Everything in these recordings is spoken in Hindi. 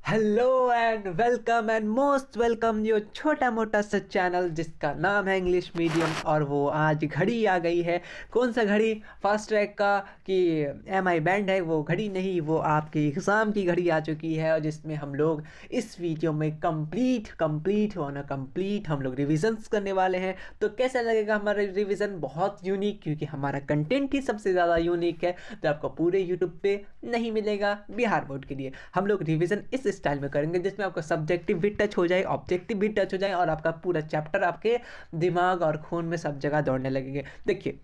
Hello and welcome and most welcome यो छोटा मोटा सा चैनल जिसका नाम है इंग्लिश मीडियम। और वो आज घड़ी आ गई है। कौन सा घड़ी? फास्ट ट्रैक का कि MI बैंड है? वो घड़ी नहीं, वो आपकी एग्ज़ाम की घड़ी आ चुकी है। और जिसमें हम लोग इस वीडियो में कंप्लीट हम लोग रिविजन्स करने वाले हैं। तो कैसा लगेगा हमारा रिविज़न? बहुत यूनिक, क्योंकि हमारा कंटेंट ही सबसे ज़्यादा यूनिक है जो आपको पूरे यूट्यूब पे नहीं मिलेगा बिहार बोर्ड के लिए। हम लोग रिविज़न इस स्टाइल में करेंगे जिसमें आपका सब्जेक्टिव भी टच हो जाए, ऑब्जेक्टिव भी टच हो जाए और आपका पूरा चैप्टर आपके दिमाग और खून में सब जगह दौड़ने लगेंगे। देखिए,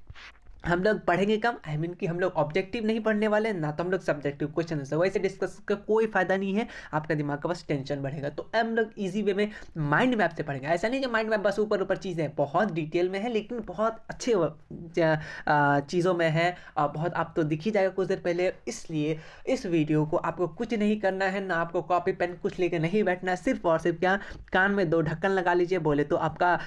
हम लोग पढ़ेंगे कम, कि हम लोग ऑब्जेक्टिव नहीं पढ़ने वाले ना, तो हम लोग सब्जेक्टिव क्वेश्चन से वैसे डिस्कस का कोई फायदा नहीं है। आपका दिमाग का बस टेंशन बढ़ेगा। तो हम लोग इजी वे में माइंड मैप से पढ़ेंगे। ऐसा नहीं कि माइंड मैप बस ऊपर ऊपर चीज़ें हैं, बहुत डिटेल में है लेकिन बहुत अच्छे चीज़ों में है। बहुत आप तो दिख ही जाएगा कुछ देर पहले। इसलिए इस वीडियो को आपको कुछ नहीं करना है, ना आपको कॉपी पेन कुछ लेकर नहीं बैठना है। सिर्फ और सिर्फ क्या, कान में 2 ढक्कन लगा लीजिए, बोले तो आपका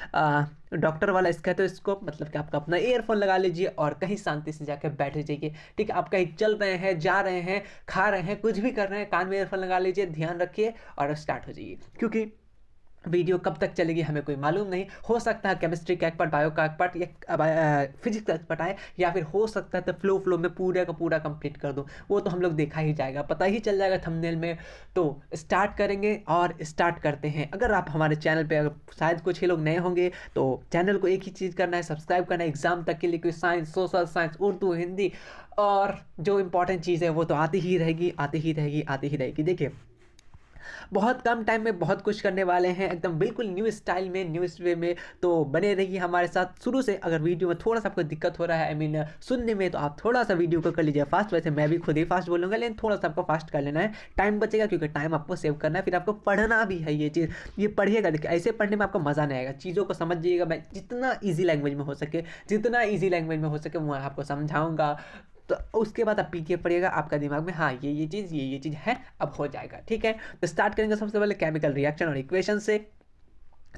डॉक्टर वाला इसका तो इसको मतलब कि आपका अपना ईयरफोन लगा लीजिए और कहीं शांति से जाकर बैठ जाइए। ठीक है, आप कहीं चल रहे हैं, जा रहे हैं, खा रहे हैं, कुछ भी कर रहे हैं, कान में ईयरफोन लगा लीजिए, ध्यान रखिए और स्टार्ट हो जाइए। क्योंकि वीडियो कब तक चलेगी हमें कोई मालूम नहीं। हो सकता है केमिस्ट्री का एक पार्ट, बायो का एक पार्ट या फिजिक्स का एक पार्ट आए, या फिर हो सकता है तो फ्लो में पूरा का पूरा कंप्लीट कर दूं। वो तो हम लोग देखा ही जाएगा, पता ही चल जाएगा थंबनेल में। तो स्टार्ट करेंगे और स्टार्ट करते हैं। अगर आप हमारे चैनल पे, अगर शायद कुछ ही लोग नए होंगे, तो चैनल को एक ही चीज़ करना है, सब्सक्राइब करना है। एग्जाम तक के लिए कोई science, social science, Urdu, Hindi और जो इंपॉर्टेंट चीज़ है वो तो आती ही रहेगी, आती ही रहेगी, आती ही रहेगी। देखिए, बहुत कम टाइम में बहुत कुछ करने वाले हैं, एकदम बिल्कुल न्यू स्टाइल में, न्यू वे में। तो बने रहिए हमारे साथ शुरू से। अगर वीडियो में थोड़ा सा आपको दिक्कत हो रहा है, सुनने में, तो आप थोड़ा सा वीडियो को कर लीजिए फास्ट। वैसे मैं भी खुद ही फास्ट बोलूँगा, लेकिन थोड़ा सा आपको फास्ट कर लेना है, टाइम बचेगा, क्योंकि टाइम आपको सेव करना है। फिर आपको पढ़ना भी है ये चीज़, ये पढ़िएगा। देखिए, ऐसे पढ़ने में आपको मज़ा नहीं आएगा, चीज़ों को समझिएगा। मैं जितना ईजी लैंग्वेज में हो सके, मैं आपको समझाऊंगा। तो उसके बाद आप पीडीएफ पढ़िएगा, आपका दिमाग में हाँ ये चीज़ है, अब हो जाएगा। ठीक है, तो स्टार्ट करेंगे सबसे पहले केमिकल रिएक्शन और इक्वेशन से।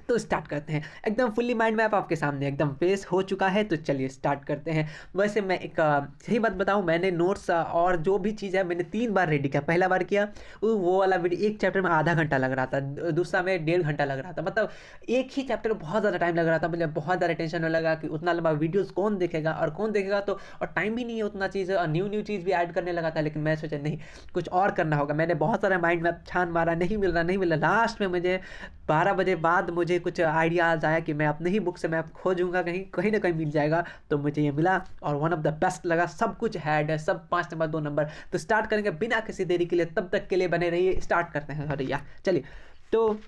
तो स्टार्ट करते हैं। एकदम फुल्ली माइंड मैप आपके सामने एकदम पेश हो चुका है, तो चलिए स्टार्ट करते हैं। वैसे मैं एक सही बात बताऊं, मैंने नोट्स और जो भी चीज़ है मैंने 3 बार रेडी किया। पहला बार किया वो वाला वीडियो, एक चैप्टर में आधा घंटा लग रहा था, दूसरा में 1.5 घंटा लग रहा था। मतलब एक ही चैप्टर में बहुत ज़्यादा टाइम लग रहा था। मुझे बहुत ज़्यादा टेंशन होने लगा कि उतना लंबा वीडियोज़ कौन देखेगा और कौन देखेगा, तो और टाइम भी नहीं है उतना चीज़, और न्यू चीज़ भी ऐड करने लगा था। लेकिन मैं सोचा नहीं, कुछ और करना होगा। मैंने बहुत सारा माइंड मैप छान मारा, नहीं मिला। लास्ट में मुझे 12 बजे बाद मुझे कुछ आइडियाज़ आया कि मैं अपने ही बुक से मैं खोजूंगा, कहीं ना कहीं मिल जाएगा। तो मुझे ये मिला और वन ऑफ द बेस्ट लगा। सब कुछ हैड है, सब 5 नंबर 2 नंबर। तो स्टार्ट करेंगे बिना किसी देरी के लिए, तब तक के लिए बने रहिए। स्टार्ट करते हैं भैया, चलिए। तो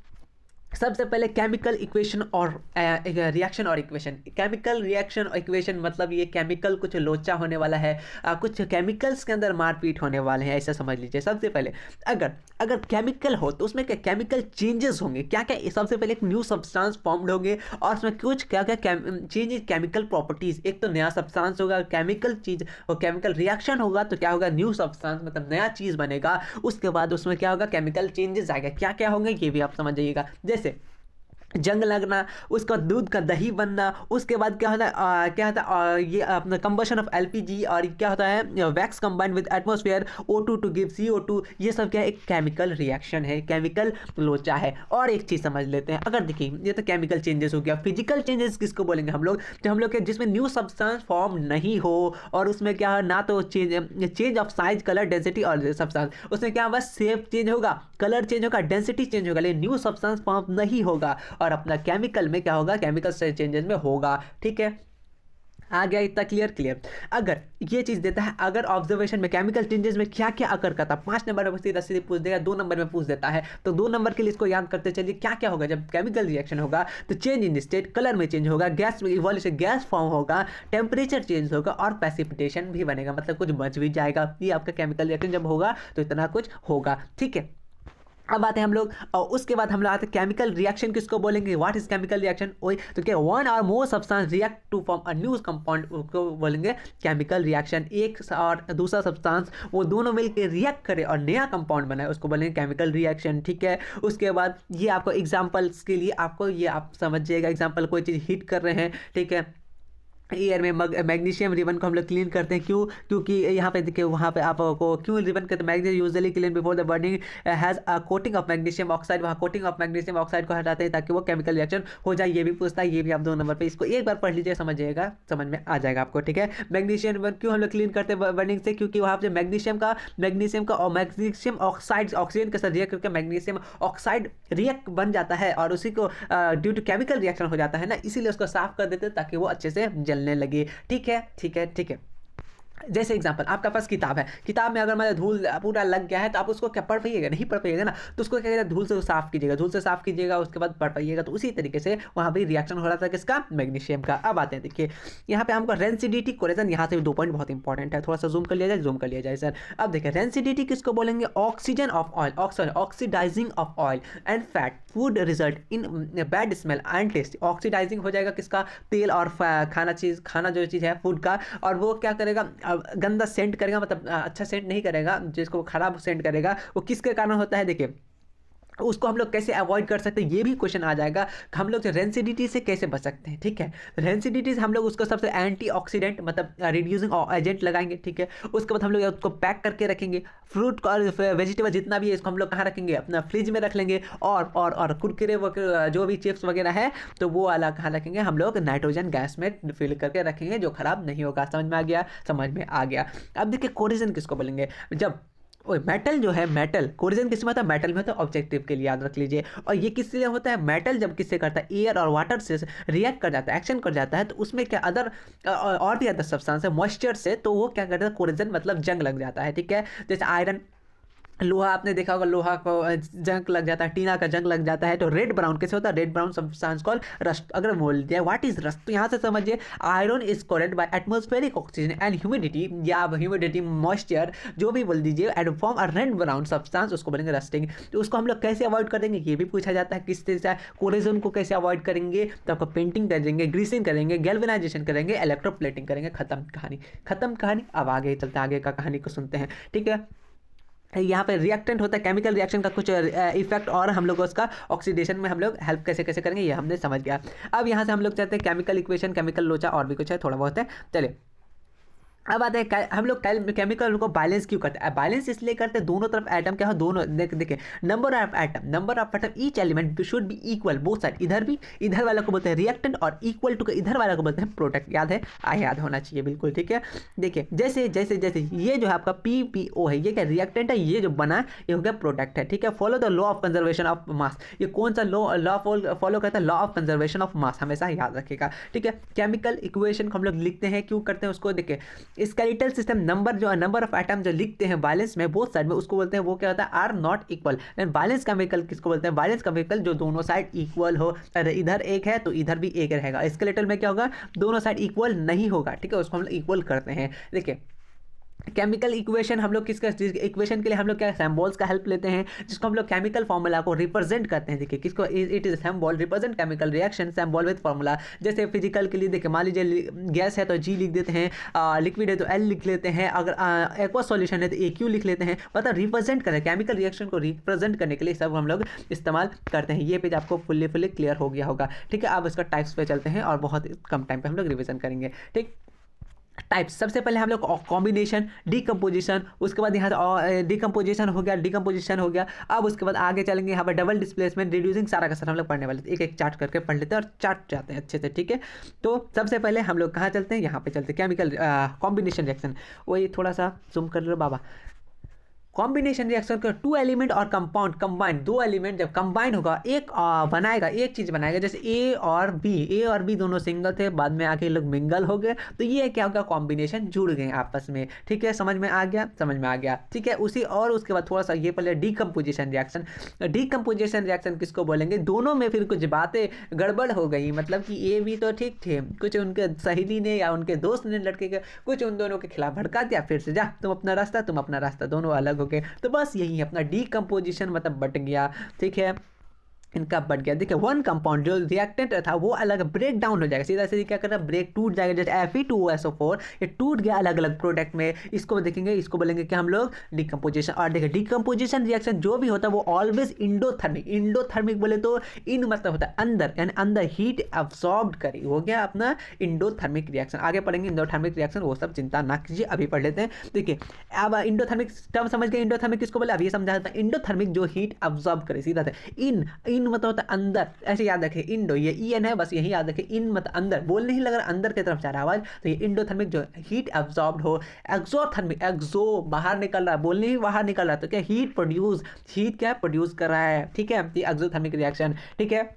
सबसे पहले केमिकल इक्वेशन और रिएक्शन और इक्वेशन। केमिकल रिएक्शन और इक्वेशन मतलब ये केमिकल कुछ लोचा होने वाला है, कुछ केमिकल्स के अंदर मारपीट होने वाले हैं, ऐसा समझ लीजिए। सबसे पहले अगर अगर केमिकल हो तो उसमें क्या केमिकल चेंजेस होंगे, क्या क्या। सबसे पहले एक न्यू सब्सटेंस फॉर्म्ड होंगे और उसमें कुछ क्या क्या चेंज इन केमिकल प्रॉपर्टीज। एक तो नया सब्सटेंस होगा, केमिकल चीज, और केमिकल रिएक्शन होगा तो क्या होगा, न्यू सब्सटेंस मतलब नया चीज बनेगा। उसके बाद उसमें क्या होगा, केमिकल चेंजेस आएगा। क्या क्या होंगे ये भी आप समझ जाइएगा। जैसे जंग लगना, उसका दूध का दही बनना, उसके बाद क्या होता है, ये अपना कंबशन ऑफ एलपीजी, और क्या होता है wax combined with atmosphere O2 to give CO2। ये सब क्या है, एक केमिकल रिएक्शन है, केमिकल लोचा है। और एक चीज़ समझ लेते हैं। अगर देखिए, ये तो केमिकल चेंजेस हो गया। फिजिकल चेंजेस किसको बोलेंगे हम लोग, जो हम लोग के जिसमें न्यू सब्सटेंस फॉर्म नहीं हो, और उसमें क्या है ना, तो change of size, colour, density और सब्सटेंस। उसमें क्या बस शेप चेंज होगा, कलर चेंज होगा, डेंसिटी चेंज होगा, लेकिन न्यू सब्सटेंस फॉर्म नहीं होगा। और अपना केमिकल में क्या होगा, केमिकल चेंजेस में होगा। ठीक है, आ गया इतना क्लियर। अगर ये चीज़ देता है, अगर ऑब्जर्वेशन में केमिकल चेंजेस में क्या क्या अकर करता है, 5 नंबर में सीधा सीधे पूछ देगा, 2 नंबर में पूछ देता है। तो 2 नंबर के लिए इसको याद करते चलिए, क्या क्या होगा जब केमिकल रिएक्शन होगा। तो चेंज इन स्टेट, कलर में चेंज होगा, गैस में इवोल्यूशन, गैस फॉर्म होगा, टेम्परेचर चेंज होगा और प्रेसिपिटेशन भी बनेगा, मतलब कुछ बच भी जाएगा। ये आपका केमिकल रिएक्शन जब होगा तो इतना कुछ होगा। ठीक है, अब आते हैं हम लोग, और उसके बाद हम लोग आते हैं केमिकल रिएक्शन किसको बोलेंगे, व्हाट इज केमिकल रिएक्शन। वही तो, क्या वन और more substance react to form a new compound को बोलेंगे केमिकल रिएक्शन। एक और दूसरा सब्सटेंस वो दोनों मिलकर रिएक्ट करे और नया कंपाउंड बनाए, उसको बोलेंगे केमिकल रिएक्शन। ठीक है, उसके बाद ये आपको एग्जाम्पल्स के लिए आपको ये आप समझिएगा, एग्जाम्पल कोई चीज़ हिट कर रहे हैं, ठीक है, एयर में मैग्नीशियम रिबन को हम लोग क्लीन करते हैं, क्यों? क्योंकि यहाँ पे देखिए, वहाँ पे आपको क्यों रिबन करते हैं? Magnesium usually clean before the burning has a coating of magnesium oxide, वहाँ कोटिंग ऑफ मैग्नीशियम ऑक्साइड को हटाते हैं ताकि वो केमिकल रिएक्शन हो जाए। ये भी पूछता है, ये भी आप 2 नंबर पे, इसको एक बार पढ़ लीजिए, समझिएगा, समझ में आ जाएगा आपको, ठीक है। मैग्नीशियम रिबन क्यों हम लोग क्लीन करते हैं बर्निंग से? क्योंकि वहाँ पे मैग्नीशियम का और मैग्नीशियम ऑक्साइड ऑक्सीजन के साथ रिएक्ट करके मैग्नीशियम ऑक्साइड रिएक्ट बन जाता है और उसी को ड्यू टू केमिकल रिएक्शन हो जाता है ना, इसीलिए उसको साफ कर देते हैं ताकि वो अच्छे से जलने लगे। ठीक है, ठीक है, ठीक है। जैसे एग्जांपल, आपका पास किताब है, किताब में अगर मतलब धूल पूरा लग गया है तो आप उसको क्या पढ़ पाइएगा? नहीं पढ़ पाइएगा ना, तो उसको क्या कहते हैं? धूल से साफ कीजिएगा, धूल से साफ कीजिएगा, उसके बाद पढ़ पाइएगा। तो उसी तरीके से वहाँ भी रिएक्शन हो रहा था किसका? मैग्नीशियम का। अब आते हैं, देखिए यहाँ पे हमको रेंसिडिटी कोरेजन, यहाँ से भी 2 पॉइंट बहुत इंपॉर्टेंट है, थोड़ा सा जूम कर लिया जाए, जूम कर लिया जाए सर। अब देखिए रेंसिडिटी किसको बोलेंगे? Oxygen of oil, oxidising of oil and fat food result in bad smell and taste. Oxidising हो जाएगा किसका? तेल और खाना जो चीज़ है फूड का, और वो क्या करेगा? गंदा सेंट करेगा, मतलब अच्छा सेंट नहीं करेगा, जिसको खराब सेंट करेगा, वो किसके कारण होता है? देखिए उसको हम लोग कैसे अवॉइड कर सकते हैं, ये भी क्वेश्चन आ जाएगा। हम लोग रेंसिडिटी से कैसे बच सकते हैं? ठीक है, रेंसिडिटी से हम लोग उसको सबसे एंटीऑक्सीडेंट मतलब रिड्यूसिंग एजेंट लगाएंगे, ठीक है। उसके बाद हम लोग उसको पैक करके रखेंगे। फ्रूट और वेजिटेबल जितना भी है इसको हम लोग कहाँ रखेंगे? अपना फ्रिज में रख लेंगे। और कुरकुरे जो भी चिप्स वगैरह है तो वो वाला कहाँ रखेंगे? हम लोग नाइट्रोजन गैस में फिल करके रखेंगे, जो खराब नहीं होगा। समझ में आ गया? समझ में आ गया। अब देखिए कोरिजन किसको बोलेंगे? जब मेटल जो है, मेटल कोरिजन किस में होता है? मेटल में होता है, ऑब्जेक्टिव के लिए याद रख लीजिए। और ये किस लिए होता है? मेटल जब किससे करता है? एयर और वाटर से रिएक्ट कर जाता है, एक्शन कर जाता है, तो उसमें क्या अदर और भी अदर सब्सटेंस है मॉइस्चर से, तो वो क्या करता है? कोरिजन मतलब जंग लग जाता है, ठीक है। जैसे आयरन, लोहा आपने देखा होगा, लोहा को जंग लग जाता है, टीना का जंग लग जाता है, तो रेड ब्राउन कैसे होता है? Red brown substance called rust. अगर बोल दिया व्हाट इज रस्ट, तो यहाँ से समझिए iron is corroded by atmospheric oxygen and humidity, या ह्यूमिडिटी मॉइस्चर जो भी बोल दीजिए, and form a red brown substance, उसको बोलेंगे रस्टिंग। तो उसको हम लोग कैसे अवॉइड कर देंगे? ये भी पूछा जाता है, किस तरह से कोरिजन को कैसे अवॉइड करेंगे? तो आपको पेंटिंग करेंगे, ग्रीसिंग करेंगे, गैल्वेनाइजेशन करेंगे, इलेक्ट्रोप्लेटिंग करेंगे। खत्म कहानी, खत्म कहानी। अब आगे चलते हैं, आगे का कहानी को सुनते हैं, ठीक है। यहाँ पे रिएक्टेंट होता है, केमिकल रिएक्शन का कुछ इफेक्ट, और हम लोग उसका ऑक्सीडेशन में हम लोग हेल्प कैसे कैसे करेंगे, ये हमने समझ गया। अब यहाँ से हम लोग चाहते हैं केमिकल इक्वेशन, केमिकल लोचा, और भी कुछ है, थोड़ा बहुत है, चलिए। अब आते हैं हम लोग केमिकल को बैलेंस क्यों करते हैं? बैलेंस इसलिए करते हैं, दोनों तरफ एटम क्या हो, दोनों देखिए number of atom each element should be equal both side, इधर भी, इधर वाला को बोलते हैं रिएक्टेंट, और इक्वल टू इधर वाला को बोलते हैं प्रोडक्ट। याद है? याद होना चाहिए बिल्कुल, ठीक है। देखिए जैसे जैसे जैसे ये जो है आपका PPO है, ये क्या रिएक्टेंट है, ये जो बना ये हो गया प्रोडक्ट है, ठीक है। Follow the law of conservation of mass, ये कौन सा लॉ फॉलो करता है? Law of conservation of mass, हमेशा याद रखिएगा, ठीक है। केमिकल इक्वेशन को हम लोग लिखते हैं, क्यों करते हैं उसको? देखिए स्केलेटल सिस्टम, नंबर जो है, नंबर ऑफ एटम जो लिखते हैं बैलेंस में बोथ साइड में, उसको बोलते हैं, वो क्या होता है? Are not equal. Balance chemical किसको बोलते हैं? बैलेंस केमिकल जो दोनों साइड इक्वल हो, अरे इधर एक है तो इधर भी एक रहेगा। स्केलेटल में क्या होगा? दोनों साइड इक्वल नहीं होगा, ठीक है, उसको हम लोग इक्वल करते हैं। देखिए केमिकल इक्वेशन हम लोग किसका इक्वेशन के लिए हम लोग क्या सिंबल्स का हेल्प लेते हैं, जिसको हम लोग केमिकल फार्मूला को रिप्रेजेंट करते हैं। देखिए किसको? It is symbol represent chemical reaction, symbol with formula. जैसे फिजिकल के लिए देखिए, मान लीजिए गैस है तो G लिख देते हैं, लिक्विड है तो L लिख लेते हैं, अगर एक्वा सॉल्यूशन है तो AQ लिख लेते हैं। मतलब रिप्रेजेंट करें, केमिकल रिएक्शन को रिप्रेजेंट करने के लिए सब हम लोग इस्तेमाल करते हैं। ये पेज आपको फुल्ली क्लियर हो गया होगा, ठीक है। अब इसका टाइप्स पे चलते हैं और बहुत कम टाइम पे हम लोग रिविजन करेंगे, ठीक। टाइप्स, सबसे पहले हम लोग कॉम्बिनेशन, डिकम्पोजिशन, उसके बाद यहाँ से डिकम्पोजिशन हो गया। अब उसके बाद आगे चलेंगे, यहाँ पर डबल डिस्प्लेसमेंट, रिड्यूसिंग, सारा का सारा हम लोग पढ़ने वाले थे, एक एक चार्ट करके पढ़ लेते हैं और चार्ट जाते हैं अच्छे से, ठीक है। तो सबसे पहले हम लोग कहाँ चलते हैं? यहाँ पे चलते हैं केमिकल कॉम्बिनेशन रिएक्शन। वही थोड़ा सा जूम कर लो बाबा। कॉम्बिनेशन रिएक्शन का 2 एलिमेंट और कंपाउंड कंबाइन, 2 एलिमेंट जब कंबाइन होगा एक बनाएगा, एक चीज़ बनाएगा। जैसे ए और बी दोनों सिंगल थे, बाद में आके लोग मिंगल हो गए, तो ये क्या होगा? कॉम्बिनेशन, जुड़ गए आपस में, ठीक है। समझ में आ गया, ठीक है। उसके बाद थोड़ा सा ये पहले डिकम्पोजिशन रिएक्शन किसको बोलेंगे? दोनों में फिर कुछ बातें गड़बड़ हो गई, मतलब कि ए भी तो ठीक थे, कुछ उनके सहेली ने या उनके दोस्त ने लड़के के कुछ उन दोनों के खिलाफ भड़का दिया, फिर से जा तुम अपना रास्ता, दोनों अलग हो गए। तो बस यही अपना डिकम्पोजिशन मतलब बट गया, ठीक है। इनका बढ़ गया। देखिए वन कंपाउंड जो रिएक्टेंट था वो अलग ब्रेक डाउन हो जाएगा, सीधा सीधी क्या कर रहा है, ब्रेक टूट जाएगा। जैसे Fe2SO4 ये टूट गया अलग अलग प्रोडक्ट में, इसको देखेंगे, इसको बोलेंगे कि हम लोग डिकम्पोजिशन। और देखिए डिकम्पोजिशन रिएक्शन जो भी होता है वो ऑलवेज इंडोथर्मिक। इंडोथर्मिक बोले तो इन मतलब होता है अंदर, यानी अंदर हीट अब्सॉर्ब करी, हो गया अपना इंडोथर्मिक रिएक्शन। आगे पढ़ेंगे इंडोथर्मिक रिएक्शन, वो सब चिंता ना कीजिए, अभी पढ़ लेते हैं। देखिए अब इंडोथर्मिक टर्म समझ गए, इंडोथर्मिक किसको बोले, अब ये समझा था। इंडोथर्मिक जो हीट अब्सॉर्ब करे, सीधा से इन मतलब होता है अंदर, ऐसे याद रखें। इंडो ये ईएन है, बस यही याद रखें। इन मतलब अंदर, बोलने ही लग रहा अंदर की तरफ जा रहा है आवाज, तो ये इंडोथर्मिक जो हीट अब्सॉर्ब्ड हो। एक्सोथर्मिक, एक्सो बाहर निकल रहा है, बोलने ही बाहर निकल रहा है, तो क्या हीट प्रोड्यूस, हीट क्या प्रोड्यूस कर रहा है, ठीक है, ये एक्सोथर्मिक रिएक्शन, ठीक है।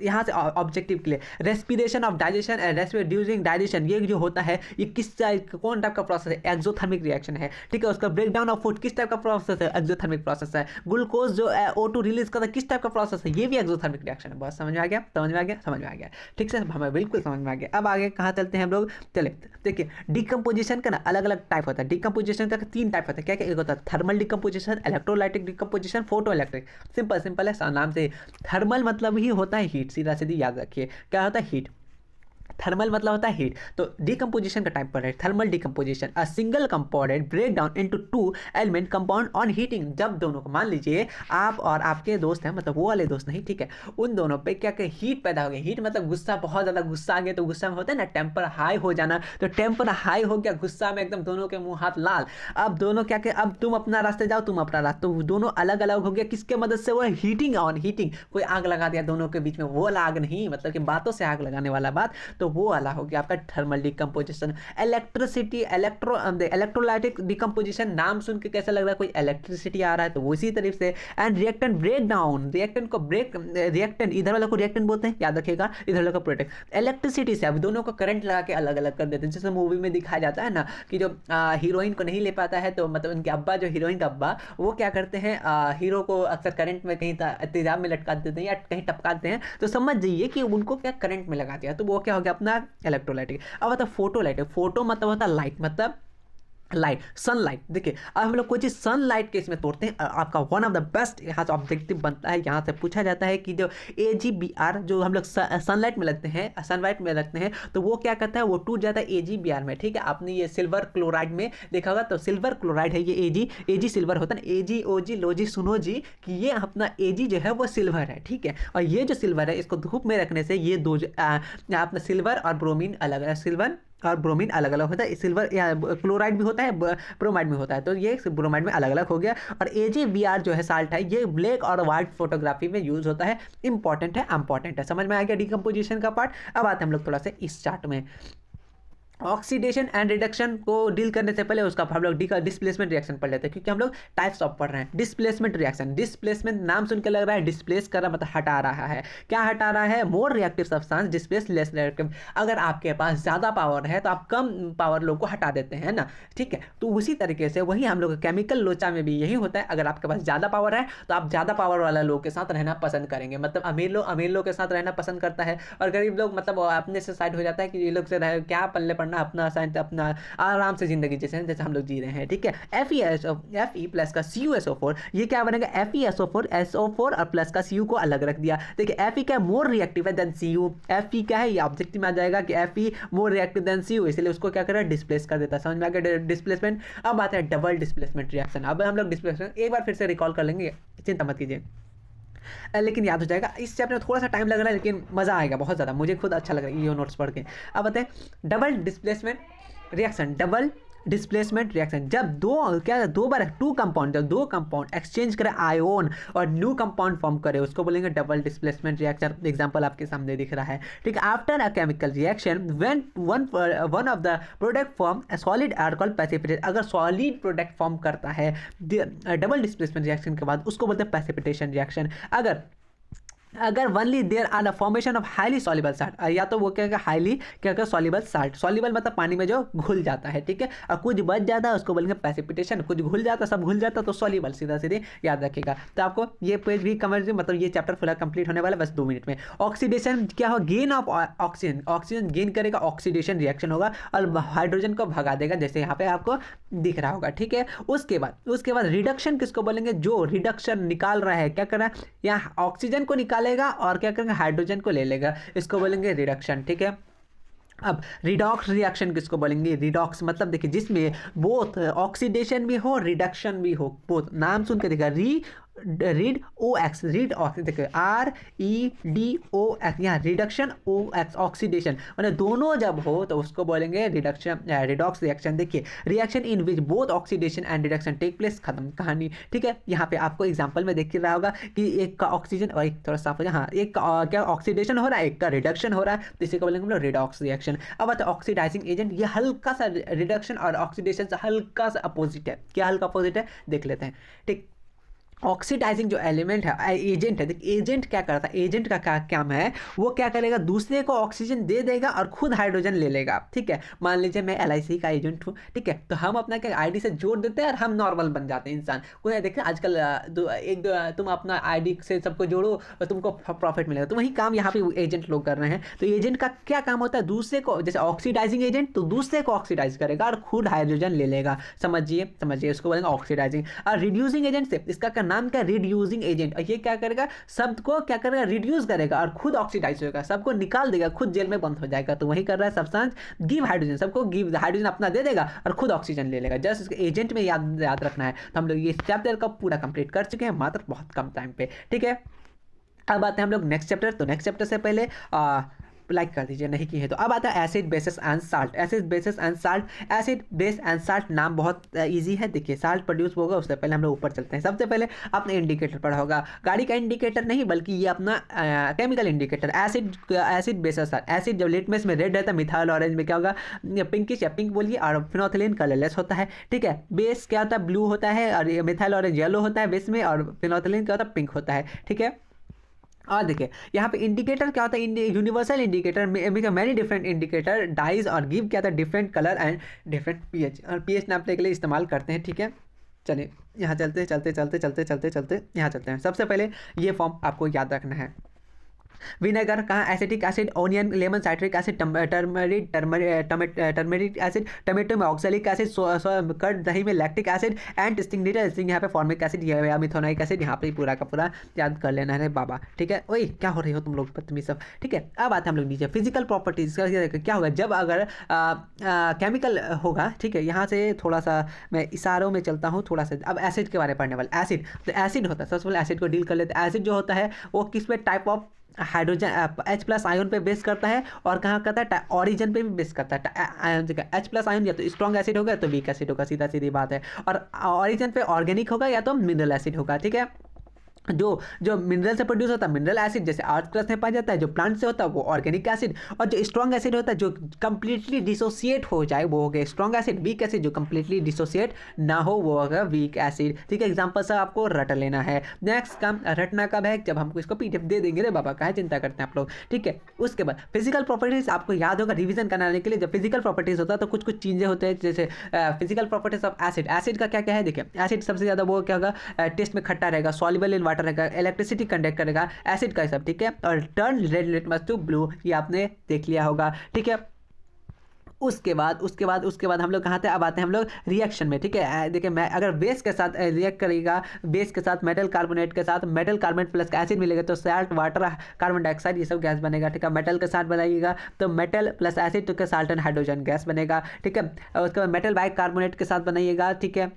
यहाँ से ऑब्जेक्टिव के लिए रेस्पिरेशन ऑफ डाइजेशन एंड रेस्पिड्यूसिंग डाइजेशन, ये जो होता है ये किस कौन टाइप का प्रोसेस है, एक्सोथर्मिक रिएक्शन है, ठीक है। उसका ब्रेक डाउन ऑफ फूड किस टाइप का प्रोसेस है, एक्सोथर्मिक प्रोसेस है। ग्लूकोज जो O2 रिलीज करता है किस टाइप का प्रोसेस है, ये भी एक्सोथर्मिक रिएक्शन है। बस समझ में आ गया, समझ में आ गया, समझ में आ गया, ठीक है, हमें बिल्कुल समझ में आ गया। अब आगे कहाँ चलते हैं हम लोग, चले देखिए डिकम्पोजिशन का ना अलग अलग टाइप होता है। डिकम्पोजिशन का 3 टाइप होता है, क्या क्या, एक होता है thermal decomposition, electrolytic decomposition, photo electric. Simple simple है, नाम से थर्मल मतलब ही होता है हीट, सीधा सीधी याद रखिए क्या होता है हीट। थर्मल मतलब होता है हीट। तो डिकम्पोजिशन का टाइप पर है thermal decomposition, a single component break down into 2 element compound on heating. जब दोनों को मान लीजिए आप और आपके दोस्त हैं, मतलब वो वाले दोस्त नहीं, ठीक है, उन दोनों पे क्या क्या हीट पैदा हो गया। हीट मतलब गुस्सा, बहुत ज़्यादा गुस्सा आ गया, तो गुस्सा में होता है ना टेम्पर हाई हो जाना, तो टेम्पर हाई हो गया, गुस्सा में एकदम दोनों के मुंह हाथ लाल। अब दोनों क्या क्या, अब तुम अपना रास्ते जाओ, तुम अपना रास्ता, तो दोनों अलग अलग हो गया, किसके मदद से, वो हीटिंग ऑन हीटिंग, कोई आग लगा दिया दोनों के बीच में, वो वाला आग नहीं, मतलब कि बातों से आग लगाने वाला बात, तो वो वाला हो गया आपका thermal decomposition. Electricity electrolytic decomposition, नाम सुन के कैसा लग रहा है, कोई इलेक्ट्रिसिटी आ रहा है, तो वो इसी तरीके से। And reactant break down, reactant को ब्रेक, रिएक्टेंट इधर वाला को रिएक्टेंट बोलते हैं, याद रखिएगा, इधर वाला को प्रोटेक्ट। इलेक्ट्रिसिटी से अब दोनों को करंट लगा के अलग अलग कर देते हैं। जैसे मूवी में दिखाया जाता है ना कि जो हीरोइन को नहीं ले पाता है, तो मतलब उनके अब्बा, जो हीरोइन का अब्बा, वो क्या करते हैं, हीरो को अक्सर करंट में कहीं तेजाब में लटका देते हैं या कहीं टपका देते हैं, तो समझ जाइए कि उनको क्या करंट में लगा दिया, तो वो क्या हो गया अपना इलेक्ट्रोलाइटिक। अब होता है फोटोलाइटिक, फोटो मतलब होता है लाइट, मतलब लाइट, सनलाइट। देखिए अब हम लोग कोई चीज़ सनलाइट के इसमें तोड़ते हैं, आपका वन ऑफ द बेस्ट यहाँ से ऑब्जेक्टिव बनता है, यहाँ से पूछा जाता है कि जो AgBr जो हम लोग सनलाइट में लगते हैं, सनलाइट में लगते हैं, तो वो क्या करता है, वो टूट जाता है AgBr में, ठीक है। आपने ये सिल्वर क्लोराइड में देखा होगा, तो सिल्वर क्लोराइड है ये Ag सिल्वर होता है ना, AgOg लो जी, सुनो जी कि ये अपना Ag जो है वो सिल्वर है, ठीक है। और ये जो सिल्वर है इसको धूप में रखने से ये दो अपना सिल्वर और ब्रोमीन अलग है, सिल्वर और ब्रोमीन अलग अलग होता है, सिल्वर या क्लोराइड भी होता है, ब्रोमाइड भी होता है, तो ये ब्रोमाइड में अलग अलग हो गया। और AgBr जो है साल्ट है, ये ब्लैक और वाइट फोटोग्राफी में यूज होता है, इंपॉर्टेंट है। समझ में आ गया डिकम्पोजिशन का पार्ट। अब आते हैं हम लोग थोड़ा सा इस चार्ट में। ऑक्सीडेशन एंड रिडक्शन को डील करने से पहले उसका हम लोग डिस्प्लेसमेंट रिएक्शन पढ़ लेते हैं, क्योंकि हम लोग टाइप्स ऑफ पढ़ रहे हैं। डिस्प्लेसमेंट रिएक्शन, डिस्प्लेसमेंट नाम सुन के लग रहा है डिस्प्लेस कर रहा, मतलब हटा रहा है। क्या हटा रहा है, more reactive substance displace less reactive. अगर आपके पास ज़्यादा पावर है तो आप कम पावर लोग को हटा देते हैं ना, ठीक है। तो उसी तरीके से वही हम लोग केमिकल लोचा में भी यही होता है, अगर आपके पास ज़्यादा पावर है तो आप ज़्यादा पावर वाला लोग के साथ रहना पसंद करेंगे, मतलब अमीर लोग के साथ रहना पसंद करता है, और गरीब लोग मतलब अपने से साइड हो जाता है कि ये लोग से रहे क्या पल्ले पड़ना, अपना साइंस अपना आराम से जिंदगी जैसे हम लोग जी रहे हैं, ठीक है। Fe प्लस का CuSO4, ये क्या बनेगा, FeSO4 SO4 और प्लस का Cu को अलग रख दिया। देखिए Fe क्या मोर रिएक्टिव है देन Cu, Fe क्या है, ये ऑब्जेक्टिव में आ जाएगा कि Fe more reactive than Cu, इसलिए उसको क्या करें, डिस्प्लेस कर देता है। समझ में आ गया डिस्प्लेसमेंट। अब आता है डबल डिस्प्लेसमेंट रिएक्शन। अब हम लोग डिस्प्लेसमेंट एक बार फिर से रिकॉल कर लेंगे, चिंता मत कीजिए, लेकिन याद हो जाएगा। इस चैप्टर में थोड़ा सा टाइम लग रहा है, लेकिन मज़ा आएगा बहुत ज़्यादा, मुझे खुद अच्छा लग रहा है ये नोट्स पढ़ के। अब बताएं double displacement reaction, double displacement reaction, जब दो बार टू कंपाउंड, जब दो कंपाउंड एक्सचेंज करे आयोन और न्यू कंपाउंड फॉर्म करे, उसको बोलेंगे डबल डिस्प्लेसमेंट रिएक्शन। एग्जांपल आपके सामने दिख रहा है, ठीक है। After a chemical reaction when one of the product form a solid are called precipitation, अगर सॉलिड प्रोडक्ट फॉर्म करता है डबल डिस्प्लेसमेंट रिएक्शन के बाद, उसको बोलते हैं प्रेसिपिटेशन रिएक्शन। अगर अगर only there are the formation of highly soluble salt, या तो वो क्या क्या हाईली क्या क्या सॉल्युबल साल्ट, सॉल्युबल मतलब पानी में जो घुल जाता है, ठीक है, और कुछ बच जाता है उसको बोलेंगे प्रेसिपिटेशन, कुछ घुल जाता सब घुल जाता तो सॉल्युबल, सीधा सीधे याद रखिएगा। तो आपको ये पेज भी कवर मतलब ये चैप्टर पूरा कंप्लीट होने वाला है बस 2 मिनट में। ऑक्सीडेशन क्या हो, gain of oxygen, oxygen gain करेगा, ऑक्सीडेशन रिएक्शन होगा और हाइड्रोजन को भगा देगा, जैसे यहाँ पे आपको दिख रहा होगा, ठीक है। उसके बाद रिडक्शन किसको बोलेंगे, जो रिडक्शन निकाल रहा है, क्या कर रहा है, यहाँ ऑक्सीजन को निकालेगा और क्या करेंगे हाइड्रोजन को ले लेगा, इसको बोलेंगे रिडक्शन, ठीक है। अब रिडॉक्स रिएक्शन किसको बोलेंगे, रिडॉक्स मतलब देखिए जिसमें बोथ ऑक्सीडेशन भी हो रिडक्शन भी हो, बोथ नाम सुन के देखिए रीड ओ एक्स, रीड देखिए REDOX, यहाँ रिडक्शन OX ऑक्सीडेशन, मतलब दोनों जब हो तो उसको बोलेंगे रिडक्शन रिडॉक्स रिएक्शन। देखिए reaction in which both oxidation and reduction take place, खत्म कहानी, ठीक है। यहाँ पे आपको एग्जांपल में देख रहा होगा कि एक का ऑक्सीजन और एक थोड़ा साफ हो जाए, हाँ एक का क्या ऑक्सीडेशन हो रहा है, एक का रिडक्शन हो रहा है, तो इसी को बोलेंगे हम लोग रिडॉक्स रिएक्शन। अब आता है ऑक्सीडाइजिंग एजेंट, ये हल्का सा रिडक्शन और ऑक्सीडेशन से हल्का सा अपोजिट है, क्या हल्का अपोजिट है देख लेते हैं, ठीक। ऑक्सीडाइजिंग जो एलिमेंट है एजेंट है, देखिए एजेंट क्या करता है, एजेंट का क्या काम है, वो क्या करेगा दूसरे को ऑक्सीजन दे देगा और खुद हाइड्रोजन ले लेगा, ठीक है। मान लीजिए मैं LIC का एजेंट हूँ, ठीक है, तो हम अपना क्या ID से जोड़ देते हैं और हम नॉर्मल बन जाते हैं इंसान। कोई देखिए आजकल तुम अपना ID से सबको जोड़ो और तुमको प्रॉफिट मिलेगा, तो वही काम यहाँ पे एजेंट लोग कर रहे हैं। तो एजेंट का क्या काम होता है, दूसरे को, जैसे ऑक्सीडाइजिंग एजेंट तो दूसरे को ऑक्सीडाइज करेगा और खुद हाइड्रोजन ले लेगा, समझिए इसको बोलेंगे ऑक्सीडाइजिंग। और रिड्यूसिंग एजेंट से, इसका नाम क्या, रिड्यूसिंग एजेंट, और ये क्या करेगा शब्द को क्या करेगा रिड्यूस करेगा और खुद ऑक्सीडाइज होगा, सबको निकाल देगा, खुद जेल में बंद हो जाएगा। तो वही कर रहा है सब्सटेंस गिव हाइड्रोजन, सबको गिव हाइड्रोजन अपना दे देगा और खुद ऑक्सीजन ले लेगा, जस्ट इसके एजेंट में याद रखना है। तो हम लोग ये चैप्टर का पूरा कंप्लीट कर चुके हैं मात्र बहुत कम टाइम पे, ठीक है। अब आते हैं हम लोग नेक्स्ट चैप्टर। तो नेक्स्ट चैप्टर से पहले लाइक कर दीजिए नहीं की है तो। अब आता है acid basis and salt, acid basis and salt, acid base and salt नाम बहुत इजी है। देखिए साल्ट प्रोड्यूस होगा, उससे पहले हम लोग ऊपर चलते हैं। सबसे पहले आपने इंडिकेटर पढ़ा होगा, गाड़ी का इंडिकेटर नहीं बल्कि ये अपना chemical indicator, acid basis salt. Acid जब लिटमस में रेड रहता है, मिथाइल ऑरेंज में क्या होगा पिंकिश या पिंक बोलिए, और फिनोथिलीन कलरलेस होता है, ठीक है। बेस क्या होता है ब्लू होता है, और मिथाइल ऑरेंज येलो होता है बेस में, और फिनोथिलीन क्या होता है पिंक होता है, ठीक है। और देखिए यहाँ पे इंडिकेटर क्या होता है, universal indicator many different indicator dyes और गिव क्या था different colour and different pH, और पीएच नापने के लिए इस्तेमाल करते हैं, ठीक है। चलिए यहाँ चलते यहाँ चलते हैं। सबसे पहले ये फॉर्म आपको याद रखना है। विनेगर कहाँ, acetic acid, onion, lemon, citric acid, turmeric acid, tomato में ऑक्सैलिक एसिड, कर्ड दही में लैक्टिक एसिड, एंड स्टिंग यहाँ पे फॉर्मिक एसिड या मिथोनाइक एसिड, यहाँ पे पूरा का पूरा याद कर लेना है बाबा, ठीक है। ओए क्या हो रही हो तुम लोग बदतमीज सब, ठीक है। अब आते हैं हम लोग नीचे फिजिकल प्रॉपर्टीज क्या होगा जब अगर केमिकल होगा, ठीक है। यहाँ से थोड़ा सा मैं इशारों में चलता हूँ थोड़ा सा। अब एसिड के बारे में पढ़ने वाला, एसिड तो एसिड होता है, सबसे पहले एसिड को डील कर लेते हैं। एसिड जो होता है वो किस पे type of hydrogen H+ ion पे बेस करता है, और कहाँ करता है ऑरिजन पे भी बेस करता है। आयन H+ आयन या तो स्ट्रॉन्ग एसिड होगा तो वीक एसिड होगा, सीधा सीधी बात है। और ऑरिजन पे ऑर्गेनिक होगा या तो मिनरल एसिड होगा, ठीक है। जो मिनरल से प्रोड्यूस होता है मिनरल एसिड जैसे अर्थ में पाया जाता है, जो प्लांट से होता है वो ऑर्गेनिक एसिड, और जो स्ट्रॉन्ग एसिड होता है जो कंप्लीटली डिसोसिएट हो जाए वो हो गया स्ट्रॉन्ग एसिड। वीक एसिड जो कंप्लीटली डिसोसिएट ना हो वो होगा वीक एसिड, ठीक है। एग्जांपल से आपको रट लेना है। नेक्स्ट काम रटना कब है, जब हमको इसको PDF दे देंगे रे बाबा, काहे चिंता करते हैं आप लोग, ठीक है। उसके बाद फिजिकल प्रॉपर्टीज आपको याद होगा रिविजन कराने के लिए, जब फिजिकल प्रॉपर्टीज होता है तो कुछ चीज़ें होते हैं, जैसे physical properties of acid. Acid का क्या क्या है, देखिए एसिड सबसे ज़्यादा वो क्या होगा टेस्ट में खट्टा रहेगा, सॉल्युबल इन वाटर रहेगा, इलेक्ट्रिसिटी कंडक्ट करेगा, एसिड का सब, ठीक है। और turn red litmus to blue, ये आपने देख लिया होगा, ठीक है। उसके बाद हम लोग कहाँ थे, अब आते हैं हम लोग रिएक्शन में, ठीक है। देखिए मैं अगर बेस के साथ रिएक्ट करेगा, बेस के साथ मेटल कार्बोनेट के साथ, मेटल कार्बोनेट प्लस एसिड मिलेगा तो साल्ट, वाटर, कार्बन डाइऑक्साइड ये सब गैस बनेगा, ठीक है। मेटल के साथ बनाइएगा तो मेटल प्लस एसिड तो क्या साल्ट एंड हाइड्रोजन गैस बनेगा, ठीक है। और उसके बाद मेटल बाइक कार्बोनेट के साथ बनाइएगा, ठीक है।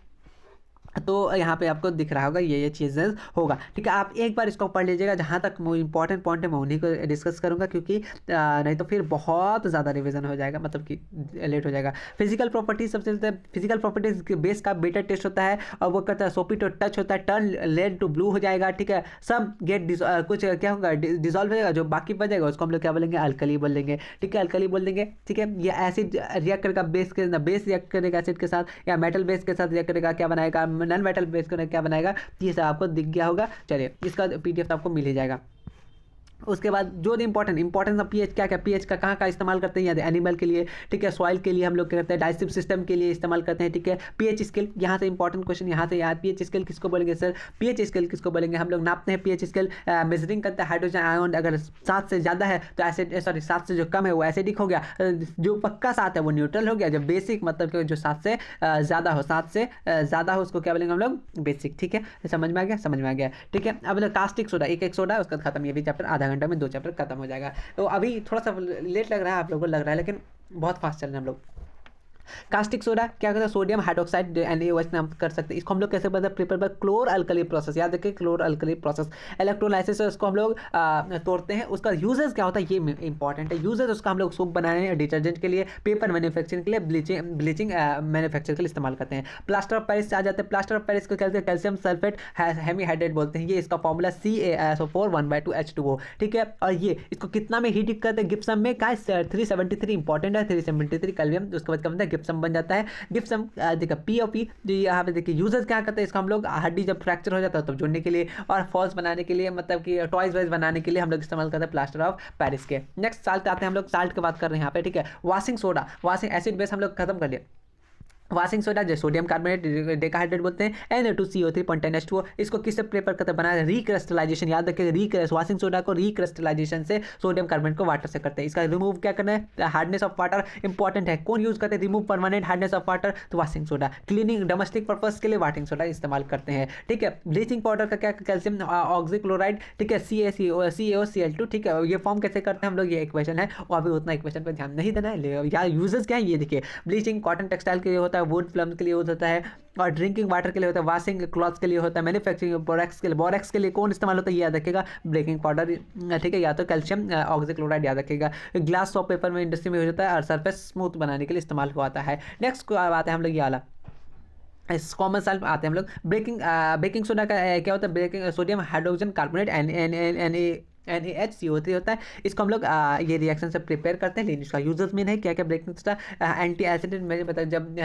तो यहाँ पे आपको दिख रहा होगा ये चीज़ें होगा, ठीक है। आप एक बार इसको पढ़ लीजिएगा, जहाँ तक वो इंपॉर्टेंट पॉइंट है मैं उन्हीं को डिस्कस करूँगा, क्योंकि नहीं तो फिर बहुत ज़्यादा रिवीजन हो जाएगा, मतलब कि लेट हो जाएगा। फिजिकल प्रॉपर्टीज सबसे फिजिकल प्रॉपर्टीज के बेस का बीटा टेस्ट होता है, और वो कहता है सोपी टू टच होता है, टर्न रेड टू ब्लू हो जाएगा, ठीक है। सब गेट कुछ क्या होगा डिजॉल्व हो जाएगा, जो बाकी बच जाएगा उसको हम लोग क्या बोलेंगे अल्कली बोल देंगे, ठीक है, अल्कली बोल देंगे, ठीक है। ये एसिड रिएक्ट करेगा बेस रिएक्ट करेगा एसिड के साथ, या मेटल बेस के साथ रिएक्ट करेगा, क्या बनाएगा नॉन मेटल बेस को क्या बनाएगा, ये सब आपको दिख गया होगा। चलिए इसका PDF तो आपको मिल ही जाएगा। उसके बाद जो इंपॉर्टेंस ऑफ पीएच क्या क्या, पीएच का कहाँ इस्तेमाल करते हैं, या एनिमल के लिए, ठीक है, सॉइल के लिए हम लोग क्या करते हैं, डाइजेस्टिव सिस्टम के लिए इस्तेमाल करते हैं, ठीक है। पीएच स्केल, यहाँ से इंपॉर्टेंट क्वेश्चन यहाँ से याद, पीएच स्केल किसको बोलेंगे सर, पीएच स्केल किसको बोलेंगे, हम लोग नापते हैं पीएच स्केल, मेजरिंग करते हैं हाइड्रोजन आयन, अगर 7 से ज़्यादा है तो एसिड, सॉरी 7 से जो कम है वो एसिडिक हो गया, जो पक्का 7 है वो न्यूट्रल हो गया, जब बेसिक मतलब कि जो 7 से ज़्यादा हो, 7 से ज़्यादा हो उसको क्या बोलेंगे हम लोग, बेसिक, ठीक है। समझ में आ गया, समझ में आ गया, ठीक है। अब कास्टिक सोडा, एक सोडा, उसका खत्म, ये भी चैप्टर आधा घंटा में 2 चैप्टर खत्म हो जाएगा। तो अभी थोड़ा सा लेट लग रहा है आप लोगों को, लग रहा है, लेकिन बहुत फास्ट चल रहे हैं हम लोग। कास्टिक सोडा क्या करता है, सोडियम हाइड्रोक्साइड NaOH नाम कर सकते हैं। इसको हम लोग कैसे बताते हैं, प्रिपेयर बाय क्लोर अल्कली प्रोसेस, याद रखिए क्लोर अल्कली प्रोसेस, इलेक्ट्रोलाइसिस से उसको हम लोग तोड़ते हैं। उसका यूजेस क्या होता है ये इंपॉर्टेंट है, यूजेस उसका हम लोग सोप बनाने हैं, डिटर्जेंट के लिए, पेपर मैन्युफैक्चरिंग के लिए, ब्लीचिंग मैन्युफैक्चर के लिए इस्तेमाल करते हैं। प्लास्टर ऑफ पेरिस से आ जाते हैं, प्लास्टर ऑफ पेरिस को कहते हैं कैल्शियम सल्फेट हेमीहाइड्रेट बोलते हैं, ये इसका फॉर्मूला CaSO4 1/2 H2O, ठीक है। और ये इसको कितना में हीट करते हैं, गिप्सम में, का 373 इंपॉर्टेंट है, 373 कैल्वियम, उसके बाद क्या बनता है, गिप्सम बन जाता है। गिप्सम देखिए POP, जो यहाँ पे देखिए यूजर्स क्या करते हैं, इसको हम लोग हड्डी जब फ्रैक्चर हो जाता है तब जोड़ने के लिए, और फॉल्स बनाने के लिए, मतलब कि टॉयज वाइज बनाने के लिए हम लोग इस्तेमाल करते हैं प्लास्टर ऑफ पेरिस के। नेक्स्ट साल्ट आते हैं, हम लोग साल्ट की बात कर रहे हैं यहाँ पे, ठीक है। Washing soda, washing acid base हम लोग खत्म कर लिए। वॉशिंग सोडा जो सोडियम कार्बोनेट डेकाहाइड्रेट बोलते हैं, Na2CO3.10H2O, इसको किससे प्रेपर करते हैं, बनाया रिक्रिस्टलाइजेशन, याद रखिए वॉशिंग सोडा को रिक्रिस्टलाइजेशन से सोडियम कार्बोनेट को वाटर से करते हैं। इसका रिमूव क्या करना है, हार्डनेस ऑफ वाटर इंपॉर्टेंट है, कौन यूज करते हैं, remove permanent hardness of water, तो washing soda. Cleaning domestic purpose के लिए वॉशिंग सोडा इस्तेमाल करते हैं, ठीक है। ब्लीचिंग पाउडर का क्या, कैल्शियम ऑक्सीक्लोराइड, ठीक है, CaCO, ठीक है। ये फॉर्म कैसे करते हैं हम लोग, ये इक्वेशन है, और अभी उतना इक्वेशन पर ध्यान नहीं देना है, यार यूजेस क्या है ये देखिए। ब्लीचिंग कॉटन टेक्सटाइल के लिए होता है, वुड प्लम के लिए यूज होता है, और ड्रिंकिंग वाटर के लिए होता है, वॉशिंग क्लॉथ्स के लिए होता है, मैन्युफैक्चरिंग बोरेक्स के लिए कौन इस्तेमाल होता है, ये याद रखिएगा, ब्रेकिंग पाउडर, ठीक है, या तो कैल्शियम ऑक्सीक्लोराइड याद रखिएगा। ग्लास सॉप पेपर में इंडस्ट्री में यूज होता है, और सरफेस स्मूथ बनाने के लिए इस्तेमाल होता है। नेक्स्ट बात है हम लोग ये वाला, इस कॉमन साल्ट आते हैं हम लोग। बेकिंग सोडा का क्या होता है, baking sodium hydrogen carbonate NaHCO3 होता है, इसको हम लोग ये रिएक्शन से प्रिपेयर करते हैं, लेकिन इसका यूजर्स में है क्या क्या, बेकिंग सोडा एंटी एसिड, मैंने बताया जब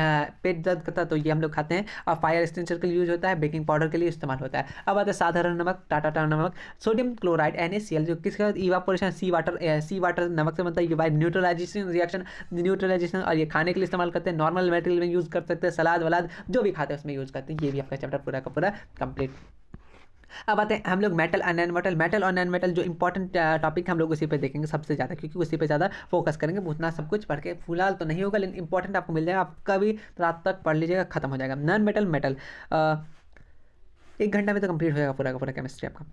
पेट दर्द करता है तो ये हम लोग खाते हैं, और फायर एक्सटिंग्विशर के लिए यूज होता है, बेकिंग पाउडर के लिए इस्तेमाल होता है। अब आता है साधारण नमक, टाटा नमक, सोडियम क्लोराइड NaCl, जो किसका इवापोरेशन सी वाटर नमक से बनता है, ये बाय न्यूट्रलाइजेशन रिएक्शन, और ये खाने के लिए इस्तेमाल करते हैं, नॉर्मल मटेरियल में यूज कर सकते हैं, सलाद वलाद जो भी खाते हैं उसमें यूज करते हैं। ये भी आपका चैप्टर पूरा का पूरा कंप्लीट। अब आते हैं हम लोग मेटल और नॉन मेटल, जो इंपॉर्टेंट टॉपिक हम लोग उसी पे देखेंगे सबसे ज़्यादा, क्योंकि उसी पे ज़्यादा फोकस करेंगे। उतना सब कुछ पढ़ के फिलहाल तो नहीं होगा, लेकिन इंपॉर्टेंट आपको मिल जाएगा, आपका भी रात तक पढ़ लीजिएगा, खत्म हो जाएगा। नॉन मेटल 1 घंटा में तो कंप्लीट हो जाएगा पूरा का पूरा केमिस्ट्री आपका,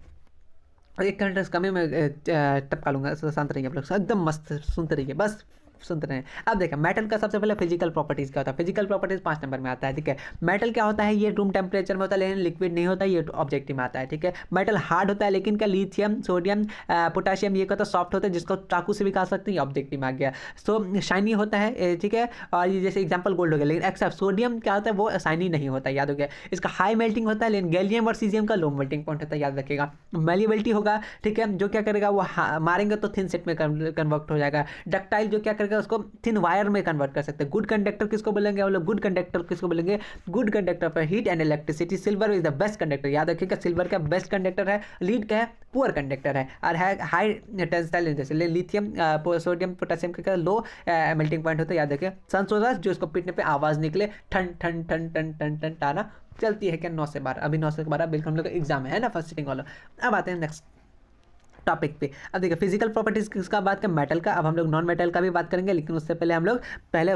और 1 घंटे से कम में टपका लूँगा, शांत रहिए आप लोग, एकदम मस्त सुनते रहिए, बस सुनते रहे। अब देखिए मेटल का सबसे पहले फिजिकल प्रॉपर्टीज क्या होता है, फिजिकल प्रॉपर्टीज 5 नंबर में आता है, ठीक है। मेटल क्या होता है, ये रूम टेम्परेचर में होता है, लेकिन लिक्विड नहीं होता, ये ऑब्जेक्टिव में आता है, ठीक है। मेटल हार्ड होता है, लेकिन क्या लिथियम सोडियम पोटाशियम ये कहता है सॉफ्ट होता है, जिसको चाकू से भी खा सकते हैं, ये ऑब्जेक्टिव में आ गया। सो शाइनी होता है, ठीक है, और ये जैसे एग्जाम्पल गोल्ड हो गया, लेकिन एक्सेप्ट सोडियम क्या होता है, वो शाइनी नहीं होता, याद हो गया। इसका हाई मेल्टिंग होता है, लेकिन गैलियम और सीजियम का लो मेल्टिंग पॉइंट होता है, याद रखिएगा। मेलिबिलिटी होगा, ठीक है, जो क्या करेगा वो मारेंगे तो थिन सेट में कन्वर्ट हो जाएगा। डक्टाइल जो क्या करेगा उसको थिन वायर में कन्वर्ट कर सकते हैं। गुड कंडक्टर किसको बोलेंगे हम लोग, गुड कंडक्टर किसको बोलेंगे, गुड कंडक्टर पर heat and electricity. Silver is the best conductor, याद रखिएगा, सिल्वर का बेस्ट कंडक्टर है। लीड का है पुअर कंडक्टर है, और है हाई टेंसाइल, जैसे लिथियम सोडियम पोटेशियम का लो मेल्टिंग पॉइंट होता है, याद रखिए। सनसोलर जो इसको पीटने पे आवाज निकले, ठन ठन ठन ठन ठन ठन ताना चलती है क्या 9 से 12, अभी 9 से 12 बिल्कुल हम लोग का एग्जाम है ना, फर्स्ट सिटिंग वाला। अब आते हैं नेक्स्ट टॉपिक पे। अब देखिए फिजिकल प्रॉपर्टीज किसका बात करें, मेटल का। अब हम लोग नॉन मेटल का भी बात करेंगे, लेकिन उससे पहले हम लोग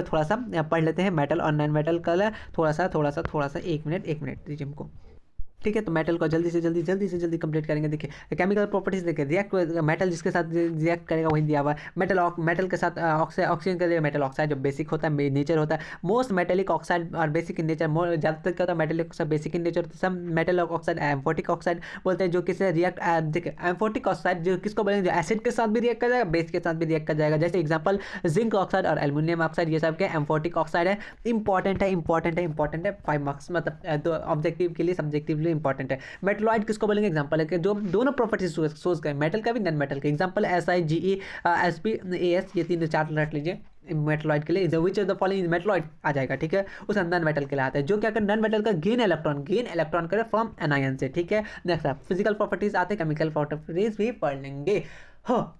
थोड़ा सा पढ़ लेते हैं मेटल और नॉन मेटल का, थोड़ा सा 1 मिनट दीजिए हमको, ठीक है। तो मेटल को जल्दी से जल्दी कंप्लीट करेंगे। देखिए केमिकल प्रॉपर्टीज देखिए, रिएक्ट मेटल जिसके साथ रिएक्ट करेगा वही दिया हुआ है। मेटल के साथ ऑक्सीजन के लिए मेटल ऑक्साइड जो बेसिक होता है, नेचर होता है। मोस्ट मेटेलिक ऑक्साइड और बेसिक इन नेचर, ज़्यादातर क्या होता है metallic oxide basic in nature, सब मेटल ऑक्साइड एम्फोटिक ऑक्साइड बोलते हैं, जो किससे रिएक्ट, देखिए एम्फोटिक ऑक्साइड जो किसको बोलेंगे, जो एसिड के साथ भी रिएक्ट कर जाएगा, बेस के साथ भी रिएक्ट कर जाएगा। जैसे एग्जाम्पल जिंक ऑक्साइड और एल्यूमिनियम ऑक्साइड, ये सब क्या एम्फोटिक ऑक्साइड है। इंपॉर्टेंट है 5 मार्क्स, मतलब तो ऑब्जेक्टिव के लिए सब्जेक्टिवली इंपॉर्टेंट है। मेटलॉइड किसको बोलेंगे, एग्जांपल है कि जो दोनों प्रॉपर्टीज सोच गए, मेटल का भी नॉन मेटल का। एग्जांपल SiGe SP AS, ये 3 4 रट लीजिए। मेटलॉइड के लिए which of the following metalloid आ जाएगा, ठीक है, उस नॉन मेटल के लिए आता है, जो क्या कर नॉन मेटल का गेन इलेक्ट्रॉन करे फ्रॉम एनायन से, ठीक है। नेक्स्ट आप फिजिकल प्रॉपर्टीज आते हैं, केमिकल प्रॉपर्टीज भी पढ़ लेंगे। हाँ,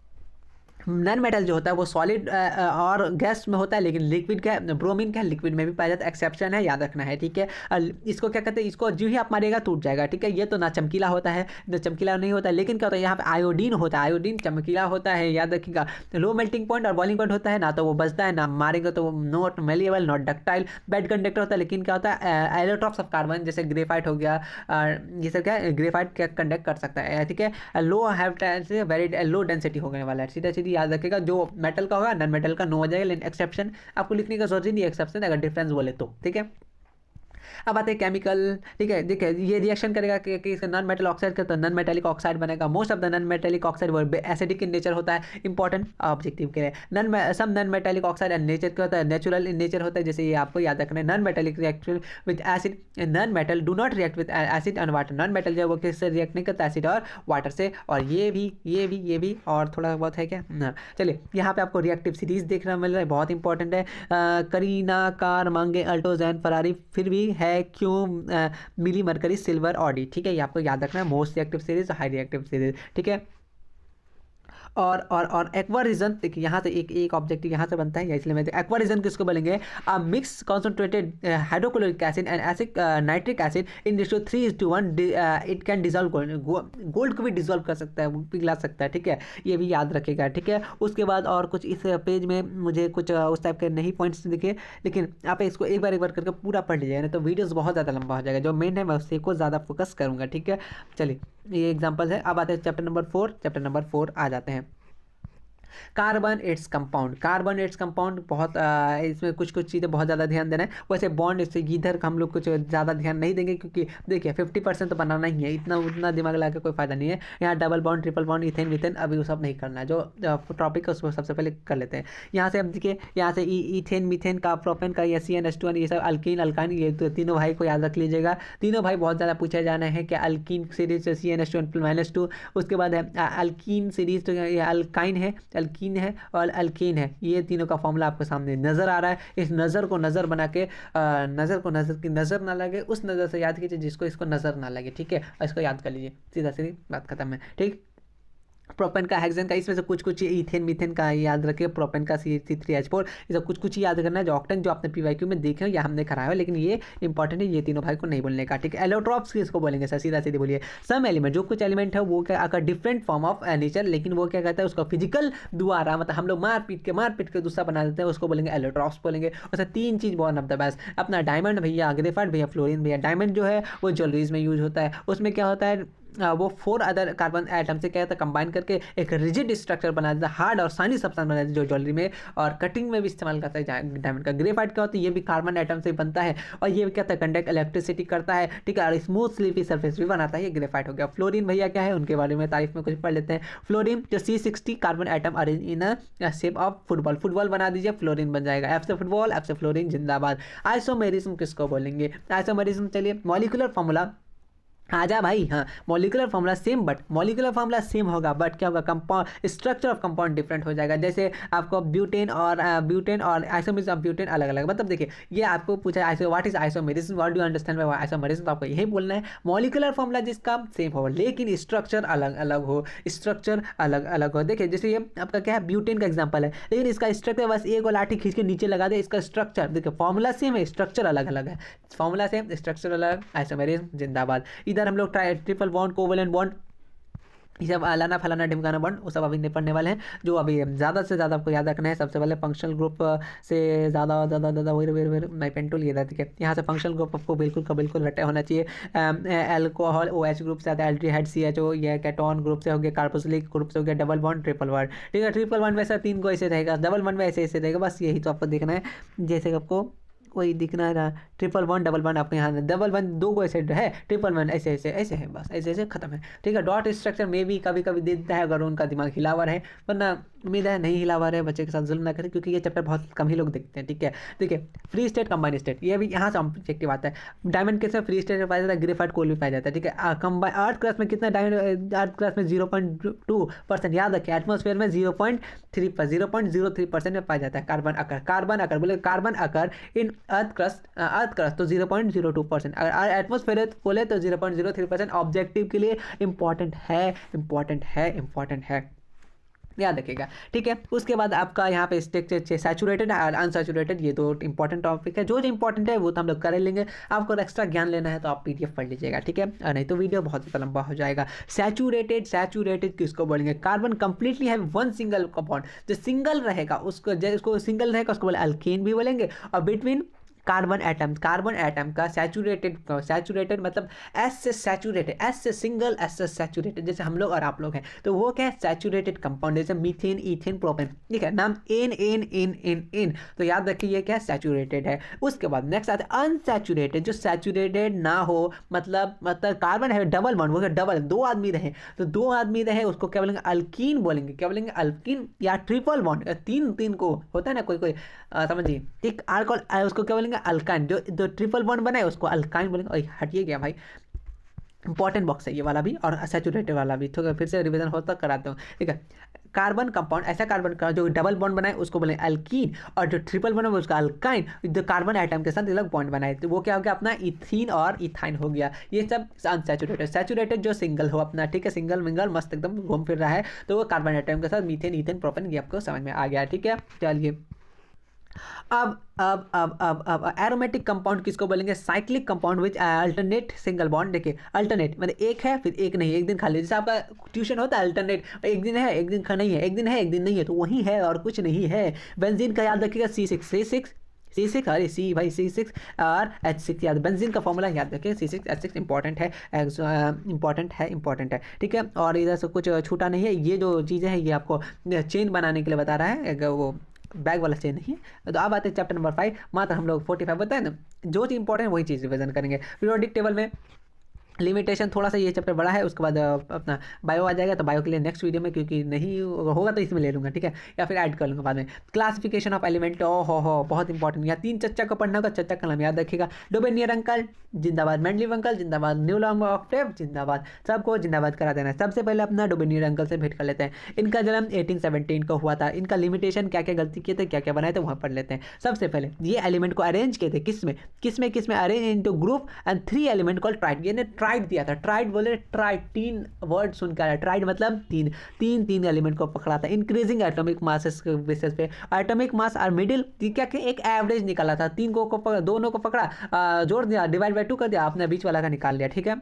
नॉन मेटल जो होता है वो सॉलिड और गैस में होता है, लेकिन लिक्विड का ब्रोमीन का लिक्विड में भी पाया जाता है, एक्सेप्शन है, याद रखना है, ठीक है। इसको क्या कहते हैं, इसको जो ही आप मारेगा टूट जाएगा, ठीक है। ये तो ना चमकीला होता है, ना चमकीला नहीं होता है, लेकिन क्या होता है यहाँ पे आयोडीन होता है, आयोडीन चमकीला होता है, याद रखिएगा। लो मेल्टिंग पॉइंट और बॉइलिंग पॉइंट होता है, ना तो वो बचता है, ना मारेंगे तो not malleable, not ductile, bad conductor होता है, लेकिन क्या होता है एलोट्रॉप्स ऑफ कार्बन, जैसे ग्रेफाइट हो गया, ये सब क्या ग्रेफाइट क्या कंडक्ट कर सकता है, ठीक है। लो हैव वेरी लो डेंसिटी होने वाला है, सीधा सीधी याद रखेगा। जो मेटल का होगा नॉन मेटल का नो हो जाएगा, लेकिन एक्सेप्शन आपको लिखने का जरूरत नहीं, एक्सेप्शन अगर डिफरेंस बोले तो, ठीक है। अब आते हैं केमिकल, ठीक है। देखिए ये रिएक्शन करेगा कि इसका नॉन मेटल ऑक्साइड का, तो नॉन मेटेलिक ऑक्साइड बनेगा। Most of the non metallic oxide वो एसिडिक इन नेचर होता है, इंपॉर्टेंट ऑब्जेक्टिव के लिए। सब non metallic oxide and nature क्या होता है, नेचुरल इन नेचर होता है, जैसे ये आपको याद रखना है। Non metallic react with acid, non metal do not react with acid and water, non metal जो है वो किससे रिएक्ट नहीं करता, एसिड और वाटर से। और ये भी और थोड़ा बहुत है क्या ना। चलिए यहाँ पे आपको रिएक्टिव सीरीज देखना मिल रहा है, बहुत इंपॉर्टेंट है। करीना, कार, मांगे, अल्टोजैन, फरारी, फिर भी है क्यों, मिली, मरकरी, सिल्वर, ऑडी, ठीक है। ये आपको याद रखना है, most reactive series, high reactive series, ठीक है। और एक्वा रीजन, देखिए यहाँ से एक ऑब्जेक्टिव यहाँ से बनता है, इसलिए मैं एक्वा रीजन किसको बोलेंगे, mix concentrated hydrochloric acid and acid nitric acid in ratio 3:1, it can dissolve gold को भी डिजॉल्व कर सकता है, पिघला सकता है, ठीक है। ये भी याद रखेगा, ठीक है। उसके बाद और कुछ इस पेज में मुझे कुछ उस टाइप के नहीं पॉइंट्स दिखे, लेकिन आप इसको एक बार करके पूरा पढ़ लीजिएगा, नहीं तो वीडियोस बहुत ज़्यादा लंबा हो जाएगा। जो मेन है मैं उसी को ज़्यादा फोकस करूँगा, ठीक है। चलिए ये एग्जाम्पल है। अब आते हैं चैप्टर नंबर 4 आ जाते हैं। कार्बन इट्स कंपाउंड बहुत इसमें कुछ चीज़ें बहुत ज़्यादा ध्यान देना है। वैसे बॉन्ड इससे इधर हम लोग कुछ ज़्यादा ध्यान नहीं देंगे, क्योंकि देखिए 50% तो बनाना ही है, उतना दिमाग लगा के कोई फायदा नहीं है। यहाँ double bond, triple bond, ethane, methane अभी वो सब नहीं करना है। जो टॉपिक है उसको सबसे पहले कर लेते हैं। यहाँ से हम देखिए, यहाँ से इथेन, मीथेन का, प्रोपेन का, CnH2, ये सब अल्कीन, अल्काइन, ये तो तीनों भाई को याद रख लीजिएगा। तीनों भाई बहुत ज़्यादा पूछा जाना है कि अल्कीन सीरीज CnH2-2। उसके बाद है अल्कीन सीरीज, तो ये अल्काइन है, अल्कीन है और अल्केन है। ये तीनों का फॉर्मूला आपको सामने नजर आ रहा है। इस नज़र को नज़र बना के नज़र की नज़र ना लगे, उस नज़र से याद कीजिए जिसको इसको नज़र ना लगे, ठीक है। इसको याद कर लीजिए, सीधा सीधी बात खत्म है, ठीक। प्रोपेन का, हेक्सेन का, इसमें से कुछ इथेन, मीथेन का याद रखिए। प्रोपेन का C3H4, ये सब कुछ ही याद करना है। जो ऑक्टेन जो आपने PYQ में देखे हो या हमने कराया हो, लेकिन ये इंपॉर्टेंट है, ये तीनों भाई को नहीं बोलने का, ठीक है। एलोट्रॉप्स किसको बोलेंगे सर, सीधा सीधे बोलिए। सम एलिमेंट, जो कुछ एलिमेंट है वो क्या अगर डिफरेंट फॉर्म ऑफ नेचर, लेकिन वो क्या कहता है उसका फिजिकल द्वारा, मतलब हम लोग मार पीट के दूसरा बना देते हैं, उसको बोलेंगे एलोट्रॉप्स बोलेंगे। और 3 चीज़ बहुत नब्दा बस, अपना डायमंड भैया, ग्रेफाइट भैया, फ्लोरीन भैया। डायमंड जो है वो ज्वेलरीज में यूज होता है, उसमें क्या होता है वो 4 अदर कार्बन एटम से क्या होता है कंबाइन करके एक रिजिड स्ट्रक्चर बना देता है, हार्ड और सानी सब्सटेंस बना देता है, जो ज्वेलरी में और कटिंग में भी इस्तेमाल करता है डायमंड का। ग्रेफाइट क्या होता है, ये भी कार्बन एटम से बनता है और ये क्या होता है कंडक्ट इलेक्ट्रिसिटी करता है, ठीक है, और स्मूथ स्लीपी सरफेस भी बनाता है, ये ग्रेफाइट हो गया। फ्लोरीन भैया क्या है, उनके बारे में तारीफ में कुछ पढ़ लेते हैं। फ्लोरीन जो C60 carbon atom arrange in a shape of football बना दीजिए, फ्लोरीन बन जाएगा। F से फुटबॉल, F से फ्लोरीन, जिंदाबाद। आइसोमेरिज्म किसको बोलेंगे, आइसोमेरिज्म, चलिए मॉलिक्यूलर फॉर्मूला आजा भाई। हाँ, molecular formula same, but molecular formula same होगा, बट क्या होगा, compound structure of compound different हो जाएगा। जैसे आपको ब्यूटेन और आइसोमेरिज्म ऑफ ब्यूटेन अलग अलग, मतलब देखिए ये आपको पूछा what is isomerism, what do understand by isomerism, तो आपको यही बोलना है मॉलिक्यूलर फॉर्मूला जिसका सेम हो लेकिन स्ट्रक्चर अलग अलग हो। देखिए जैसे ये आपका क्या है, ब्यूटेन का एग्जाम्पल है, लेकिन इसका स्ट्रक्चर बस एक और लाठी खींच के नीचे लगा दे, इसका स्ट्रक्चर देखिए, फॉर्मूला सेम है, स्ट्रक्चर अलग अलग है, फॉर्मूला सेम, स्ट्रक्चर अलग। आइसोमेरिज्म जिंदाबाद। इधर हम लोग ट्रिपल बॉन्ड, कोवेलेंट बॉन्ड, ये सब अलाना फलाना ढिमकाना बॉन्ड, वो सब अभी नहीं पढ़ने वाले हैं। जो अभी ज़्यादा से ज़्यादा आपको याद रखना है, सबसे पहले फंक्शनल ग्रुप से ज़्यादा वेर माई पेंटोल ये ठीक है। यहाँ से फंक्शनल ग्रुप आपको बिल्कुल रटे होना चाहिए। एल्कोहल OH ग्रुप से आता है, एल्डिहाइड CHO, ये केटोन ग्रुप से हो गया, कार्बोक्सिलिक ग्रुप से हो गया, डबल बॉन्ड, ट्रिपल बॉन्ड, ठीक है। ट्रिपल बॉन्ड में ऐसा 3 को ऐसे रहेगा, डबल बॉन्ड में ऐसे रहेगा, बस यही तो आपको देखना है। जैसे आपको वही दिखना रहा, 11111 आपके यहाँ 11 दो को ऐसे है, 111 ऐसे ऐसे ऐसे है, बस ऐसे ऐसे खत्म है, ठीक है। डॉट स्ट्रक्चर में भी कभी कभी दे देता है अगर उनका दिमाग हिलावर है, वरना उम्मीद है नहीं हिलावर है, बच्चे के साथ जुल्म ना करें, क्योंकि ये चैप्टर बहुत कम ही लोग देखते हैं, ठीक है। देखिए फ्री स्टेट कंबाइन स्टेट, ये भी यहाँ से ऑब्जेक्टिव आता है। डायमंड कैसे फ्री स्टेट में पाया जाता है, ग्रेफाइट कोल भी पाया जाता है, ठीक है। कंबाइन अर्थ क्रस्ट में कितना डायमंड, अर्थ क्रस्ट में 0.2%, याद रखिए। एटमॉस्फेयर में 0.03% में पाया जाता है। कार्बन अकर बोले कार्बन अकर इन अर्थ क्रस्ट तो 0.02%, अगर एटमॉस्फेयर बोले तो 0.03%। ऑब्जेक्टिव के लिए इंपॉर्टेंट है, याद रखिएगा, ठीक है। उसके बाद आपका यहाँ पे स्ट्रक्चर सैचुरेटेड और अनसैचुरेटेड, ये दो इंपॉर्टेंट टॉपिक है। जो इंपॉर्टेंट है वो तो हम लोग कर लेंगे। आपको एक्स्ट्रा ज्ञान लेना है तो आप पीडीएफ पढ़ लीजिएगा, ठीक है, और नहीं तो वीडियो बहुत ज़्यादा लंबा हो जाएगा। सैचुरेटेड किसको बोलेंगे, कार्बन कंप्लीटली है वन सिंगल कंपाउंड, जो सिंगल रहेगा उसको सिंगल रहेगा उसको बोले अल्केन भी बोलेंगे। और बिटवीन कार्बन एटम का सैचुरेटेड मतलब एस से सैचुरेटेड, एस से सिंगल, एस से सैचुरेटेड, जैसे हम लोग और आप लोग हैं, तो वो क्या है सैचुरेटेड कंपाउंड, जैसे मीथेन, ईथेन, प्रोपेन, ठीक है, नाम एन, तो याद रखिए ये क्या है सैचुरेटेड है। उसके बाद नेक्स्ट आता है अनसैचुरेटेड, जो सैचुरेटेड ना हो, मतलब कार्बन है डबल बॉन्ड, वो डबल दो आदमी रहे, तो दो आदमी रहे उसको क्या बोलेंगे अल्कीन बोलेंगे, क्या बोलेंगे अल्कीन, या ट्रिपल बॉन्ड, तीन को होता है ना कोई समझिए, ठीक। अल्कोहल उसको क्या बोलेंगे अल्काइन, जो ट्रिपल बॉन्ड बनाए उसको अल्काइन बोलेंगे। हटिए गया भाई, इंपॉर्टेंट बॉक्स है ये वाला भी और सैचुरेटेड वाला भी, तो फिर से रिवीजन होता कराता हूँ, ठीक है। कार्बन कंपाउंड, ऐसा कार्बन का जो डबल बॉन्ड बनाए उसको बोले अल्कीन, और जो ट्रिपल बॉन्ड उसका अल्काइन, जो कार्बन आइटम के साथ अलग बॉन्ड बनाए तो वो क्या हो गया अपना इथीन और इथाइन हो गया। ये सब अनसैचुरेटेड। सैचुरेटेड जो सिंगल हो अपना, ठीक है, सिंगल मिंगल मस्त एकदम घूम फिर रहा है, तो वो कार्बन आइटम के साथ मीथेन, ईथेन, प्रोपेन, ये आपको समझ में आ गया, ठीक है। चलिए अब एरोमेटिक कंपाउंड किसको बोलेंगे, cyclic compound which alternate single bond. देखिए अल्टरनेट मतलब एक है फिर एक नहीं, एक दिन खाली, जैसे आपका ट्यूशन होता है अल्टरनेट, एक दिन है एक दिन नहीं है, एक दिन है एक दिन नहीं है, तो वही है और कुछ नहीं है। बेंजीन का याद रखिएगा C6 अरे सी भाई C6 और H6 याद, बेंजीन का फॉर्मूला याद रखिए C6H6 इंपॉर्टेंट है, ठीक है। और इधर से कुछ छूटा नहीं है, ये जो चीज़ें हैं ये आपको चेन बनाने के लिए बता रहा है, वो बैग वाला चेन नहीं है। तो अब आते हैं चैप्टर नंबर 5, मात्र हम लोग 45 बताए ना, जो चीज़ इंपॉर्टेंट है वही चीज़ रिविजन करेंगे। पीरियोडिक टेबल में लिमिटेशन थोड़ा सा ये चैप्टर बड़ा है, उसके बाद अपना बायो आ जाएगा, तो बायो के लिए नेक्स्ट वीडियो में, क्योंकि नहीं होगा तो इसमें ले लूँगा, ठीक है, या फिर ऐड कर लूँगा बाद में। क्लासिफिकेशन ऑफ एलिमेंट, हो बहुत इंपॉर्टेंट, या 3 चच्चा को पढ़ना होगा, चच्चा का नाम याद रखिएगा। डोबेनियर अंकल जिंदाबाद, मेंडलीव अंकल जिंदाबाद, न्यू लॉन्ग ऑक्टेव जिंदाबाद, सबको जिंदाबाद करा देना है। सबसे पहले अपना डोबेनियर अंकल से भेंट कर लेते हैं। इनका जन्म 1817 को हुआ था। इनका लिमिटेशन क्या क्या गलती किए थे, क्या क्या बनाए थे, वहाँ पढ़ लेते हैं। सबसे पहले ये एलिमेंट को अरेंज किए थे किसमें arrange into group and 3 element called tried. ये ने ट्राइड दिया था, ट्राइड बोले ट्राइड, 3 वर्ड सुन के आया, ट्राइड मतलब तीन एलिमेंट को पकड़ा था। इंक्रीजिंग एटॉमिक मासेस के बेसिस पे, एटॉमिक मास और मिडिल क्या एक एवरेज निकाला था, दोनों को पकड़ा, जोड़ दिया, डिवाइड बाय 2 कर दिया, आपने बीच वाला का निकाल लिया, ठीक है,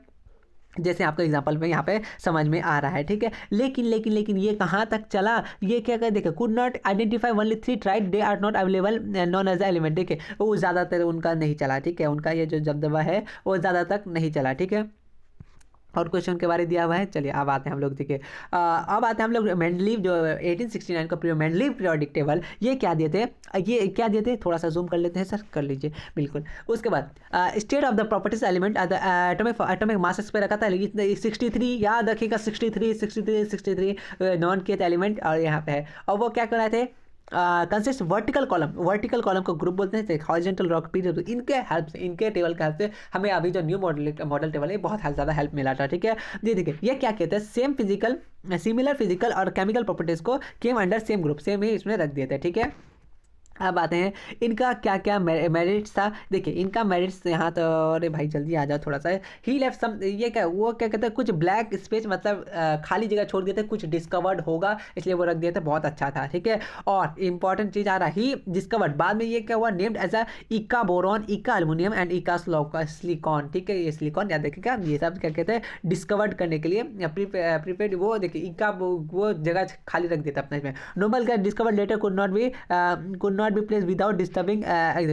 जैसे आपका एग्जांपल में यहाँ पे समझ में आ रहा है, ठीक है। लेकिन ये कहाँ तक चला, ये क्या कर देखिए, could not identify only 3 tried, they are not available known as element, देखिए वो ज़्यादातर उनका नहीं चला, ठीक है, उनका ये जो जबदबा है वो ज़्यादा तक नहीं चला, ठीक है। और क्वेश्चन के बारे दिया हुआ है। चलिए अब आते हैं हम लोग, देखिए अब आते हैं हम लोग मेंडलीव जो 1869 का मेंडलीव पीरियोडिक टेबल, ये क्या दिए थे, थोड़ा सा जूम कर लेते हैं सर, कर लीजिए बिल्कुल। उसके बाद state of the properties element atomic masses पे रखा था, लेकिन 63 याद रखिएगा, 63 नॉन केथ एलिमेंट और यहाँ पे है, और वो क्या कर रहे थे, कंसिस्ट वर्टिकल कॉलम को ग्रुप बोलते हैं, हॉरिजॉन्टल रॉक पीरियड। इनके टेबल के हेल्प से हमें अभी जो न्यू मॉडल टेबल है बहुत ज़्यादा हेल्प मिला था, ठीक है। ये देखिए ये क्या कहते हैं, सिमिलर फिजिकल और केमिकल प्रॉपर्टीज को came under same group, same ही इसमें रख दिए थे, ठीक है। अब आते हैं इनका क्या क्या मेरिट्स था। देखिए इनका मेरिट्स यहाँ तो, अरे भाई जल्दी आ जाओ थोड़ा सा, ही लेफ्ट सम, ये क्या वो क्या कहते हैं, कुछ ब्लैक स्पेस मतलब खाली जगह छोड़ दिए थे, कुछ डिस्कवर्ड होगा इसलिए वो रख दिए थे, बहुत अच्छा था, ठीक है। और इंपॉर्टेंट चीज़ आ रहा ही डिस्कवर्ड, बाद में ये क्या हुआ, नेम्ड एज अ इका बोरॉन, इका एल्युमिनियम एंड इका सिलिकॉन, ठीक है, ये सिलिकॉन याद रखिएगा। ये सब क्या कहते हैं डिस्कवर्ड करने के लिए प्रीपेड, वो देखिए इका वो जगह खाली रख देता अपने इसमें। Noble gas discovered letter could not be place without disturbing,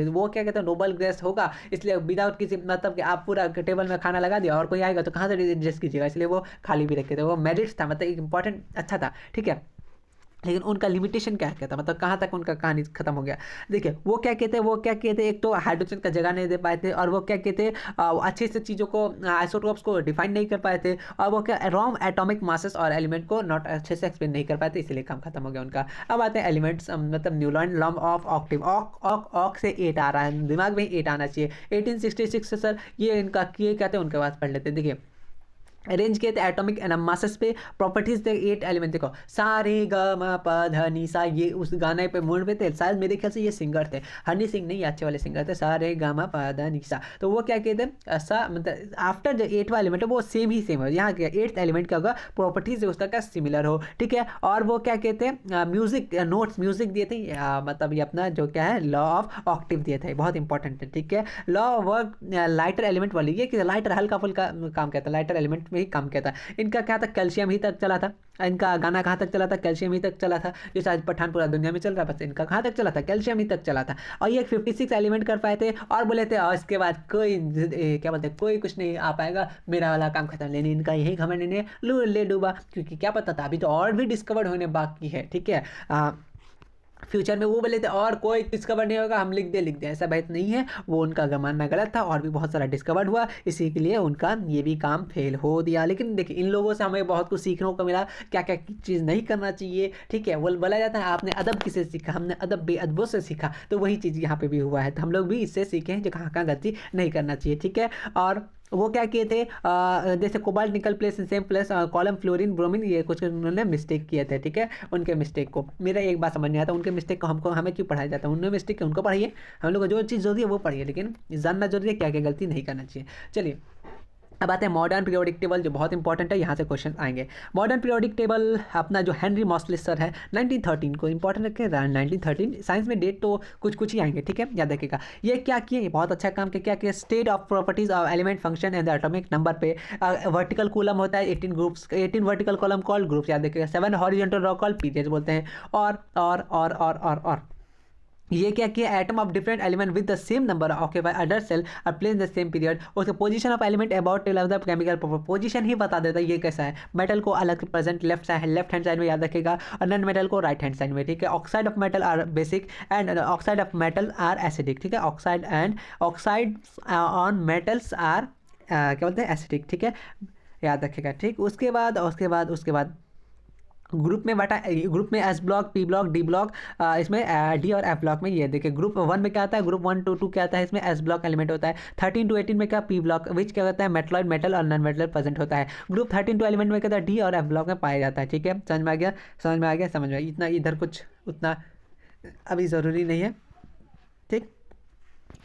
वो क्या कहते हैं नोबल गैस होगा, इसलिए विदाउट किसी मतलब कि आप पूरा टेबल में खाना लगा दिया और कोई आएगा तो कहाँ से एडजस्ट कीजिएगा, इसलिए वो खाली भी रखे थे, वो मेरिट्स था, मतलब एक इंपॉर्टेंट अच्छा था, ठीक है। लेकिन उनका लिमिटेशन क्या कहता, मतलब कहाँ तक उनका कहानी खत्म हो गया। देखिए वो क्या कहते, एक तो हाइड्रोजन का जगह नहीं दे पाए थे, और वो क्या कहते अच्छे से चीज़ों को आइसोटोप्स को डिफाइन नहीं कर पाए थे, और वो क्या रॉन्ग एटॉमिक मासेस और एलिमेंट को नॉट अच्छे से एक्सप्लेन नहीं कर पाए थे, इसीलिए काम खत्म हो गया उनका। अब आते हैं एलिमेंट्स, मतलब न्यूलॉन लॉ ऑफ ऑक्टिव, ऑक से 8 आ रहा है, दिमाग में 8 आना चाहिए। 1866 से सर ये इनका ये कहते हैं, उनके पास पढ़ लेते हैं। देखिए अरेंज किए थे एटॉमिक मासेस पे, प्रॉपर्टीज थे 8 एलिमेंट। देखो सारे ग म प ध नि सा, ये उस गाने पे मूड पे थे, शायद मेरे ख्याल से ये सिंगर थे, हनी सिंह नहीं, अच्छे वाले सिंगर थे, सारे ग म प ध नि सा। तो वो क्या कहते हैं सा, मतलब आफ्टर जो 8वां एलिमेंट है वो सेम ही सेम है, यहाँ क्या 8th एलिमेंट का होगा प्रॉपर्टीज है उसका क्या सिमिलर हो, ठीक है। और वो क्या कहते हैं म्यूजिक नोट्स म्यूजिक दिए थे, मतलब ये अपना जो क्या है लॉ ऑफ ऑक्टिव दिए थे, बहुत इंपॉर्टेंट है, ठीक है। लॉ वर्क लाइटर एलिमेंट वाली, ये कि लाइटर हल्का फुल्का काम कहता है, लाइटर एलिमेंट में ही काम कहता है। इनका क्या था, कैल्शियम ही तक चला था, इनका गाना कहाँ तक चला था, कैल्शियम ही तक चला था, जैसे आज पठान पूरा दुनिया में चल रहा है, बस इनका कहाँ तक चला था, कैल्शियम ही तक चला था। और ये 56 एलिमेंट कर पाए थे, और बोले थे और इसके बाद कोई क्या बोलते हैं, कोई कुछ नहीं आ पाएगा, मेरा वाला काम खत्म। लेकिन इनका यही घमंड इन्हें ले डूबा, क्योंकि क्या पता था अभी तो और भी डिस्कवर होने बाकी है, ठीक है। फ्यूचर में वो बोले थे और कोई डिस्कवर नहीं होगा, हम लिख दे, ऐसा बात नहीं है, वो उनका मानना गलत था, और भी बहुत सारा डिस्कवर हुआ, इसी के लिए उनका ये भी काम फेल हो दिया। लेकिन देखिए इन लोगों से हमें बहुत कुछ सीखने को मिला, क्या क्या चीज़ नहीं करना चाहिए, ठीक है। वो बोला जाता है आपने अदब किसे सीखा, हमने अदब बेअदबों से सीखा, तो वही चीज़ यहाँ पे भी हुआ है, तो हम लोग भी इससे सीखे हैं जो कहाँ कहाँ गलती नहीं करना चाहिए, ठीक है। और वो क्या किए थे जैसे cobalt nickel place same place column fluorine bromine, ये कुछ उन्होंने मिस्टेक किए थे, ठीक है। उनके मिस्टेक को मेरा एक बात समझ नहीं आता, उनके मिस्टेक को हमें क्यों पढ़ाया जाता है, उन्होंने मिस्टेक उनको पढ़ाइए, हम लोग को जो चीज़ जरूरी है वो पढ़िए, लेकिन जानना जरूरी है क्या क्या गलती नहीं करना चाहिए। चलिए अब आते हैं मॉडर्न पीरियोडिक टेबल, जो बहुत इंपॉर्टेंट है, यहाँ से क्वेश्चन आएंगे। मॉडर्न पीरियोडिक टेबल अपना जो हेनरी मॉसलिस सर है 1913 को इंपॉर्टेंट रखे, 1913 साइंस में डेट तो कुछ ही आएंगे, ठीक है, याद रखिएगा। ये क्या किए, बहुत अच्छा काम किया, क्या किया, state of properties of element function and the atomic number पे वर्टिकल कॉलम होता है 18 groups, 18 vertical column call groups, याद रखिएगा। 7 हॉरिजॉन्टल रो कॉल पीरियड्स बोलते हैं। और ये क्या किया, atom of different element with the same number occupy other cell और place in the same period, उसके position of element about tell of the chemical position ही बता देता है ये कैसा है। मेटल को अलग प्रेजेंट लेफ्ट हैंड साइड में याद रखेगा, और नॉन मेटल को राइट हैंड साइड में, ठीक है। Oxide of metal are basic and oxide of metal are acidic, ठीक है। ऑक्साइड ऑन मेटल्स आर क्या बोलते हैं एसिडिक, ठीक है, याद रखेगा, ठीक। उसके बाद ग्रुप में बांटा, ग्रुप में S block, P block, D block, इसमें डी और एफ ब्लॉक में, ये देखिए ग्रुप 1 में क्या आता है, ग्रुप 1 to 2 क्या आता है, इसमें एस ब्लॉक एलिमेंट होता है। 13 to 18 में क्या, पी ब्लॉक, विच क्या होता है, मेटलॉइड मेटल और नॉन मेटल प्रेजेंट होता है। ग्रुप 13 to एलिमेंट में क्या होता है, डी और एफ ब्लॉक में पाया जाता है, ठीक है। समझ में आ गया, इतना इधर कुछ उतना अभी ज़रूरी नहीं है, ठीक।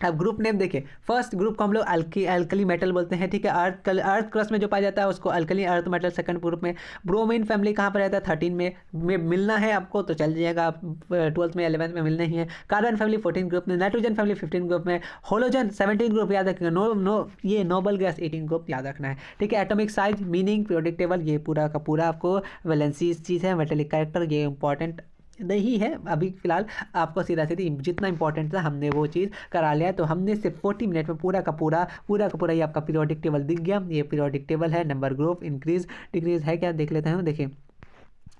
अब ग्रुप नेम देखिए, फर्स्ट ग्रुप को हम लोग अल्कली मेटल बोलते हैं, ठीक है। अर्थ क्रस्ट में जो पाया जाता है उसको alkali earth metal second group में। ब्रोमीन फैमिली कहाँ पर रहता है, 13 में मिलना है आपको तो चल जाएगा, 12th में 11th में मिलना ही है। कार्बन फैमिली 14 ग्रुप में, नाइट्रोजन फैमिली 15 ग्रुप में, होलोजन 17 ग्रुप याद रखिएगा, ये नोबल गैस 18 ग्रुप याद रखना है, ठीक है। Atomic size, meaning, periodic table, ये पूरा का पूरा आपको वैलेंसी चीज़ है। मेटेलिक कैरेक्टर ये इंपॉर्टेंट नहीं है अभी फिलहाल, आपको सीधा सीधी जितना इंपॉर्टेंट था हमने वो चीज़ करा लिया, तो हमने सिर्फ 40 मिनट में पूरा का पूरा ये आपका पीरियोडिक टेबल दिख गया। ये पीरियोडिक टेबल है, नंबर ग्रुप, इंक्रीज डिक्रीज है क्या देख लेते हैं, देखिए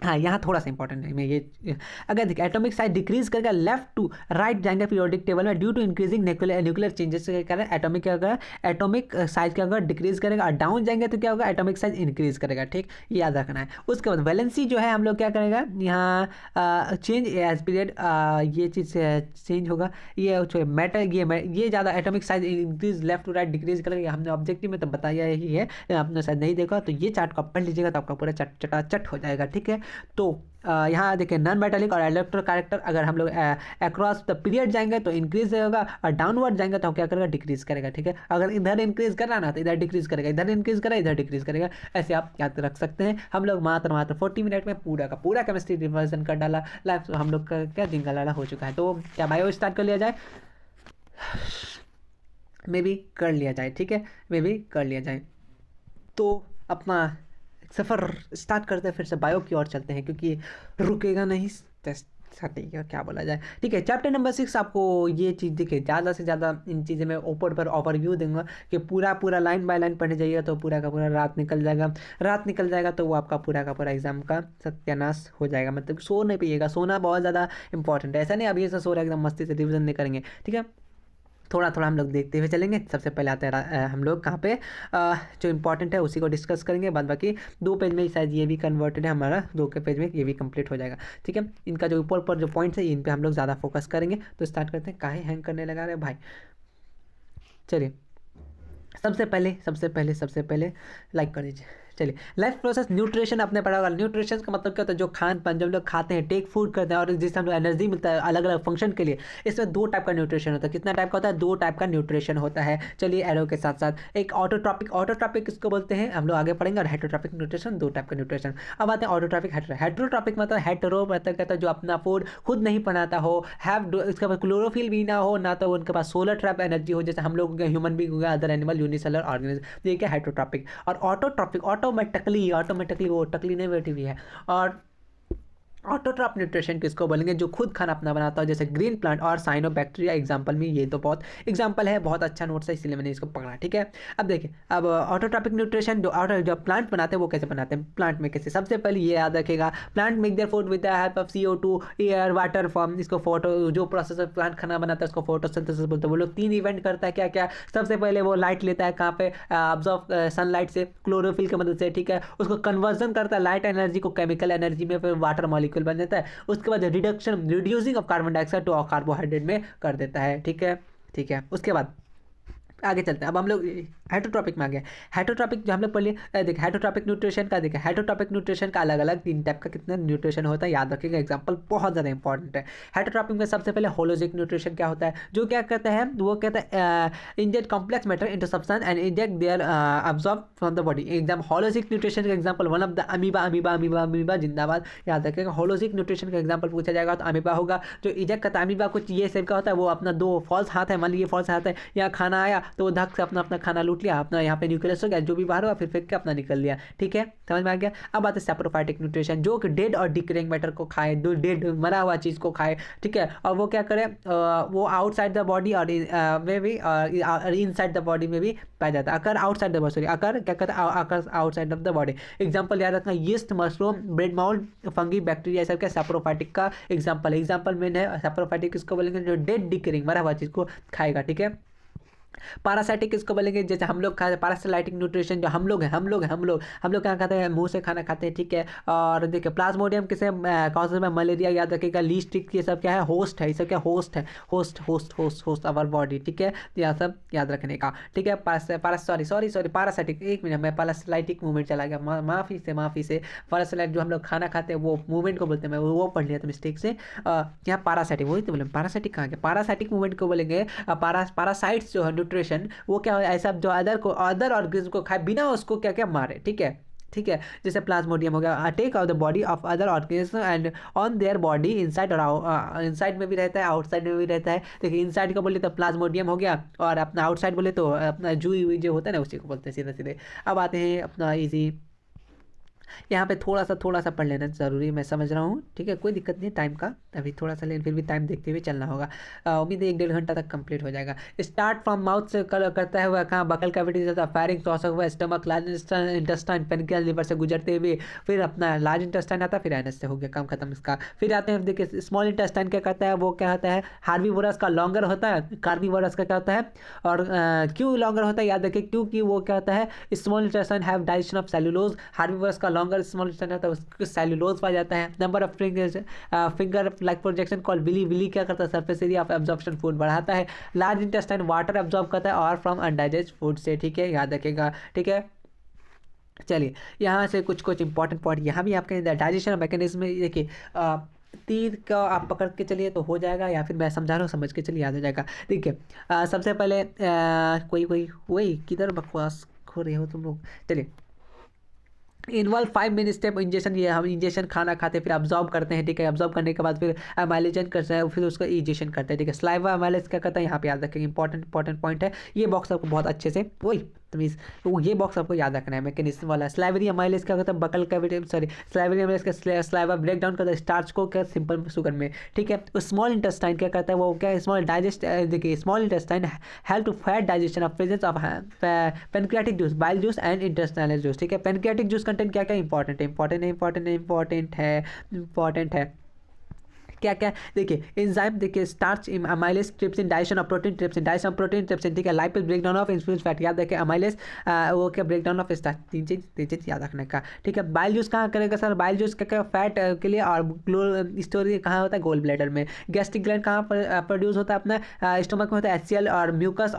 हाँ यहाँ थोड़ा सा इंपॉर्टेंट है, मैं ये अगर देखिए एटॉमिक साइज डिक्रीज करेगा लेफ्ट टू राइट जाएंगे पीरियोडिक टेबल में, due to increasing nuclear changes के कारण एटॉमिक क्या होगा, एटॉमिक साइज क्या होगा, डिक्रीज करेगा, और डाउन जाएंगे तो क्या होगा, एटॉमिक साइज इंक्रीज करेगा, ठीक, ये याद रखना है। उसके बाद वैलेंसी जो है हम लोग क्या करेगा यहाँ चेंज एज पीरियड, ये चीज़ चेंज होगा, ये मेटल ये ज़्यादा atomic size increase left to right decrease करेगा, हमने ऑब्जेक्टिव में तो बताया ही है, आपने शायद नहीं देखा तो ये चार्ट को पढ़ लीजिएगा तो आपका पूरा चटाचट हो जाएगा, ठीक है। तो यहाँ देखिए नॉन मेटालिक और इलेक्ट्रो कैरेक्टर, अगर हम लोग अक्रॉस द पीरियड जाएंगे तो इंक्रीज होगा, और डाउनवर्ड जाएंगे तो क्या करेगा, डिक्रीज करेगा, ठीक है। अगर इधर इंक्रीज कर रहा ना तो इधर डिक्रीज करेगा, इधर इंक्रीज करेगा इधर डिक्रीज करेगा, ऐसे आप याद रख सकते हैं। हम लोग मात्र 40 मिनट में पूरा का पूरा केमिस्ट्री रिवर्जन कर डाला लाइव, हम लोग का क्या दिन का हो चुका है। तो क्या बायो स्टार्ट कर लिया जाए, मे भी कर लिया जाए, ठीक है, मे भी कर लिया जाए। तो अपना सफ़र स्टार्ट करते हैं, फिर से बायो की ओर चलते हैं, क्योंकि रुकेगा नहीं, ठीक है, क्या बोला जाए। ठीक है, चैप्टर नंबर 6 आपको ये चीज़ दिखे, ज़्यादा से ज़्यादा इन चीज़ें मैं ऊपर पर ओवरव्यू दूंगा कि पूरा पूरा लाइन बाय लाइन पढ़ने जाइएगा तो पूरा का पूरा रात निकल जाएगा। रात निकल जाएगा तो वो आपका पूरा का पूरा एग्जाम का सत्यानाश हो जाएगा। मतलब सो नहीं पाइएगा, सोना बहुत ज़्यादा इंपॉर्टेंट है। ऐसा नहीं अभी से सो रहा एकदम मस्ती से रिविजन नहीं करेंगे, ठीक है। थोड़ा थोड़ा हम लोग देखते हुए चलेंगे। सबसे पहले आते हैं हम लोग कहाँ पे जो इंपॉर्टेंट है उसी को डिस्कस करेंगे। बाद बाकी 2 पेज में ही शायद ये भी कन्वर्टेड है हमारा, 2 के पेज में ये भी कंप्लीट हो जाएगा, ठीक है। इनका जो ऊपर ऊपर जो पॉइंट्स है इन पे हम लोग ज़्यादा फोकस करेंगे। तो स्टार्ट करते हैं। काहे हैंग करने लगा रहे भाई, चलिए। सबसे पहले लाइक कर दीजिए। चलिए, लाइफ प्रोसेस न्यूट्रिशन आपने पढ़ा होगा। न्यूट्रिशन का मतलब क्या होता है, जो खान पान जब लोग खाते हैं, टेक फूड करते हैं और जिससे हम लोग एनर्जी मिलता है अलग अलग फंक्शन के लिए। इसमें 2 टाइप का न्यूट्रिशन होता है। कितना टाइप का होता है? 2 टाइप का न्यूट्रिशन होता है। चलिए, एरो के साथ साथ एक ऑटोट्रॉपिक किसको बोलते हैं हम लोग आगे पढ़ेंगे, और हेटरोट्रॉपिक न्यूट्रिशन, 2 टाइप का न्यूट्रिशन। अब आते हैं ऑटोट्रॉपिक हेटरोट्रॉपिक मतलब हेटेरो मतलब कहता है जो अपना फूड खुद नहीं बनाता हो, इसके पास क्लोरोफिल भी ना हो, ना तो उनके पास सोलर ट्रैप एनर्जी हो, जैसे हम लोग ह्यूमन बींग हो गया, अदर एनिमल, यूनिसेलर ऑर्गेनिज्म। ये क्या हेटरोट्रॉपिक। और ऑटोट्रॉपिक ऑटोमेटिकली वो टकली नहीं बैठी हुई है। और ऑटोट्रॉप न्यूट्रिशन किसको बोलेंगे, जो खुद खाना अपना बनाता है, जैसे ग्रीन प्लांट और साइनोबैक्टीरिया एग्जांपल में। ये तो बहुत एग्जांपल है, बहुत अच्छा नोट्स है, इसलिए मैंने इसको पकड़ा, ठीक है। अब देखिए, अब ऑटोट्रॉपिक न्यूट्रिशन जो प्लांट बनाते हैं वो कैसे बनाते हैं, प्लांट में कैसे। सबसे पहले ये याद रखेगा, plant make their food with the help of CO2, air, water form. इसको फोटो जो प्रोसेस प्लांट खाना बनाता है उसको फोटोसिंथेसिस बोलते हैं। वो लोग 3 इवेंट करता है, क्या क्या। सबसे पहले वो लाइट लेता है, कहाँ पे, ऑब्जॉर्व सनलाइट से, क्लोरोफिल की मदद से, ठीक है। उसको कन्वर्जन करता है लाइट एनर्जी को केमिकल एनर्जी में, फिर वाटर मॉलिक्यूल बन जाता है। उसके बाद reducing of carbon dioxide to carbohydrate में कर देता है, ठीक है, ठीक है। उसके बाद आगे चलते हैं। अब हम लोग हेटरोट्रॉपिक में आ गए। हेटरोट्रॉपिक जो हम लोग पहले देखिए, हेटरोट्रॉपिक न्यूट्रिशन का देखिए, हेटरोट्रॉपिक न्यूट्रिशन का अलग अलग 3 टाइप का कितना न्यूट्रिशन होता है, याद रखिएगा, एग्जांपल बहुत ज़्यादा इंपॉर्टेंट है। हेटरोट्रॉपिक में सबसे पहले होलोजिक न्यूट्रिशन क्या होता है, जो क्या कहता है, वो कहता है inject complex matter into substance and inject their absorb from the body. एकदम होलोजिक न्यूट्रिशन का example one of the amoeba जिंदाबाद, याद रखिएगा। होलोजिक न्यूट्रिशन का एग्जांपल पूछा जाएगा तो अमीबा होगा। जो इजेक्ट करता है अमीबा कुछ ये सेम का होता है, वो अपना 2 फॉल्स हाथ है, मान लीजिए फॉल्स हाथ है, यहाँ खाना आया तो वो धक से अपना खाना लूट लिया, अपना यहाँ पे न्यूक्लियस हो गया, जो भी बाहर हुआ फिर फेंक के अपना निकल लिया, ठीक है, समझ में आ गया। अब आते हैं सैप्रोफाइटिक न्यूट्रिशन, जो कि डेड और डिक्रेइंग मैटर को खाए, डेड मरा हुआ चीज़ को खाए, ठीक है। और वो क्या करे, वो आउटसाइड द बॉडी और में भी इनसाइड द बॉडी में भी पाया जाता है। अगर आउटसाइड द बॉडी, सॉरी, अगर क्या कहता है, अगर outside of the body. Example याद रखना, yeast, mushroom, bread mould, fungi, bacteria, सब क्या सैप्रोफाइटिक का एग्जाम्पल में है। सैप्रोफाइटिक किसको बोलेंगे, जो डेड डिक्रेइंग मरा हुआ चीज़ को खाएगा, ठीक है। पैरासाइटिक किसको बोलेंगे, जैसे हम लोग खाते हैं पैरासाइटिक न्यूट्रिशन, जो हम लोग क्या खाते हैं, मुंह से खाना खाते हैं, ठीक है। और देखिए, प्लाज्मोडियम किसे कॉजेज में मलेरिया, याद रखिएगा। लीस्टिक ये सब क्या है, होस्ट है, ये सब क्या होस्ट है, होस्ट अवर बॉडी, ठीक है। यह सब याद रखने का, ठीक है। पैरासाइटिक, एक मिनट, मैं पैरासाइटिक मूवमेंट चला गया, माफ़ी से। पैरासाइट जो हम लोग खाना खाते हैं वो मूवमेंट को बोलते हैं, मैं वो पढ़ लिया था मिस्टेक से। यहाँ पैरासाइटिक, वही तो बोले, पैरासाइटिक कहाँ गया, पैरासाइटिक मूवमेंट को बोलेंगे। पैरासाइट्स जो है न्यूट्रिशन, वो क्या है, ऐसा जो अदर ऑर्गेनिज्म को खाए बिना उसको क्या क्या मारे, ठीक है, ठीक है। जैसे प्लाज्मोडियम हो गया, attack of the body of other organism and on their body, inside और इनसाइड में भी रहता है, आउटसाइड में भी रहता है। देखिए, इनसाइड का बोले तो प्लाज्मोडियम हो गया, और अपना आउटसाइड बोले तो अपना जुई जो होता है ना, उसी को बोलते हैं सीधे सीधे। अब आते हैं अपना इजी, यहाँ पे थोड़ा सा पढ़ लेना ज़रूरी, मैं समझ रहा हूँ, ठीक है, कोई दिक्कत नहीं टाइम का, अभी थोड़ा सा लेकिन फिर भी टाइम देखते हुए चलना होगा। उम्मीद है 1-1.5 घंटा तक कंप्लीट हो जाएगा। स्टार्ट फ्रॉम माउथ से करता हुआ, कहाँ बकल कैविटी से, फेरिंग्स, टॉस हुआ, stomach, large intestine, pancreas, liver से गुजरते हुए फिर अपना लार्ज इंटेस्टाइन आता है, फिर एनस से हो गया काम खत्म इसका। फिर आते हैं, देखिए, स्मॉल इंटेस्टाइन क्या करता है, वो क्या होता है, हार्बीवोरस का लॉन्गर होता है, कार्निवोरस का क्या होता है, और क्यों लॉन्गर होता है, याद रखिए, क्योंकि वो क्या होता है, small intestine have digestion of cellulose, herbivorous का लॉन्गर स्मॉल इंटेस्टाइन होता है, उसको सेलुलोज पाया जाता है। Number of finger like projection call villi क्या करता है, surface area of absorption food बढ़ाता है। लार्ज इंटेस्टाइन वाटर एब्जॉर्ब करता है और फ्रॉम अनडाइजेस्ट फूड से, ठीक है, याद रखिएगा, ठीक है। चलिए, यहाँ से कुछ इंपॉर्टेंट पॉइंट यहाँ भी आपके डाइजेशन मैकेनिज्म में देखिए, तीर का आप पकड़ के चलिए तो हो जाएगा, या फिर मैं समझा रहा हूँ समझ के चलिए, याद हो जाएगा। देखिए, सबसे पहले कोई वही किधर बकवास खो रहे हो तुम लोग। चलिए, इन्वॉल्व 5 मेन स्टेप इंजेक्शन, ये हम इंजेक्शन खाना खाते हैं, फिर अब्जॉर्ब करते हैं, ठीक है। अब्जॉर्ब करने के बाद फिर एमाइलेशन करते हैं, फिर उसका इंजेक्शन करते हैं, ठीक है। स्लाइवा एमाइलेज क्या करता है, यहाँ पे याद रखेंगे, इंपॉर्टेंट पॉइंट है ये, बॉक्स आपको बहुत अच्छे से वही मीन्स तो ये बॉक्स आपको याद रखना है मैकेनिज्म वाला। स्लाइवरी अमाइलेज क्या होता है, buccal cavity, sorry salivary amylase का स्लाइवा ब्रेक डाउन करता है स्टार्च को क्या सिंपल शुगर में, ठीक है। तो स्मॉल इंटेस्टाइन क्या करता है, वो क्या स्मॉल डाइजेस्ट, देखिए small intestine help to fat digestion of presence of pancreatic juice, bile juice and intestinal juice, ठीक है। पेनक्रियाटिक जूस कंटेंट क्या क्या इंपॉर्टेंट है, इंपॉर्टेंट है क्या क्या, देखिए एंजाइम, देखिए starch, amylase, trypsin, digestion of protein, trypsin, ठीक है। Lipase break down of insulin fat, याद रखिए अमाइलेज वो क्या ब्रेक डाउन ऑफ स्टार्च, तीन चीज याद रखने का, ठीक है। बाइल जूस कहाँ करेगा सर, बाइल जूस क्या फैट के लिए, और ग्लो स्टोरी कहाँ होता है, गोल ब्लैडर में। गैस्ट्रिक ग्लैंड कहाँ पर प्रोड्यूस होता है, अपना स्टोमक में होता है, HCl और mucus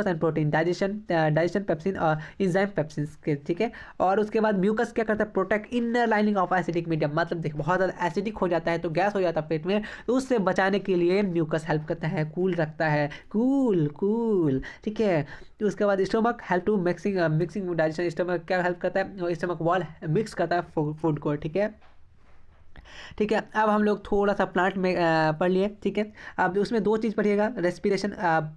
and protein, digestion pepsin और इंजाइम पेप्सिन के, ठीक है। और उसके बाद म्यूकस क्या करता है, protect inner lining of acidic medium, मतलब देखिए बहुत ज़्यादा एसिडिक हो जाता है तो गैस हो जाता है पेट में, तो उससे बचाने के लिए म्यूकस हेल्प करता है, कूल रखता है, कूल, ठीक है। तो उसके बाद stomach help to mixing digestion, stomach क्या हेल्प करता है, स्टोमक वॉल मिक्स करता है फूड को, ठीक है। अब हम लोग थोड़ा सा प्लांट में पढ़ लिए, ठीक है। अब उसमें दो चीज़ पढ़िएगा, रेस्पिरेशन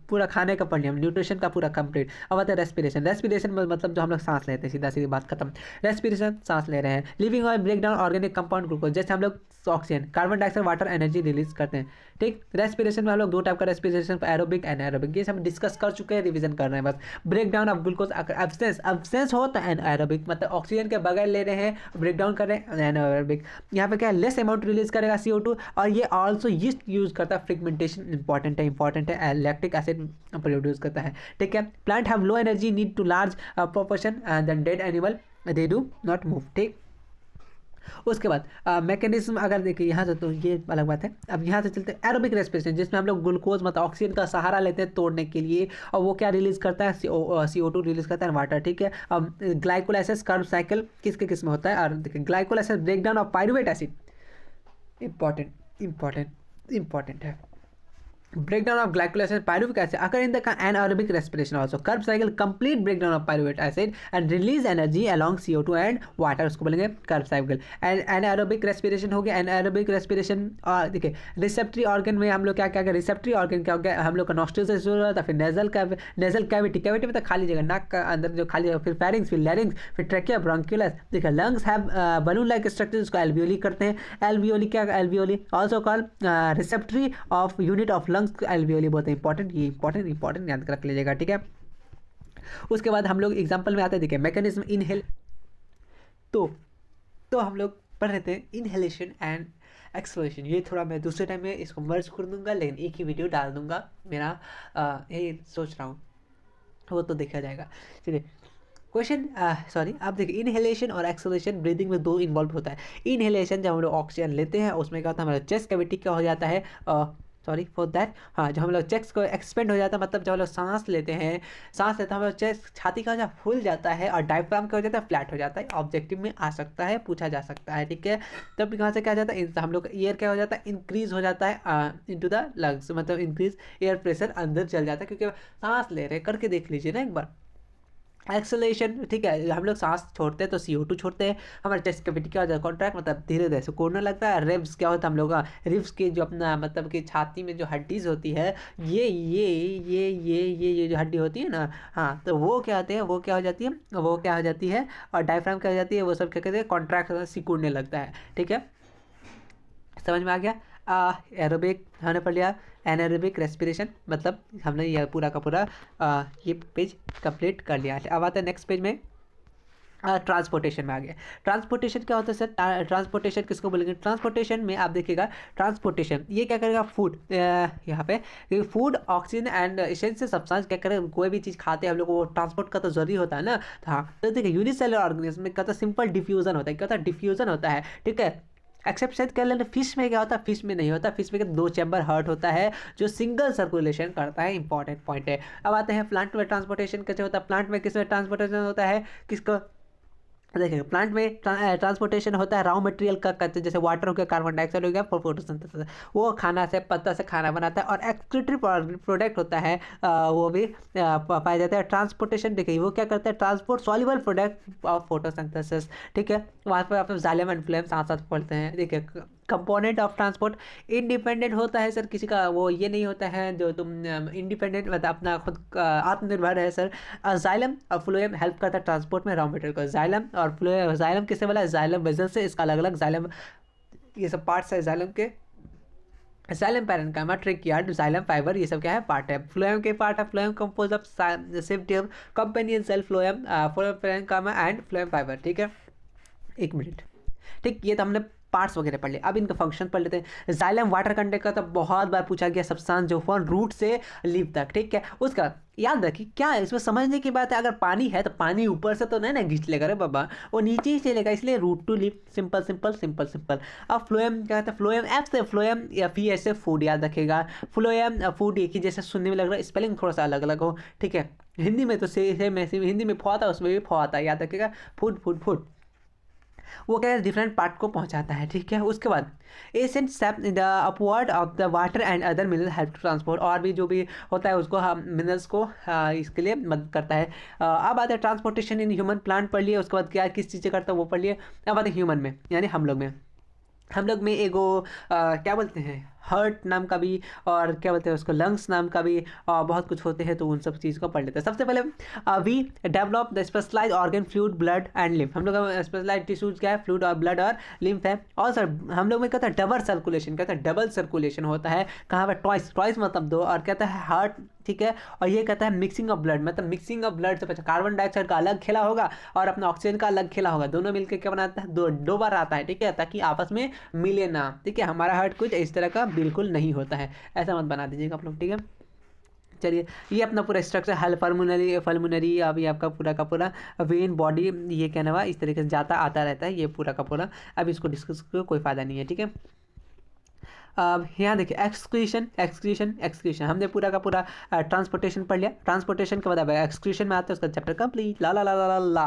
पूरा खाने का पढ़ लिया, न्यूट्रिशन का पूरा कंप्लीट। अब आता है रेस्पिरेशन मतलब जो हम लोग सांस लेते हैं, सीधी बात खत्म। रेस्पिरेशन सांस ले रहे हैं, living oil break down organic compound glucose, जैसे हम लोग oxygen, carbon dioxide, water, energy release करते हैं, ठीक। रेस्पिरेशन में हम लोग दो टाइप का रेस्पिरेशन, एरोबिक एनाएरोबिक, ये हम डिस्कस कर चुके हैं, रिवीजन कर रहे हैं बस। Break down of glucose absence हो तो एनाएरोबिक, मतलब ऑक्सीजन के बगैर ले रहे हैं, ब्रेक डाउन कर रहे हैं, एनाएरोबिक। यहाँ पे क्या है, लेस अमाउंट रिलीज करेगा CO2, और ये ऑल्सो यीस्ट यूज करता है, फ्रिगमेंटेशन इंपॉर्टेंट है, लैक्टिक एसिड प्रोड्यूस करता है, ठीक है। Plant have low energy need to large proportion than dead animal, they do not move, ठीक। उसके बाद मैकेनिज्म अगर देखिए यहाँ से, तो ये अलग बात है। अब यहाँ से चलते हैं एरोबिक रेस्पिरेशन, जिसमें हम लोग ग्लूकोज मतलब ऑक्सीजन का सहारा लेते हैं तोड़ने के लिए, और वो क्या रिलीज करता है, CO2 रिलीज करता है, वाटर, ठीक है। अब ग्लाइकोलाइसिस कर्व साइकिल किस में होता है, और देखिए glycolysis break down of pyruvate acid, important है। breakdown of glycolic acid pyruvic acid occur in the anaerobic respiration also, Krebs cycle complete breakdown of pyruvate acid and release energy along CO2 and water, उसको बोलेंगे Krebs cycle। and anaerobic respiration हो गया, anaerobic respiration और देखिए रिसेप्टरी ऑर्गन में हम लोग क्या रिसेप्टरी ऑर्गन क्या हो गया, हम लोग का नॉस्ट्रल से शुरू होता है, फिर नेजल कैविटी में तो खाली जगह, नाक का अंदर जो खाली जगह, फिर फेरिंग्स, फिर लैरिंग्स, फिर ट्रैकिया, ब्रोंक्यूलस, देखिए lungs have balloon like structure, उसको एल्वियोली करते हैं, alveoli also call respiratory of unit of lungs, alveoli बहुत इंपॉर्टेंट याद रख लीजिएगा, ठीक है। उसके बाद हम लोग एग्जांपल में आते हैं, देखिए मैकेनिज्म इनहेल, तो हम लोग पढ़ रहे थे इनहेलेशन एंड एक्सहेलेशन। ये थोड़ा मैं दूसरे टाइम में इसको मर्ज कर दूंगा, लेकिन एक ही वीडियो डाल दूंगा, मेरा यही सोच रहा हूँ, वो तो देखा जाएगा। चलिए क्वेश्चन, अब देखिए इनहेलेशन और एक्सहेलेशन ब्रीदिंग में दो इन्वॉल्व होता है। इनहेलेशन जब हम लोग ऑक्सीजन लेते हैं, उसमें क्या होता है, हमारा चेस्ट कैविटी क्या हो जाता है, सॉरी फॉर दैट, हाँ, जब हम लोग चेस्ट को एक्सपेंड हो जाता है, मतलब जब हम लोग सांस लेते हैं, हम लोग चेस्ट, छाती का जो फूल जाता है, और डायफ्राम क्या हो जाता है, फ्लैट हो जाता है। ऑब्जेक्टिव में आ सकता है, पूछा जा सकता है, ठीक है। तब यहाँ से क्या हो जाता है, हम लोग एयर क्या हो जाता है, इंक्रीज हो जाता है इनटू द लंग्स, मतलब इंक्रीज एयर प्रेशर अंदर चल जाता है, क्योंकि सांस ले रहे हैं, करके देख लीजिए ना एक बार। एक्सेलेशन, ठीक है, हम लोग सांस छोड़ते हैं तो CO2 छोड़ते हैं, हमारे चेस्ट कैविटी क्या हो जाता है, कॉन्ट्रैक्ट, मतलब धीरे धीरे सिकुड़ने लगता है। रिब्स क्या होता है, हम लोग का रिब्स की जो अपना मतलब कि छाती में जो हड्डीज होती है, ये जो हड्डी होती है ना, हाँ, तो वो क्या होती है, वो क्या हो जाती है, और डायफ्राम क्या हो जाती है, वो सब क्या कहते हैं, कॉन्ट्रैक्ट सिकुड़ने लगता है, ठीक है। समझ में आ गया। एरोबिक हमने पढ़ लिया, एनारोबिक रेस्पिरेशन, मतलब हमने यह पूरा का पूरा ये पेज कंप्लीट कर लिया। अब आता है नेक्स्ट पेज में, ट्रांसपोर्टेशन में आ गया। ट्रांसपोर्टेशन क्या होता है सर, ट्रांसपोर्टेशन किसको बोलेंगे, ट्रांसपोर्टेशन में आप देखिएगा, ट्रांसपोर्टेशन ये क्या करेगा, फूड, यहाँ पे food, oxygen and essential substance क्या करेगा, कोई भी चीज़ खाते हैं हम लोग, वो ट्रांसपोर्ट का तो जरूरी होता है ना। तो हाँ, तो देखिए यूनिसेलुलर ऑर्गेनिज्म में क्या होता है, सिंपल डिफ्यूजन होता है, क्या होता है, डिफ्यूजन होता है, ठीक है। एक्सेप्ट शायद कह लेते, फिश में क्या होता है, फिश में नहीं होता, फिश में क्या 2 चैम्बर हार्ट होता है जो सिंगल सर्कुलेशन करता है, इंपॉर्टेंट पॉइंट है। अब आते हैं प्लांट में ट्रांसपोर्टेशन कैसे होता है, प्लांट में किस में ट्रांसपोर्टेशन होता है, किसको देखिए, प्लांट में ट्रांसपोर्टेशन होता है रॉ मटेरियल का, जैसे वाटर हो गया, कार्बन डाइऑक्साइड हो गया, फॉर फोटोसिंथेसिस, वो खाना से पत्ता से खाना बनाता है, और एक्सक्रीटरी प्रोडक्ट होता है, वो भी पाया जाता है। ट्रांसपोर्टेशन देखिए वो क्या करता है, transport soluble product of photosynthesis, ठीक है। वहाँ पर आप जाइलम एंड फ्लेम साथ साथ पढ़ते हैं, देखिए कंपोनेंट ऑफ ट्रांसपोर्ट इंडिपेंडेंट होता है सर, किसी का वो ये नहीं होता है जो तुम इंडिपेंडेंट मतलब अपना खुद आत्मनिर्भर है सर। जाइलम और फ्लोएम हेल्प करता है ट्रांसपोर्ट में रॉ मटेरियल को। जाइलम और फ्लोएम, जाइलम किससे बोला है, जाइलम वेजल से, इसका अलग अलग जाइलम ये सब पार्ट्स है जाइलम के। जाइलम पैरेन्काइमा, ट्रेकियार्ड, जाइलम फाइबर, ये सब क्या है, पार्ट है। फ्लोएम के पार्ट है, फ्लोएम कंपोज ऑफ सिम्प्टियम companion cell, phloem phloem parenchyma and phloem fibre. ठीक है, एक मिनट। ठीक, ये तो हमने पार्ट्स वगैरह पढ़ लिए, अब इनका फंक्शन पढ़ लेते हैं। जाइलम वाटर कंटेंट का तो बहुत बार पूछा गया सब्सटेंस जो फॉर्म रूट से लीव तक। ठीक है, उसका याद रखिए क्या है इसमें समझने की बात है। अगर पानी है तो पानी ऊपर से तो नहीं ना खींच लेगा रे बाबा, वो नीचे ही चलेगा, इसलिए root to leave, simple simple simple simple. अब फ्लोएम क्या कहता है, फ्लोएम एफ से फ्लोएम या फी ऐसे फूड, याद रखेगा। फ्लोएम फूड एक ही जैसे सुनने में लग रहा है, स्पेलिंग थोड़ा सा अलग अलग हो। ठीक है, हिंदी में तो सेम ऐसे, हिंदी में फो आता है उसमें भी फो आता है, याद रखेगा। फूड फूड फूड वो क्या है, डिफरेंट पार्ट को पहुंचाता है। ठीक है, उसके बाद ascent step the upward of the water and other mineral help to transport, और भी जो भी होता है उसको हम मिनरल्स को इसके लिए मदद करता है। अब आते हैं ट्रांसपोर्टेशन इन ह्यूमन, प्लांट पढ़ लिए, उसके बाद क्या किस चीज़ से करता है वो पढ़ लिए। अब आते हैं ह्यूमन में, यानी हम लोग में एगो क्या बोलते हैं, हार्ट नाम का भी, और क्या बोलते हैं उसको, लंग्स नाम का भी, बहुत कुछ होते हैं, तो उन सब चीज़ को पढ़ लेते हैं। सबसे पहले we develop the specialize organ, fluid, blood and lymph. हम लोग का स्पेशलाइज टिश्यूज क्या है, फ्लूइड और ब्लड और लिम्फ है। और सर हम लोग में कहता है डबल सर्कुलेशन, कहता है डबल सर्कुलेशन होता है कहाँ पर, ट्वाइस, ट्वाइस मतलब दो, और कहता है हार्ट। ठीक है, और ये कहता है मिक्सिंग ऑफ ब्लड, मतलब मिक्सिंग ऑफ ब्लड से पता कार्बन डाइऑक्साइड का अलग खेला होगा और अपना ऑक्सीजन का अलग खेला होगा, दोनों मिलकर क्या बनाता है, दो बार आता है। ठीक है, ताकि आपस में मिले ना। ठीक है, हमारा हार्ट कुछ इस तरह का बिल्कुल नहीं होता है, ऐसा मत बना दीजिएगा आप लोग। ठीक है, चलिए ये अपना पूरा स्ट्रक्चर हल फल्मुनरी अभी आपका पूरा का पूरा वेन बॉडी, ये कहना हुआ इस तरीके से जाता आता रहता है, ये पूरा का पूरा। अब इसको डिस्कस कोई फायदा नहीं है। ठीक है, अब यहाँ देखिए एक्सक्रीशन हमने पूरा का पूरा ट्रांसपोर्टेशन पढ़ लिया। ट्रांसपोर्टेशन के बाद अब एक्सक्रीशन में आते हैं, उसका चैप्टर कंप्लीट। ला ला ला ला ला ला।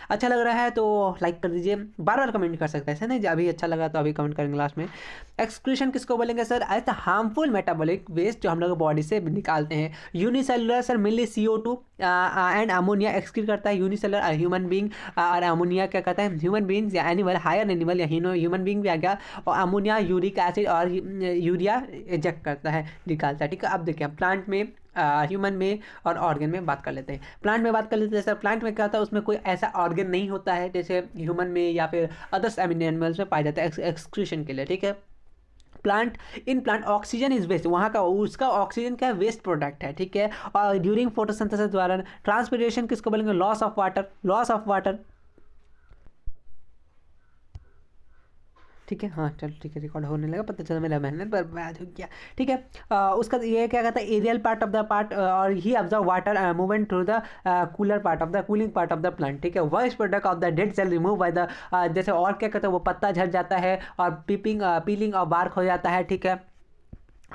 अच्छा लग रहा है तो लाइक कर दीजिए, बार बार कमेंट कर सकते हैं, ऐसा नहीं अभी अच्छा लगा तो अभी कमेंट करेंगे लास्ट में। एक्सक्रीशन किसको बोलेंगे सर, ऐसा हार्मफुल मेटाबॉलिक वेस्ट जो हम लोग बॉडी से निकालते हैं। Unicellular sir mainly CO2 and ammonia excrete करता है। यूनिसेलुलर ह्यूमन बींग और अमोनिया क्या कहता है, ह्यूमन बींग्स या एनिमल, हायर एनिमल या ह्यूमन बींग भी आ गया, और अमोनिया यूरिक एसिड और यूरिया इजेक्ट करता है, निकालता है। ठीक है, अब देखिए प्लांट में, ह्यूमन में और ऑर्गन में बात कर लेते हैं। प्लांट में बात कर लेते हैं सर, प्लांट में क्या होता है, उसमें कोई ऐसा ऑर्गन नहीं होता है जैसे ह्यूमन में या फिर अदर्स एनिमल्स में पाया जाता है एक्सक्रीशन के लिए। ठीक है, प्लांट ऑक्सीजन इज वेस्ट, वहाँ का उसका ऑक्सीजन क्या वेस्ट प्रोडक्ट है। ठीक है, और ड्यूरिंग फोटोसिंथेसिस द्वारा ट्रांसपिरेशन किसको बोलेंगे, लॉस ऑफ वाटर। ठीक है, हाँ चलो ठीक है, रिकॉर्ड होने लगा, पता चला मेरा मेहनत बर्बाद हो गया। ठीक है, उसका ये क्या कहता है, aerial part of the part, और he observe water movement through the cooling part of the plant. ठीक है, voice product of the dead cell remove by the, जैसे और क्या कहते हैं, वो पत्ता झड़ जाता है और पीलिंग और बार्क हो जाता है। ठीक है,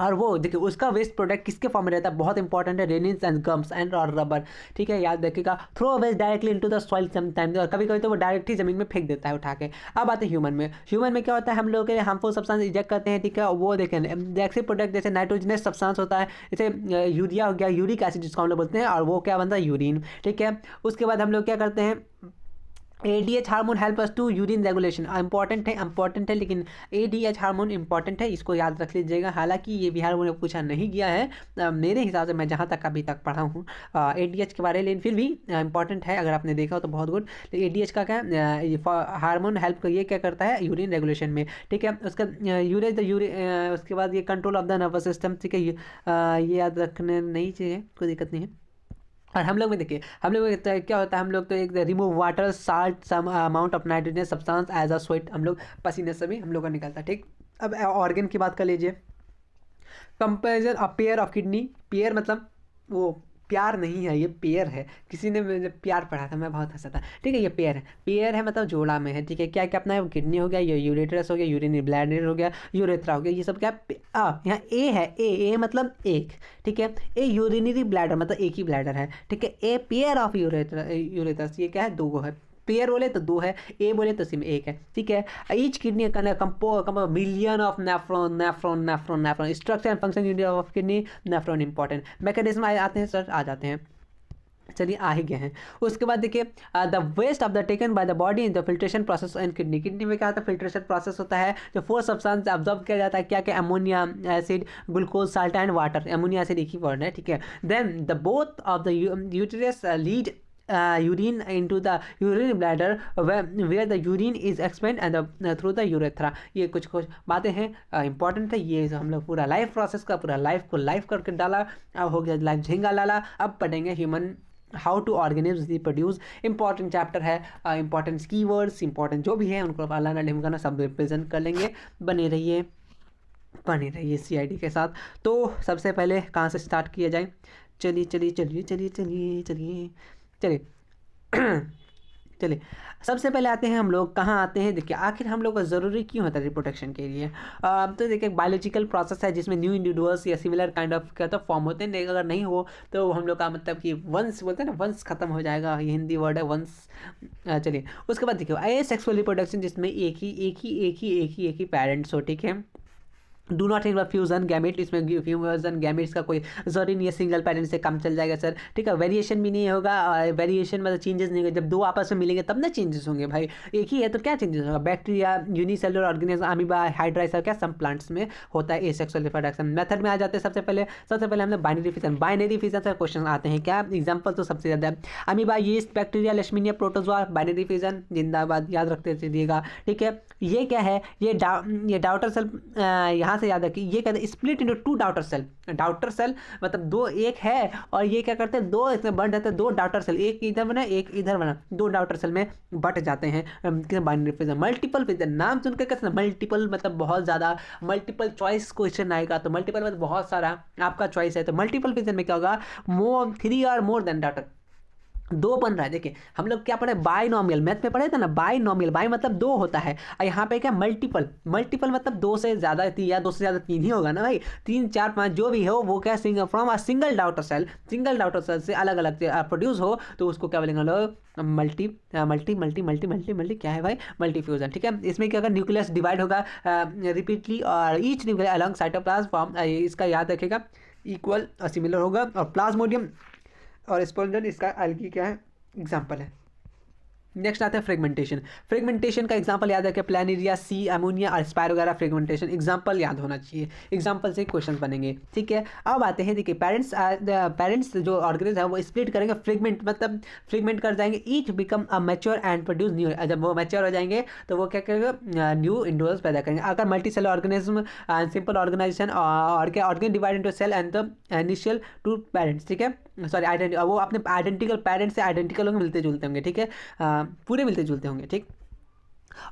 और वो देखिए उसका वेस्ट प्रोडक्ट किसके फॉर्म में रहता है, बहुत इंपॉर्टेंट है, रेनिन्स एंड गम्स एंड और रबर। ठीक है, याद रखिएगा। Throw waste directly into the soil sometimes, और कभी कभी तो वो डायरेक्ट ही जमीन में फेंक देता है उठा के। अब आते हैं ह्यूमन में क्या होता है, हम लोग के लिए हार्मफुल सब्सटेंस इजेक्ट करते हैं। ठीक है, वो देखें एक्सिव प्रोडक्ट जैसे नाइट्रोजनस सब्सटेंस होता है, जैसे यूरिया हो गया, यूरिक एसिड जिसको हम लोग बोलते हैं, और वो क्या बनता है, यूरिन। ठीक है, उसके बाद हम लोग क्या करते हैं, ADH hormone help us to urine regulation, important है, लेकिन ADH हार्मोन इंपॉर्टेंट है, इसको याद रख लीजिएगा। हालांकि ये बिहार बोर्ड में पूछा नहीं गया है मेरे हिसाब से, मैं जहाँ तक अभी तक पढ़ा हूँ ADH के बारे में, लेकिन फिर भी इंपॉर्टेंट है, अगर आपने देखा हो तो बहुत गुड। ADH का क्या हार्मोन हेल्प ये क्या करता है, यूरिन रेगुलेशन में। ठीक है, उसका उसके बाद ये control of the nervous system. ठीक है, ये याद रखने नहीं चाहिए, कोई दिक्कत नहीं है। और हम लोग में देखिए, हम लोग में क्या होता है, हम लोग तो एक remove water salt some amount of nitrogen substance as a sweat, हम लोग पसीने से भी हम लोग का निकलता है। ठीक, अब ऑर्गन की बात कर लीजिए। Comparison of pair of kidney, pair मतलब वो प्यार नहीं है, ये पेयर है। किसी ने मुझे प्यार पढ़ा था, मैं बहुत हंसा था। ठीक है, ये पेयर है मतलब जोड़ा में है। ठीक है, क्या क्या अपना है, किडनी हो गया, ये यूरेट्रस हो गया, यूरिनरी ब्लैडर हो गया, यूरेथ्रा हो गया, ये सब क्या यहाँ ए है, ए मतलब एक। ठीक है, ए यूरिनरी ब्लैडर मतलब एक ही ब्लैडर है। ठीक है, ए पेयर ऑफ यूरेथ्रस, ये क्या है, दो है। पेयर बोले तो दो है, ए बोले तो सिर्फ एक है। ठीक है, each kidney million of nephron structure and function unit of kidney, nephron important. Mechanism आते हैं सर, आ जाते हैं। चलिए आ ही गए हैं। उसके बाद देखिए the waste of the taken by the body in the filtration process and kidney. Kidney में क्या होता है, फिल्ट्रेशन प्रोसेस होता है, जो 4 सब्सटेंस ऑब्जॉर्व किया जाता है, क्या क्या, ammonia acid, glucose, salt and water. Ammonia acid एक ही वर्ड है, ठीक है। Then the both of the uterus lead urine into the urinary bladder where the urine is expelled and through the urethra। ये कुछ कुछ बातें हैं इंपॉर्टेंट है। ये हम लोग पूरा लाइफ प्रोसेस का पूरा लाइफ को लाइफ करके डाला, अब हो गया लाइफ झींगा लाला। अब पढ़ेंगे human how to organism reproduce. Important chapter है, इंपॉर्टेंट कीवर्ड्स इंपॉर्टेंट जो भी है उनको अलाना ढिमकाना सब रिप्रेजेंट कर लेंगे। बने रहिए CID के साथ। तो सबसे पहले कहाँ से स्टार्ट किया जाए, चलिए चलिए सबसे पहले आते हैं हम लोग, कहाँ आते हैं, देखिए आखिर हम लोग को ज़रूरी क्यों होता है रिप्रोडक्शन के लिए। तो देखिए बायोलॉजिकल प्रोसेस है जिसमें न्यू इंडिविजुअल्स या सिमिलर काइंड ऑफ क्या तो फॉर्म होते हैं। अगर नहीं हो तो हम लोग का मतलब कि वंश बोलते हैं ना, वंश खत्म हो जाएगा, ये हिंदी वर्ड है वंश। चलिए उसके बाद देखिए एसेक्सुअल रिप्रोडक्शन जिसमें एक ही पेरेंट्स हो, ठीक है। Do not involve fusion gamete, इसमें फ्यूजन गैमेट्स का कोई जरूरी नहीं है, सिंगल पेरेंट से काम चल जाएगा सर, ठीक है। वेरिएशन भी नहीं होगा, वेरिएशन मतलब चेंजेस नहीं होगा, जब दो आपस में मिलेंगे तब ना चेंजेस होंगे भाई, एक ही है तो क्या चेंजेस होगा। Bacteria, unicellular organism, amoeba, hydra, सब क्या सम प्लांट्स में होता है एसेक्सुअल रिप्रोडक्शन। मेथड में आ जाते हैं सबसे पहले हमने बाइनरी फिजन से क्वेश्चन आते हैं, क्या एग्जाम्पल तो सबसे ज़्यादा amoeba, yeast, bacteria, leishmania, protozoa, binary fission, जिंदाबाद, याद रखते चलिएगा, ठीक है। ये क्या है, ये डाउटर सेल, यहाँ से याद रखिए, ये कहते हैं split into 2 daughter cell. Daughter cell मतलब दो, एक है और ये क्या करते हैं, दो इसमें बढ़ जाते हैं, 2 डाउटर सेल, एक इधर बना एक इधर बना, 2 डाउटर सेल में बट जाते हैं बाइनरी फिजन। मल्टीपल फिजन नाम सुनकर कैसे, मल्टीपल मतलब बहुत ज़्यादा, मल्टीपल चॉइस क्वेश्चन आएगा तो मल्टीपल मतलब बहुत सारा आपका चॉइस है, तो मल्टीपल फिजन में क्या होगा, 3 और मोर देन डाउटर, 2 बन रहा है। देखिए हम लोग क्या पढ़े, बाइनोमियल, मैथ में पढ़े थे ना, बाइनोमियल, बाई मतलब 2 होता है, और यहाँ पे क्या मल्टीपल मतलब 2 से ज़्यादा या 2 से ज़्यादा 3 ही होगा ना भाई, 3 4 5 जो भी हो वो क्या from a single daughter cell से अलग अलग प्रोड्यूस हो तो उसको क्या बोलेंगे लोग, मल्टी क्या है भाई, मल्टीफ्यूजन, ठीक है। इसमें क्या होगा, न्यूक्लियस डिवाइड होगा रिपीटली और each nucleus along cytoplasm form, इसका याद रखेगा, इक्वल और सिमिलर होगा। और प्लाज्मोडियम और स्पोंजन इसका अलगी क्या है, एग्जाम्पल है। नेक्स्ट आता है फ्रेगमेंटेशन का एग्जांपल याद रखें, प्लानिरिया, सी, अमोनिया और स्पाइर वगैरह फ्रेगमेंटेशन एग्जांपल याद होना चाहिए, एग्जांपल से क्वेश्चन बनेंगे, ठीक है। अब आते हैं देखिए पेरेंट्स जो ऑर्गेनिज्म है वो स्प्लिट करेंगे, फ्रेगमेंट कर जाएंगे, each become a mature and produce new. जब वो मैच्योर हो जाएंगे तो वो क्या करेगा, न्यू इंडिविजुअल्स पैदा करेंगे। अगर multi cell organism simple organization और क्या organ divide into cell and the initial 2 parents, ठीक है, सॉरी वो अपने आइडेंटिकल पेरेंट्स से आइडेंटिकल होंगे, मिलते जुलते होंगे, ठीक है, पूरे मिलते जुलते होंगे, ठीक।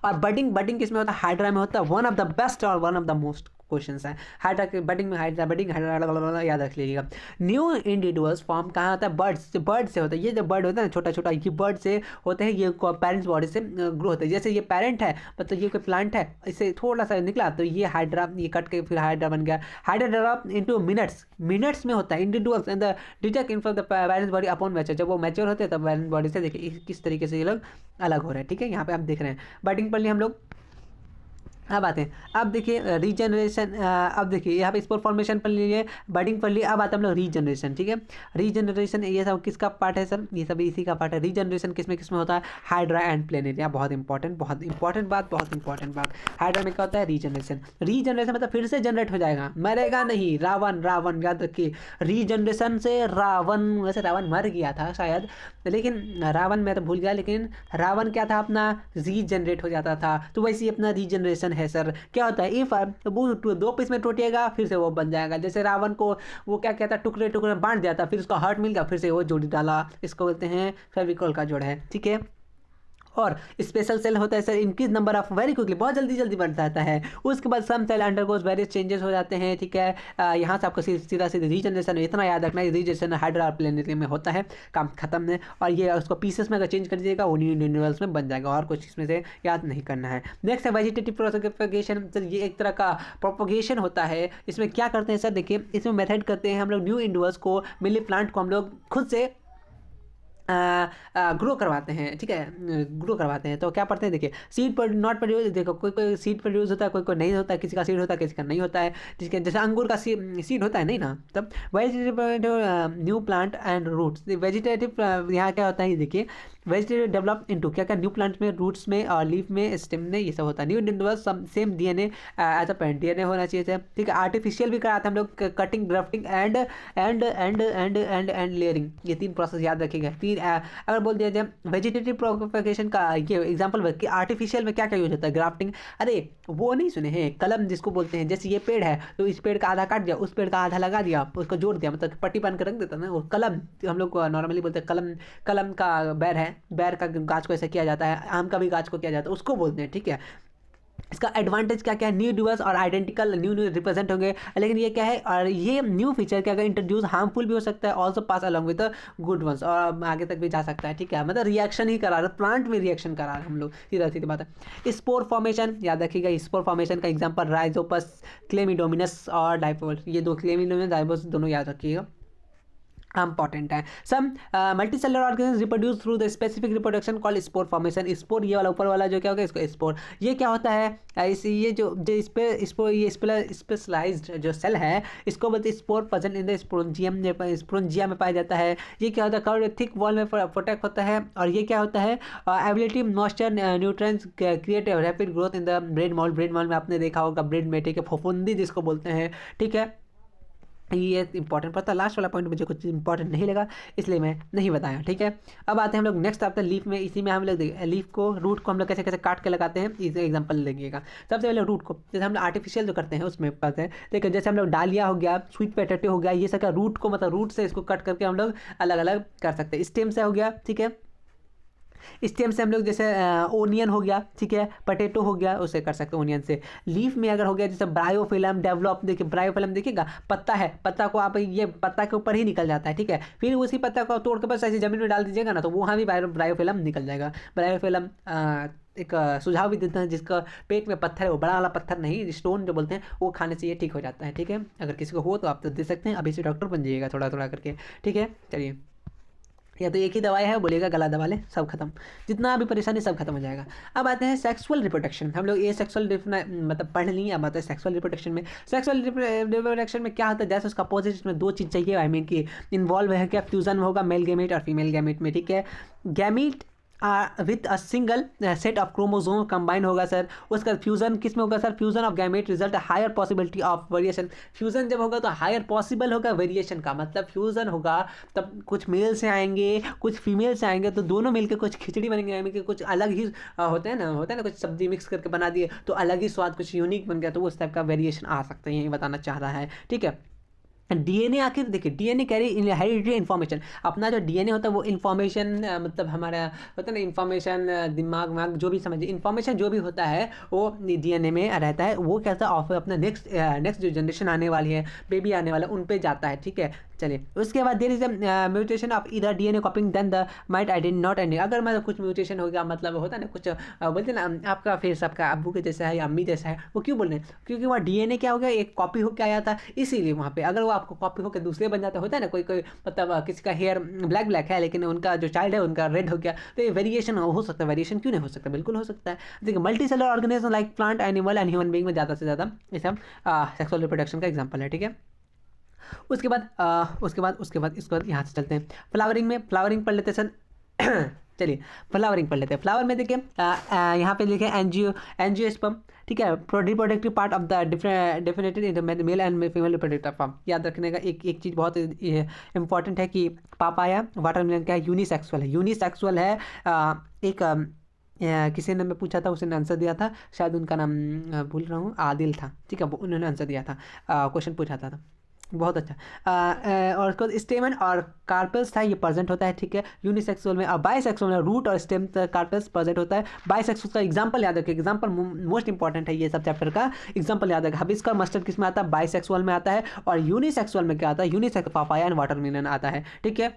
और बडिंग किसमें होता है, हाइड्रा में होता है। वन ऑफ द बेस्ट और one of the most questions है हाइड्रा के, बडिंग याद रख लीजिएगा। न्यू इंडिविजुअल्स फॉर्म कहाँ होता है, बर्ड से होता है। ये जो बर्ड होता है ना छोटा छोटा, ये बर्ड से होते हैं, ये पेरेंट्स बॉडी से ग्रो होता है। जैसे ये पेरेंट है मतलब ये कोई प्लांट है, इससे थोड़ा सा निकला तो ये हाइड्रा, ये कट के फिर हाइड्रा बन गया। हाइड्रा डेवलप इनटू मिनट्स में होता है। Individuals and the detect in from the parents body upon mature, जब वो मैच्योर होते हैं तब पेरेंट्स बॉडी से देखिए किस तरीके से ये लोग अलग हो रहे हैं, ठीक है। यहाँ पे आप देख रहे हैं बडिंग पढ़ लिया हम लोग। अब आते हैं, अब देखिए रीजनरेशन, अब देखिए यहाँ पे स्पोर फॉर्मेशन पढ़ लीजिए, बडिंग पढ़ लिए। अब आते हैं हम लोग रीजनरेशन, ठीक है। रीजनरेशन ये सब किसका पार्ट है सर, ये सब इसी का पार्ट है। रीजनरेशन किसमें होता है, हाइड्रा एंड प्लेनेरिया। बहुत इंपॉर्टेंट बात। हाइड्रा में क्या होता है, रीजनरेशन मतलब फिर से जनरेट हो जाएगा, मरेगा नहीं। रावण याद रखिए, रीजनरेशन से रावण, वैसे रावण मर गया था शायद, लेकिन रावण मैं तो भूल गया, लेकिन रावण क्या था अपना, रीजनरेट हो जाता था। तो वैसे ही अपना रीजनरेशन है सर। क्या होता है, इफ वो 2 पीस में टूटेगा फिर से वो बन जाएगा। जैसे रावण को वो क्या कहता है, टुकड़े बांट दिया था, फिर उसका हार्ट मिल गया, फिर से वो जोड़ी डाला। इसको बोलते हैं फेविकोल का जोड़ है, ठीक है। और स्पेशल सेल होता है sir, increase number of very quickly, बहुत जल्दी बढ़ जाता है। उसके बाद some cell undergoes various changes हो जाते हैं, ठीक है। यहाँ से आपको सीधा रीजनरेशन इतना याद रखना है, रीजनरेशन हाइड्रा और प्लेनेरिया में होता है, काम खत्म है। और ये उसको पीसेस में अगर चेंज कर दीजिएगा वो न्यू इंडिविजुअल्स में बन जाएगा, और कुछ इसमें से याद नहीं करना है। नेक्स्ट है वेजिटेटिव प्रोपगेशन, सर ये एक तरह का प्रोपगेशन होता है। इसमें क्या करते हैं सर, देखिए इसमें मेथड करते हैं हम लोग, न्यू इंडिविजुअल्स को, मिली प्लांट को हम लोग खुद से ग्रो करवाते हैं, ठीक है, ग्रो करवाते हैं। तो क्या पढ़ते हैं, देखिए सीड पर नॉट प्रोड्यूस, देखो कोई कोई सीड प्रोड्यूस होता है, कोई कोई नहीं होता है, किसी का सीड होता है, किसी का नहीं होता है, जिसके जैसे अंगूर का सीड होता है नहीं ना। तब vegetative new plant and roots, vegetative यहाँ क्या होता है, देखिए वेजिटेटिव डेवलप इनटू क्या क्या, न्यू प्लांट में, रूट्स में और लीफ में, स्टेम में, ये सब होता है। New individual same DNA as a parent, DNA होना चाहिए, ठीक है। आर्टिफिशियल भी कराते हैं हम लोग, कटिंग, ग्राफ्टिंग एंड लेयरिंग, ये 3 प्रोसेस याद रखिएगा। अगर बोल दिया जाए वेजिटेटिव प्रोपगेशन का ये एग्जांपल कि आर्टिफिशियल में क्या क्या यूज होता है, ग्राफ्टिंग, अरे वो नहीं सुने हैं, कलम जिसको बोलते हैं, जैसे ये पेड़ है तो इस पेड़ का आधा काट दिया, उस पेड़ का आधा लगा दिया, उसको जोड़ दिया, मतलब पट्टी बांध के रख देता ना, वो कलम हम लोग नॉर्मली बोलते हैं। कलम, कलम का बैर है, बैर का गाछ को ऐसा किया जाता है, आम का भी गाछ को किया जाता है, उसको बोलते हैं, ठीक है। इसका एडवांटेज क्या क्या है, न्यू डिवर्स और आइडेंटिकल न्यू न्यू रिप्रेजेंट होंगे, लेकिन ये क्या है, और ये न्यू फीचर क्या, अगर इंट्रोड्यूस हार्मफुल भी हो सकता है, also pass along with the good ones, और आगे तक भी जा सकता है, ठीक है। मतलब रिएक्शन ही करा रहे, प्लांट में रिएक्शन करा रहे हम लोग, सीधा सीधी बात है। स्पोर फॉर्मेशन याद रखिएगा, स्पोर फॉर्मेशन का एग्जाम्पल राइजोपस, क्लेमिडोमिनस और डाइपोल, ये दो, क्लेमिडोमिनस डाइपोस दोनों याद रखिएगा, इंपॉर्टेंट है। Some multicellular organism reproduce through the specific reproduction called spore formation. Spore ये वाला ऊपर वाला जो क्या होगा, इसको स्पोर, ये क्या होता है, इस ये जो इस पे स्पोर, ये स्पेशलाइज्ड जो सेल है, इसको बोलते हैं spore present in the sporangium, sporangia में पाया जाता है। ये क्या होता है, कर्व थिक वॉल में प्रोटेक्ट होता है, और ये क्या होता है, ability moisture nutrients create rapid growth in the bread mall, bread mall में आपने देखा होगा, ब्रेड में, ठीक है, फफूंदी जिसको बोलते हैं, ठीक है। ये इंपॉर्टेंट पड़ता है, लास्ट वाला पॉइंट मुझे कुछ इंपॉर्टेंट नहीं लगा, इसलिए मैं नहीं बताया, ठीक है। अब आते हैं हम लोग नेक्स्ट आते हैं लीफ में। इसी में हम लोग लीफ को, रूट को हम लोग कैसे कैसे काट के लगाते हैं, इसे एग्जांपल लेंगेगा। सबसे पहले रूट को, जैसे हम लोग आर्टिफिशियल जो करते हैं उसमें पाते हैं, देखिए जैसे हम लोग डालिया हो गया, स्वीट पोटैटो हो गया, ये सब का रूट को, मतलब रूट से इसको कट करके हम लोग अलग अलग कर सकते हैं। स्टेम से हो गया, ठीक है, स्टेम से हम लोग जैसे ओनियन हो गया, ठीक है, पटेटो हो गया, उसे कर सकते हैं ओनियन से। लीफ में अगर हो गया जैसे ब्रायोफिलम डेवलप, देखिए ब्रायोफिलम देखिएगा, पत्ता है, पत्ता को आप ये पत्ता के ऊपर ही निकल जाता है, ठीक है, फिर उसी पत्ता को तोड़ के बस ऐसे जमीन में डाल दीजिएगा ना, तो वहाँ भी ब्रायोफिलम निकल जाएगा। ब्रायोफिलम एक सुझाव भी देते हैं, जिसका पेट में पत्थर है, वो बड़ा वाला पत्थर नहीं, स्टोन जो बोलते हैं, वो खाने से ये ठीक हो जाता है, ठीक है। अगर किसी को हो तो आप तो दे सकते हैं, अभी से डॉक्टर बन जाइएगा थोड़ा थोड़ा करके, ठीक है। चलिए, या तो एक ही दवाई है, बोलिएगा गला दबा ले, सब खत्म, जितना भी परेशानी सब खत्म हो जाएगा। अब आते हैं सेक्सुअल रिप्रोडक्शन, हम लोग ये सेक्सुअल मतलब पढ़ लिए। अब आते हैं सेक्सुअल रिप्रोडक्शन में। सेक्सुअल रिप्रोडक्शन में क्या होता है, जैसे उसका अपोजिट, इसमें 2 चीज़ चाहिए, आई मीन कि इन्वॉल्व है, क्या फ्यूजन होगा मेल गैमेट और फीमेल गैमेट में, ठीक है। Gamete with a single set of chromosome combine होगा सर, उसका फ्यूजन किस में होगा sir, fusion of gamete result higher possibility of variation. Fusion जब होगा तो हायर पॉसिबल होगा वेरिएशन का, मतलब फ्यूजन होगा तब कुछ मेल से आएंगे, कुछ फीमेल से आएंगे, तो दोनों मिलकर कुछ खिचड़ी बनेंगे, यानी कि कुछ अलग ही होता है ना, कुछ सब्जी मिक्स करके बना दिए तो अलग ही स्वाद, कुछ यूनिक बन गया, तो उस टाइप का वेरिएशन आ सकता है, यही बताना चाह रहा है, ठीक है। डीएनए आखिर देखिए, डीएनए कैरी हेरिडिटरी इन्फॉर्मेशन, अपना जो डीएनए होता है वो इन्फॉर्मेशन, मतलब हमारा होता है ना इन्फॉर्मेशन, दिमाग वाग जो भी समझिए, इन्फॉर्मेशन जो भी होता है वो डीएनए में रहता है, वो क्या होता है अपना नेक्स्ट जो जनरेशन आने वाली है, बेबी आने वाला, उन पे जाता है, ठीक है। चलिए, उसके बाद there is a mutation of इधर DNA copying then the might आइडेंट नॉट एंड, अगर मतलब कुछ म्यूटेशन हो गया, मतलब होता है ना कुछ बोलते हैं ना, आपका फेस आपका अब्बू के जैसा है या अम्मी जैसा है, वो क्यों बोल रहे हैं, क्योंकि वहाँ डीएनए क्या हो गया, एक कॉपी होकर आया था, इसीलिए वहाँ पे अगर वो आपको कॉपी होकर दूसरे बन जाता होता है ना, कोई कोई मतलब किसी का हेयर ब्लैक ब्लैक है लेकिन उनका जो चाइल्ड है उनका रेड हो गया, तो ये वेरिएशन हो सकता है। वेरिएशन क्यों नहीं हो सकता, बिल्कुल हो सकता है। देखिए, multi cellular organism like plant, animal and human being में ज़्यादा से ज़्यादा ये सब सेक्सुअल रिप्रोडक्शन का एग्जाम्पल है, ठीक है। उसके बाद यहाँ से चलते हैं फ्लावरिंग में। फ्लावरिंग पढ़ लेते सर चलिए फ्लावरिंग पढ़ लेते हैं। फ्लावर में देखिए यहाँ पे लिखे एंजियोस्पर्म, ठीक है, रिप्रोडक्टिव पार्ट ऑफ द डेफिनेटेड in male and female reproductive form. याद रखने का एक चीज़ बहुत इंपॉर्टेंट है कि पापाया वाटरमेलन क्या है, यूनिसेक्सुअल है, यूनिसेक्सुअल है। किसी ने मैं पूछा था, उसने आंसर दिया था, शायद उनका नाम भूल रहा हूँ, आदिल था, ठीक है, उन्होंने आंसर दिया था, क्वेश्चन पूछा था बहुत अच्छा। और उसके बाद स्टेमन और कार्पेल्स था, ये प्रेजेंट होता है, ठीक है, यूनिसेक्सुअल में। और बाइसेक्सुअल में रूट और स्टेम कार्पेल्स प्रेजेंट होता है। बाइसेक्सुअल का एग्जांपल याद रखिए, एग्जांपल मोस्ट इंपॉर्टेंट है ये सब चैप्टर का, एग्जांपल याद रखिए। हबिस्कस मस्टर्ड किस में आता है, बाइसेक्सुअल में आता है। और यूनिसेक्सुअल में क्या आता है, यूनिसेक्स पापाया एंड वाटरमेलन आता है, ठीक है।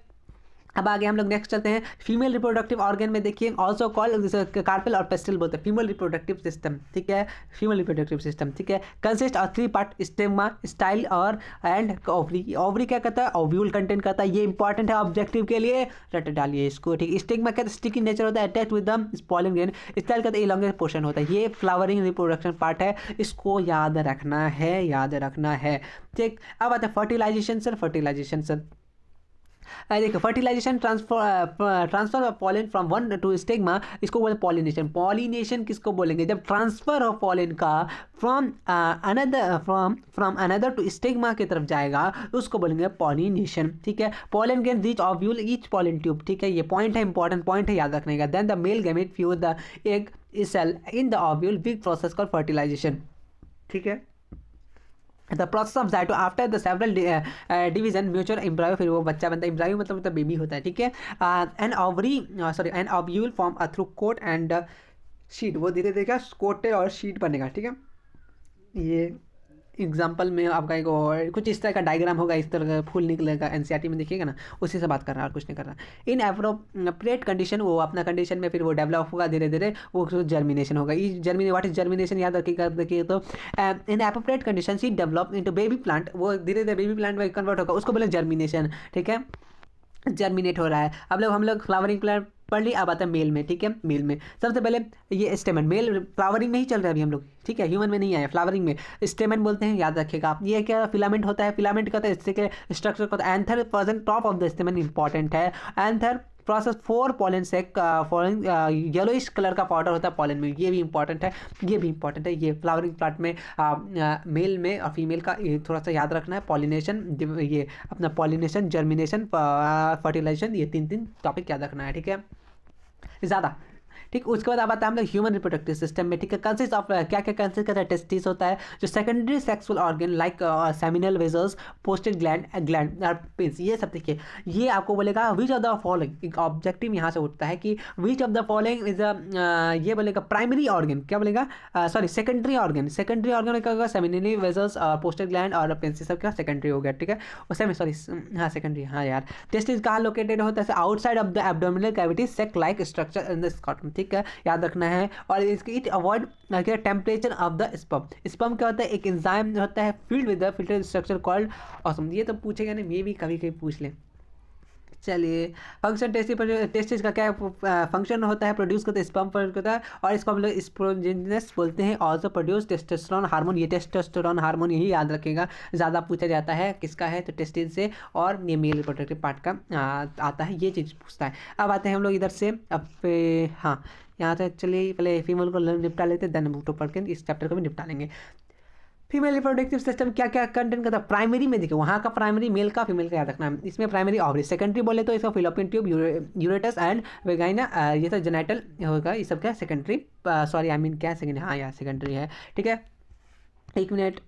अब आगे हम लोग नेक्स्ट चलते हैं फीमेल रिप्रोडक्टिव ऑर्गन में। देखिए ऑल्सो कॉल्ड कार्पेल और पेस्टल बोलते हैं फीमेल रिप्रोडक्टिव सिस्टम, ठीक है, फीमेल रिप्रोडक्टिव सिस्टम, ठीक है, कंसिस्ट ऑफ 3 पार्ट, स्टेमा, स्टाइल और एंड ओवरी। ओवरी क्या करता है, ओव्यूल कंटेंट करता है, ये इंपॉर्टेंट है ऑब्जेक्टिव के लिए, रट डालिए इसको, ठीक। स्टिग्मा कहते हैं स्टिकी नेचर होता है, attach with the pollen grain. Style कहते हैं इलॉन्गेटेड पोर्शन होता है, ये फ्लावरिंग रिप्रोडक्शन पार्ट है, इसको याद रखना है, याद रखना है, ठीक। अब आता है फर्टिलाइजेशन सर, फर्टिलाइजेशन सर देखो fertilization transfer of pollen from one to stigma, इसको बोलते हैं पॉलिनेशन। पॉलिनेशन किसको बोलेंगे, जब ट्रांसफर ऑफ पॉलन का फ्रॉम अनदर टू स्टिग्मा की तरफ जाएगा उसको बोलेंगे पॉलिनेशन, ठीक है। Pollen grain reach ovule each pollen tube, ठीक है, ये पॉइंट है, इंपॉर्टेंट पॉइंट है, याद रखने का। Then the male gamete fuse the egg cell in the ovule, big process called fertilization, ठीक है। The process of zygote after the several division mutual embryo, फिर वो बच्चा बनता है, एम्ब्रायो मतलब बेबी होता है, ठीक है। An ovary sorry an ovule form a through coat and sheet, वो धीरे धीरे क्या कोटे और शीट बनेगा, ठीक है। ये एग्जाम्पल में आपका एक और कुछ इस तरह का डायग्राम होगा, इस तरह का फूल निकलेगा, एनसीईआरटी में देखिएगा ना, उसी से बात कर रहा है और कुछ नहीं कर रहा। इन एप्रोप्रिएट कंडीशन, वो अपना कंडीशन में फिर वो डेवलप होगा धीरे धीरे, वो जर्मिनेशन होगा। ये जर्मिने व्हाट इज जर्मिनेशन याद रखिएगा, देखिए तो इन appropriate condition seed develop into baby plant, वो धीरे धीरे बेबी प्लांट में कन्वर्ट होगा, उसको बोले जर्मिनेशन, ठीक है, जर्मिनेट हो रहा है। अब हम लोग फ्लावरिंग प्लांट पढ़ ली, अब आता है मेल में, ठीक है। मेल में सबसे पहले ये स्टेमन, मेल फ्लावरिंग में ही चल रहा है अभी हम लोग, ठीक है, ह्यूमन में नहीं आया, फ्लावरिंग में स्टेमन बोलते हैं, याद रखिएगा आप। ये क्या फिलामेंट होता है, फिलामेंट का इससे के स्ट्रक्चर का anther present top of the स्टेमन, important है। एंथर प्रोसेस 4 पॉलन सेक फॉलोइंग येलोइश कलर का पाउडर होता है पॉलन में, ये भी इंपॉर्टेंट है, ये भी इंपॉर्टेंट है। ये फ्लावरिंग प्लांट में मेल में और फीमेल का ये थोड़ा सा याद रखना है। पॉलिनेशन, ये अपना पॉलिनेशन, जर्मिनेशन, फर्टिलाइजेशन, ये 3 टॉपिक याद रखना है, ठीक है, ज़्यादा, ठीक। उसके बाद अब आता है हम लोग ह्यूमन रिप्रोडक्टिव सिस्टम में, ठीक है। कंसिस्ट ऑफ क्या क्या कंसिस्ट करता है, टेस्टिस होता है, जो secondary sexual organ like seminal vessels, posted gland pins, ये सब देखिए। ये आपको बोलेगा विच ऑफ द फॉलोइंग, एक ऑब्जेक्टिव यहाँ से उठता है कि विच ऑफ द फॉलोइंग इज ये बोलेगा प्राइमरी ऑर्गन, क्या बोलेगा, sorry secondary organ, secondary organ क्या होगा, सेमिनली वेजल्स, पोस्टेड ग्लैंड और पिंस, सब क्या सेकेंडरी हो गया, ठीक है। और सॉरी हाँ सेकेंडरी, हाँ यार। टेस्टिस कहाँ लोकेटेड होता है, outside of the abdominal cavity, sac like structure in the scrotum, ठीक है, याद रखना है। और इसकी it avoid temperature of the sperm, sperm क्या होता है, एक एंजाइम होता है filled with the filter structure called awesome, ये तो पूछेगा नहीं, ये भी कभी कभी पूछ ले। चलिए फंक्शन टेस्टिस का क्या फंक्शन होता है, प्रोड्यूस करता है स्पर्म होता है, और इसको हम लोग स्प्रोजेनस बोलते हैं। ऑल्सो प्रोड्यूस टेस्टोस्टेरोन हार्मोन, ये टेस्टोस्टेरोन हार्मोन यही याद रखेगा, ज़्यादा पूछा जाता है किसका है, तो टेस्टिस से, और ये मेल रिप्रोडक्टिव पार्ट का आता है, ये चीज़ पूछता है। अब आते हैं हम लोग इधर से, अब हाँ यहाँ से चलिए पहले फीमेल को निपटा लेते हैं, देन तो पढ़ के इस चैप्टर को भी निपटा लेंगे। फीमेल रिप्रोडक्टिव सिस्टम क्या क्या कंटेंट करता है, प्राइमरी में देखिए वहाँ का प्राइमरी मेल का फीमेल का याद रखना है, इसमें प्राइमरी ओवरी। सेकेंडरी बोले तो इसका फिलोपियन ट्यूब, यूरेटस एंड वेगाइना, ये सब जेनाइटल होगा, ये सब क्या सेकेंडरी, सॉरी आई मीन क्या सेकेंडरी, हाँ यार सेकेंडरी है, ठीक है। 1 मिनट,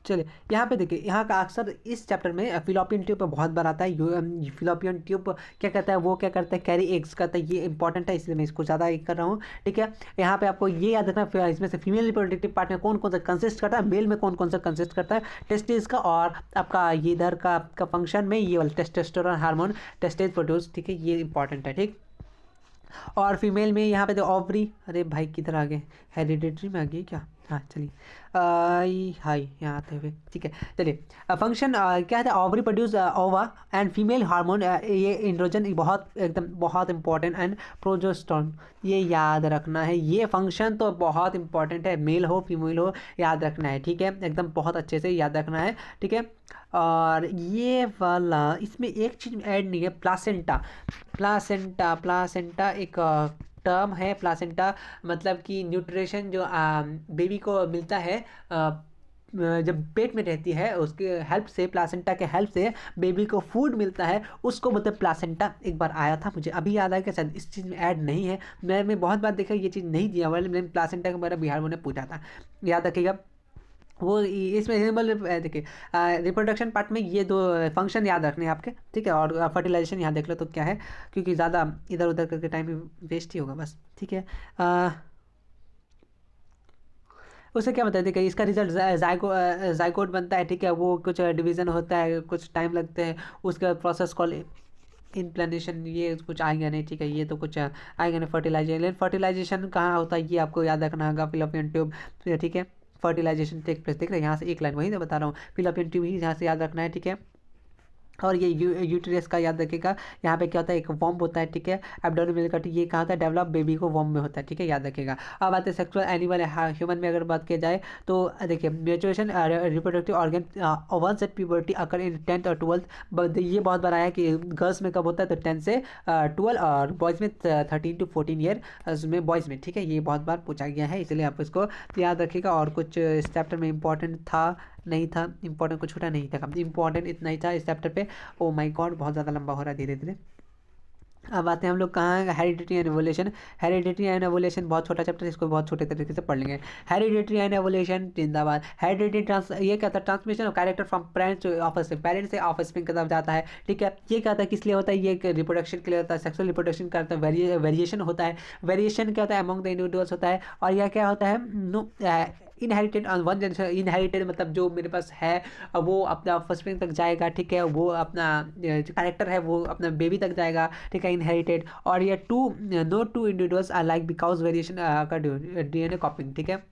चलिए यहाँ पे देखिए, यहाँ का अक्सर इस चैप्टर में फिलोपियन ट्यूब पे बहुत बार आता है। फिलोपियन ट्यूब क्या करता है, वो क्या करता है, कैरी एग्स करता है, ये इंपॉर्टेंट है, इसलिए मैं इसको ज़्यादा कर रहा हूँ, ठीक है। यहाँ पे आपको ये याद रखना, इसमें से फीमेल रिप्रोडक्टिव पार्ट में कौन कौन सा कंसिस्ट करता है, मेल में कौन कौन सा कंसिस्ट करता है, टेस्टिस का, और आपका ये इधर का आपका फंक्शन में ये वाला टेस्टोस्टेरोन हार्मोन, टेस्टिस प्रोड्यूस, ठीक है, ये इंपॉर्टेंट है, ठीक। और फीमेल में यहाँ पे तो ओवरी, अरे भाई किधर आ गए, हेरिडिटरी में आ गई क्या, हाँ चलिए हाई यहाँ आते हुए, ठीक है। चलिए फंक्शन क्या है, ओवरी प्रोड्यूस ओवा एंड फीमेल हार्मोन, ये इंड्रोजन बहुत एकदम बहुत इंपॉर्टेंट, एंड प्रोजेस्टेरोन, ये याद रखना है। ये फंक्शन तो बहुत इंपॉर्टेंट है, मेल हो फीमेल हो याद रखना है, ठीक है, एकदम बहुत अच्छे से याद रखना है, ठीक है। और ये वाला इसमें एक चीज़ ऐड नहीं है, प्लासेंटा, प्लासेंटा, प्लासेंटा एक टर्म है। प्लासेंटा मतलब कि न्यूट्रिशन जो बेबी को मिलता है जब पेट में रहती है, उसके हेल्प से, प्लासेंटा के हेल्प से बेबी को फूड मिलता है, उसको मतलब प्लासेंटा। एक बार आया था, मुझे अभी याद आया कि शायद इस चीज़ में ऐड नहीं है, मैं बहुत बार देखा ये चीज़ नहीं दिया, मैंने प्लासेंटा के बारे में बिहार में पूछा था, याद रखिएगा। वो इसमें एनिमल देखिए रिप्रोडक्शन पार्ट में ये 2 फंक्शन याद रखने हैं आपके, ठीक है। और फर्टिलाइजेशन यहाँ देख लो तो क्या है, क्योंकि ज़्यादा इधर उधर करके टाइम वेस्ट ही होगा बस, ठीक है। उससे क्या बताया, देखिए इसका रिजल्ट जाइगोट बनता है, ठीक है, वो कुछ डिवीजन होता है, कुछ टाइम लगते हैं, उसके बाद प्रोसेस कॉल इम्प्लांटेशन, ये कुछ आएगा नहीं, ठीक है, ये तो कुछ आएगा नहीं। फर्टिलाइजेशन, लेकिन फर्टिलाइजेशन कहाँ होता है ये आपको याद रखना होगा, फिलोपियन ट्यूब, ठीक है, फर्टिलाइजेशन टेक प्लेस, देख रहे हैं यहाँ से एक लाइन वही तो बता रहा हूँ, फिलोपियन ट्यूब ही यहाँ से याद रखना है, ठीक है। और ये यूटेरस का याद रखिएगा, यहाँ पे क्या होता है, एक वॉम्ब होता है, ठीक है, एब्डोमिनल कट, ये कहाँ होता है, डेवलप बेबी को वॉम्ब में होता है, ठीक है, याद रखिएगा। अब आते हैं सेक्सुअल एनिमल ह्यूमन में अगर बात की जाए तो देखिए maturation reproductive organ once at puberty occur in 10th और 12th, ये बहुत बार आया कि गर्ल्स में कब होता है, तो 10 से 12, और बॉयज़ में 13 to 14 ईयर में बॉयज़ में, ठीक है, ये बहुत बार पूछा गया है, इसलिए आप इसको याद रखिएगा। और कुछ इस चैप्टर में इंपॉर्टेंट था नहीं था, इंपॉर्टेंट कुछ छोटा नहीं था, इंपॉर्टेंट इतना ही था इस चैप्टर पे। ओ माय गॉड, बहुत ज़्यादा लंबा हो रहा है धीरे धीरे। अब आते हैं हम लोग कहाँ, heredity and evolution. Heredity and evolution बहुत छोटा चैप्टर है, इसको बहुत छोटे तरीके से पढ़ लेंगे। हेरिडिटी एंड एवोल्यूशन, जिंदाबाद। हेरिडिटी ये क्या था, transmission of character from parents से ऑफ स्प्रिंग की तरफ जाता है, ठीक है। ये क्या होता है, किस लिए होता है, ये रिप्रोडक्शन के लिए होता है, सेक्सुअल रिप्रोडक्शन का होता है, वेरिएशन होता है। वेरिएशन क्या होता है, अमंग द इंडिविजुअल्स होता है। और यह क्या होता है, no inherited on one generation, inherited मतलब जो मेरे पास है वो अपना फर्स्ट तक जाएगा, ठीक है, वो अपना जो कैरेक्टर है वो अपना बेबी तक जाएगा, ठीक है, इनहेरिटेड। और ये no two individuals are like because variation का डीएनए कॉपिंग, ठीक है।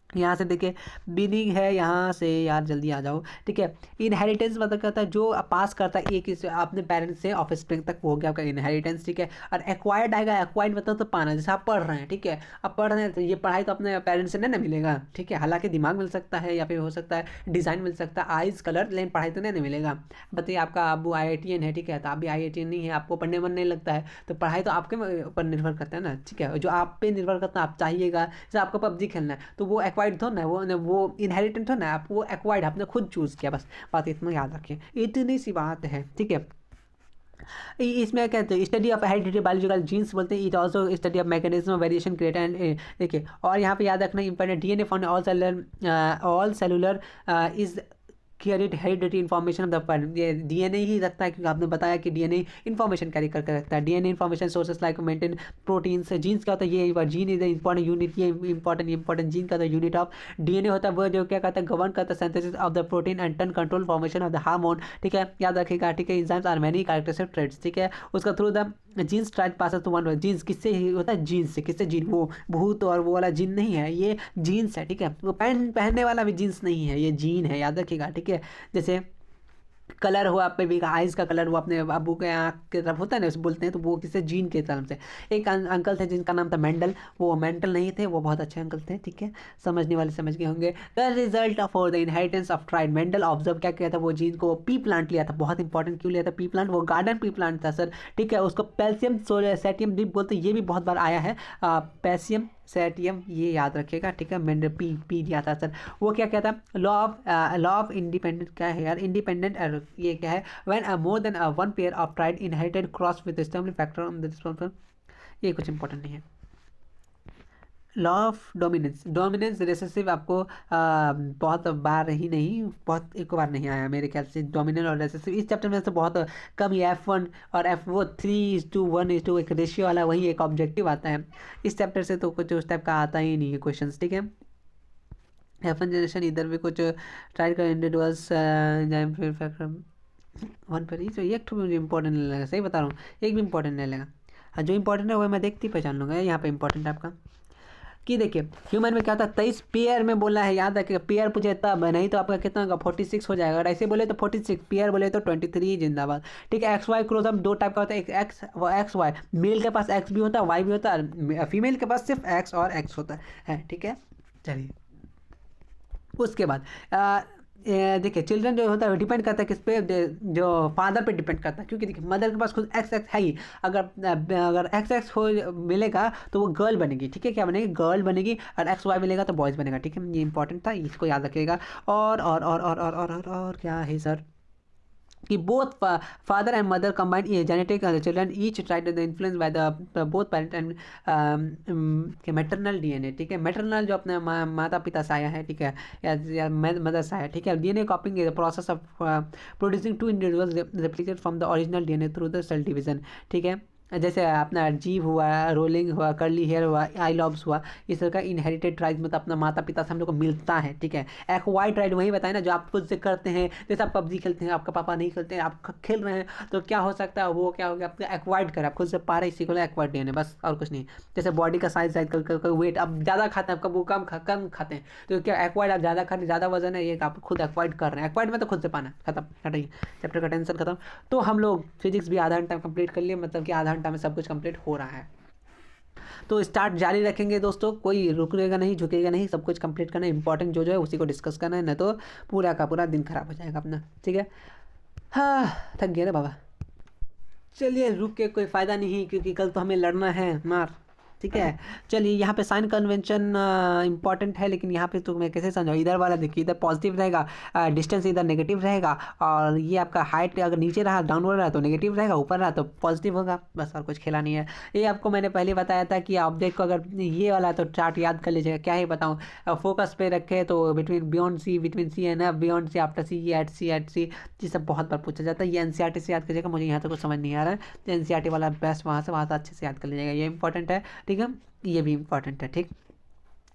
यहाँ से देखिए मीनिंग है, यहाँ से यार जल्दी आ जाओ, ठीक है। इनहेरिटेंस मतलब क्या होता है, जो पास करता है एक अपने पेरेंट्स से ऑफ स्प्रिंग तक, वो हो गया आपका इनहेरिटेंस, ठीक है। और एक्वायर्ड आएगा, एक्वायर्ड मतलब तो पाना, जैसे आप पढ़ रहे हैं, ठीक है, आप पढ़ रहे हैं तो ये पढ़ाई तो अपने पेरेंट्स से नहीं ना मिलेगा, ठीक है। हालांकि दिमाग मिल सकता है या फिर हो सकता है डिज़ाइन मिल सकता है, आइज कलर, लेकिन पढ़ाई तो नहीं मिलेगा। बताइए आपका अबू IITian है, ठीक है, तो आप भी IITian नहीं है, आपको पढ़ने मन नहीं लगता है, तो पढ़ाई तो आपके ऊपर निर्भर करता है ना, ठीक है, जो आप पे निर्भर करता है, आप चाहिएगा। जैसे आपको PUBG खेलना है तो वो एक्वायर्ड थो ना, वो इनहेरिटेंट हो ना, आप वो एक्वायर्ड आपने खुद चूज़ किया, बस बात इतना याद रखिए, इतनी सी बात है, ठीक है। इसमें कहते हैं study of heredity biological genes बोलते हैं, it also study of mechanism variation create and, देखिए। और यहाँ पे याद रखना important, DNA found all cellular is carried heredity information of the parent, ये DNA ही रखता है, क्योंकि आपने बताया कि DNA इन्फॉर्मेशन कैरी करके रखता है। DNA information sources like maintain proteins, genes क्या होता है, ये gene is the important unit, ये इंपॉर्टेंट जीन का यूनिट ऑफ DNA होता है, वो जो क्या कहता है, गवर्न करता है synthesis of the protein and turn control formation of the hormone, ठीक है, याद रखिएगा, ठीक है। Enzymes are many characteristic traits, ठीक है, उसका through the genes tried pass to one, genes किससे ही होता है, जीन्स से, किससे, जीन, वो भूत और वो वाला जीन नहीं है, ये जीन्स है, ठीक है, वो पहनने वाला भी जीन्स नहीं है, ये जीन है, याद रखिएगा, ठीक है। जैसे कलर हुआ पे भी, आइज़ का कलर वो अपने अबू के आँख की तरफ होता है ना, उसे बोलते हैं, तो वो किससे, जीन के तरफ से। एक अंकल थे जिनका नाम था मेंडल, वो मेंटल नहीं थे, वो बहुत अच्छे अंकल थे, ठीक है, समझने वाले समझ गए होंगे। The result for the inheritance of tried, Mendel observe क्या किया था, वो जीन को पी प्लांट लिया था, बहुत इंपॉर्टेंट क्यों लिया था पी प्लांट, वो गार्डन पी प्लांट था सर, ठीक है, उसको पैल्सियम सेटियम ड्रिप बोलते हैं, ये भी बहुत बार आया है, पैसियम सेटियम, ये याद रखिएगा, ठीक है। मैंने पी दिया था सर। वो क्या कहता है, लॉ ऑफ इंडिपेंडेंट, क्या है यार, इंडिपेंडेंट, ये क्या है, when more than one pair of tried inherited cross with स्टेबलिंग factor on the response, ये कुछ इंपॉर्टेंट नहीं है। लॉ ऑफ डोमिनेंस रिसेसिव आपको बहुत बार ही नहीं, बहुत एक बार नहीं आया मेरे ख्याल से, डोमिनेंट और रिसेसिव इस चैप्टर में से बहुत कम ही, F1 और F वो 3:1 एक रेशियो वाला, वही एक ऑब्जेक्टिव आता है इस चैप्टर से, तो कुछ उस टाइप का आता ही नहीं है क्वेश्चन, ठीक है। F1 जनरेशन इधर भी कुछ ट्राई कर इंडिविजुअल्स फिर फैक्टर वन पर ही, तो एक तो मुझे इंपॉर्टेंट नहीं लगा, सही बता रहा हूँ, एक भी इंपॉर्टेंट नहीं लगा। हाँ, जो इंपॉर्टेंट है वो मैं देखती पहचान लूँगा, यहाँ पे इंपॉर्टेंट है आपका कि देखिए ह्यूमन में क्या होता है, 23 पेयर में बोला है, याद रखिएगा, पेयर पूछे तब, नहीं तो आपका कितना होगा, 46 हो जाएगा, अगर ऐसे बोले तो 46, पेयर बोले तो 23, जिंदाबाद, ठीक है। XY क्रोमोसोम दो टाइप का होता है, एक एक्स वाई, मेल के पास X भी होता है, Y भी होता है, फीमेल के पास सिर्फ X और X होता है, ठीक है। चलिए उसके बाद देखिए चिल्ड्रन जो होता है डिपेंड करता है किस पे, जो फादर पे डिपेंड करता है, क्योंकि देखिए मदर के पास खुद XX है ही, अगर XX हो मिलेगा तो वो गर्ल बनेगी, ठीक है, क्या बनेगी, गर्ल बनेगी, और XY मिलेगा तो बॉयज़ बनेगा, ठीक है, ये इंपॉर्टेंट था, इसको याद रखिएगा। और क्या है सर, कि both father and mother combine genetic children each tried the influence by the both parent and maternal DNA, ठीक है, मैटरनल जो अपने माता पिता से आया है, ठीक है, या मदर से आया, ठीक है। DNA copying is the process of producing two individuals replicate from the original DNA through the cell division, ठीक है। जैसे अपना जीव हुआ, रोलिंग हुआ, कर्ली हेयर हुआ, आई लॉब्स हुआ, इस तरह का इनहेरिटेड राइट मतलब अपना माता पिता से हम लोग को मिलता है, ठीक है। एक्वायर्ड राइट वही बताए ना जो आप खुद से करते हैं, जैसे आप पबजी खेलते हैं, आपका पापा नहीं खेलते हैं, आप खेल रहे हैं, तो क्या हो सकता है वो क्या हो गया, आपका एक्वायर्ड कर, आप खुद से पा रहे इसी को एक्वायर्ड डीएनए, बस और कुछ नहीं। जैसे बॉडी का साइज वेट आप ज़्यादा खाते हैं, आपका वो कम खाते हैं, तो क्या एक्वायर्ड, आप ज़्यादा खाते, ज़्यादा वजन है, ये आप खुद एक्वायर्ड कर रहे हैं। एक्वायर्ड में तो खुद से पाना, खत्म, हटाइए, चैप्टर का टेंशन खत्म। तो हम लोग फिजिक्स भी आधा घंटा कंप्लीट कर लिए, मतलब कि आधा घंटा में सब कुछ कंप्लीट हो रहा है। तो स्टार्ट जारी रखेंगे दोस्तों, कोई रुकेगा नहीं, झुकेगा नहीं, सब कुछ कंप्लीट करना है, इंपॉर्टेंट जो है उसी को डिस्कस करना है, नहीं तो पूरा का पूरा दिन खराब हो जाएगा अपना, ठीक है। हाँ, थक गया ना बाबा, चलिए रुक के कोई फ़ायदा नहीं, क्योंकि कल तो हमें लड़ना है मार, ठीक है। चलिए यहाँ पे साइन कन्वेंशन इंपॉर्टेंट है, लेकिन यहाँ पे तो मैं कैसे समझाऊँ, इधर वाला देखिए, इधर पॉजिटिव रहेगा, डिस्टेंस इधर नेगेटिव रहेगा, और ये आपका हाइट अगर नीचे रहा, डाउनवर्ड रहा तो नेगेटिव रहेगा, ऊपर रहा तो पॉजिटिव होगा, बस और कुछ खेला नहीं है। ये आपको मैंने पहले बताया था कि ऑब्जेक्ट को अगर ये वाला तो चार्ट याद कर लीजिएगा, क्या ही बताऊँ, फोकस पे रखे तो between C and F, beyond C, after C, at C, ये सब बहुत बार पूछा जाता है। ये एनसीईआरटी से याद करिएगा, मुझे यहाँ तो कुछ समझ नहीं आ रहा है, एनसीईआरटी वाला बेस्ट वहाँ से अच्छे से याद कर लीजिएगा, ये इंपॉर्टेंट है, ठीक है, ये भी इंपॉर्टेंट है, ठीक।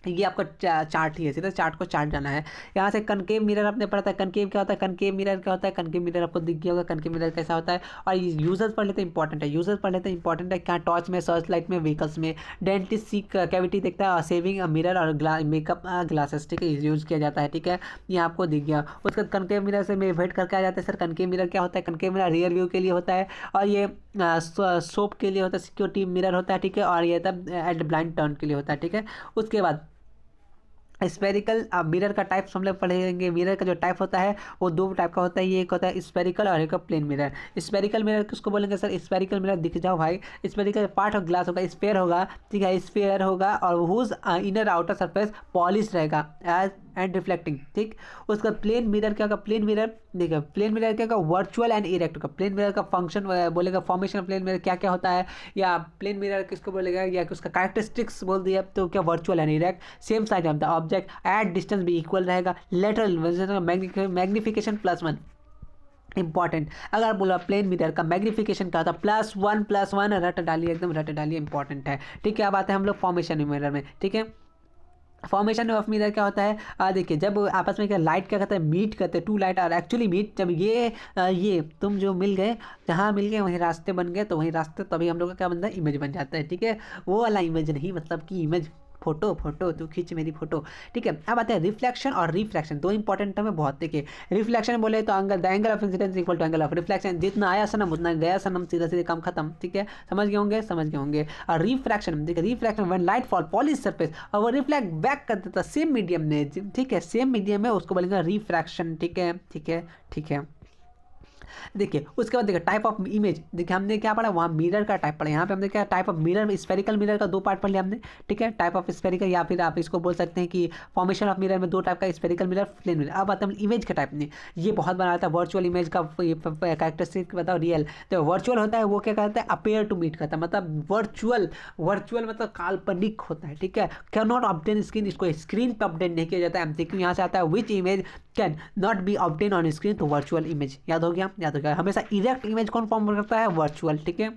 ये आपका चार्ट ही है, सीधा चार्ट को चार्ट जाना है। यहाँ से कनकेव मिरर आपने पढ़ा था, कनकेव क्या होता है, कनकेव मिरर क्या होता है, कनकेव मिरर आपको दिख गया होगा, कनकेव मिरर कैसा होता है। और यूजर्स पढ़ लेते हैं, इंपॉर्टेंट है, यूजर्स पढ़ लेते हैं, इंपॉर्टेंट है, क्या टॉर्च में, सर्च लाइट में, व्हीकल्स में, डेंटिस्ट सी कैविटी देखता है, और सेविंग मिरर और मेकअप ग्लासेस, ठीक है, यूज़ किया जाता है, ठीक है, ये आपको दिख गया। उसके बाद कनकेव मिरर से मैं वेट करके आ जाते हैं, सर कनकेव मिरर क्या होता है, कनकेव मिरर रियर व्यू के लिए होता है, और ये सोप के लिए होता है, सिक्योरिटी मिरर होता है, ठीक है, और ये तब एट ब्लाइंड टर्न के लिए होता है, ठीक है। उसके बाद स्पेरिकल मिरर का टाइप्स हम लोग पढ़ेंगे। मिरर का जो टाइप होता है वो दो टाइप का होता है, ये एक होता है स्पेरिकल और एक प्लेन मिरर। स्पेरिकल मिरर किसको बोलेंगे सर, स्पेरिकल मिरर दिख जाओ भाई, स्पेरिकल पार्ट ऑफ ग्लास होगा, स्फेयर होगा, ठीक है, स्फेयर होगा, और whose inner outer surface polish रहेगा एज एंड रिफ्लेक्टिंग, ठीक। उसका प्लेन मिरर क्या होगा, प्लेन मिरर देखिए, प्लेन मिरर क्या होगा, वर्चुअल एंड इरेक्ट होगा। प्लेन मिरर का फंक्शन बोलेगा, फॉर्मेशन ऑफ प्लेन मिरर क्या क्या होता है, या प्लेन मिरर किसको बोलेगा, या उसका कैरेक्टरिस्टिक्स बोल दिया तो क्या, virtual and erect, same size of the object, at distance भी इक्वल रहेगा, लेटरल मैग्निफिकेशन +1 इंपॉर्टेंट। अगर बोला प्लेन मिरर का मैग्निफिकेशन क्या होता है, +1 रट डालिए, एकदम रट डालिए, इंपॉर्टेंट है, ठीक है। अब आते हैं हम लोग फॉर्मेशन मिरर में, ठीक है। फॉर्मेशन ऑफ मिरर क्या होता है, देखिए जब आपस में क्या लाइट क्या करता है, मीट करते हैं, टू लाइट और एक्चुअली मीट, जब ये तुम जो मिल गए, जहाँ मिल गए वहीं रास्ते बन गए, तो वहीं रास्ते तभी हम लोग का क्या बनता है, इमेज बन जाता है, ठीक है। वो वाला इमेज नहीं, मतलब कि इमेज, फोटो तू खींच मेरी फोटो, ठीक है। अब आते हैं रिफ्लेक्शन और रिफ्रैक्शन, दो इंपॉर्टेंट टर्म है बहुत, देखिए। रिफ्लेक्शन बोले तो the angle of incidence equal to angle of reflection, जितना आया सनम उतना गया सनम, सीधा सीधे काम खत्म, ठीक है, समझ गए होंगे। और रिफ्रैक्शन देखिए, refraction when light fall polish surface और वो रिफ्लेक्ट बैक कर देता सेम मीडियम में, ठीक है, सेम मीडियम में, उसको बोलेंगे रिफ्रैक्शन, ठीक है। देखिए उसके बाद देखिए टाइप ऑफ इमेज, देखिए हमने क्या पढ़ा वहाँ मिरर का टाइप पढ़ा, यहाँ पे हमने क्या type of mirror, spherical mirror का दो पार्ट पढ़ लिया हमने, ठीक है, टाइप ऑफ स्फेरिकल, या फिर आप इसको बोल सकते हैं कि फॉर्मेशन ऑफ मिरर में दो टाइप का, स्फेरिकल मिरर, प्लेन मिरर। अब आते हैं इमेज के टाइप में, ये बहुत बना था वर्चुअल इमेज का कैरेक्टरिस्टिक बताओ, रियल। तो वर्चुअल होता है वो क्या करता है, अपेयर टू मीट करता है, मतलब वर्चुअल मतलब काल्पनिक होता है, ठीक है। कैन नॉट ऑब्टेन स्क्रीन, इसको स्क्रीन पर अपडेट नहीं किया जाता है, एमसीक्यू यहाँ से आता है, which image can not be obtain on screen, तो वर्चुअल इमेज, याद हो गया। हमेशा इरेक्ट इमेज कौन फॉर्म करता है, वर्चुअल, ठीक है।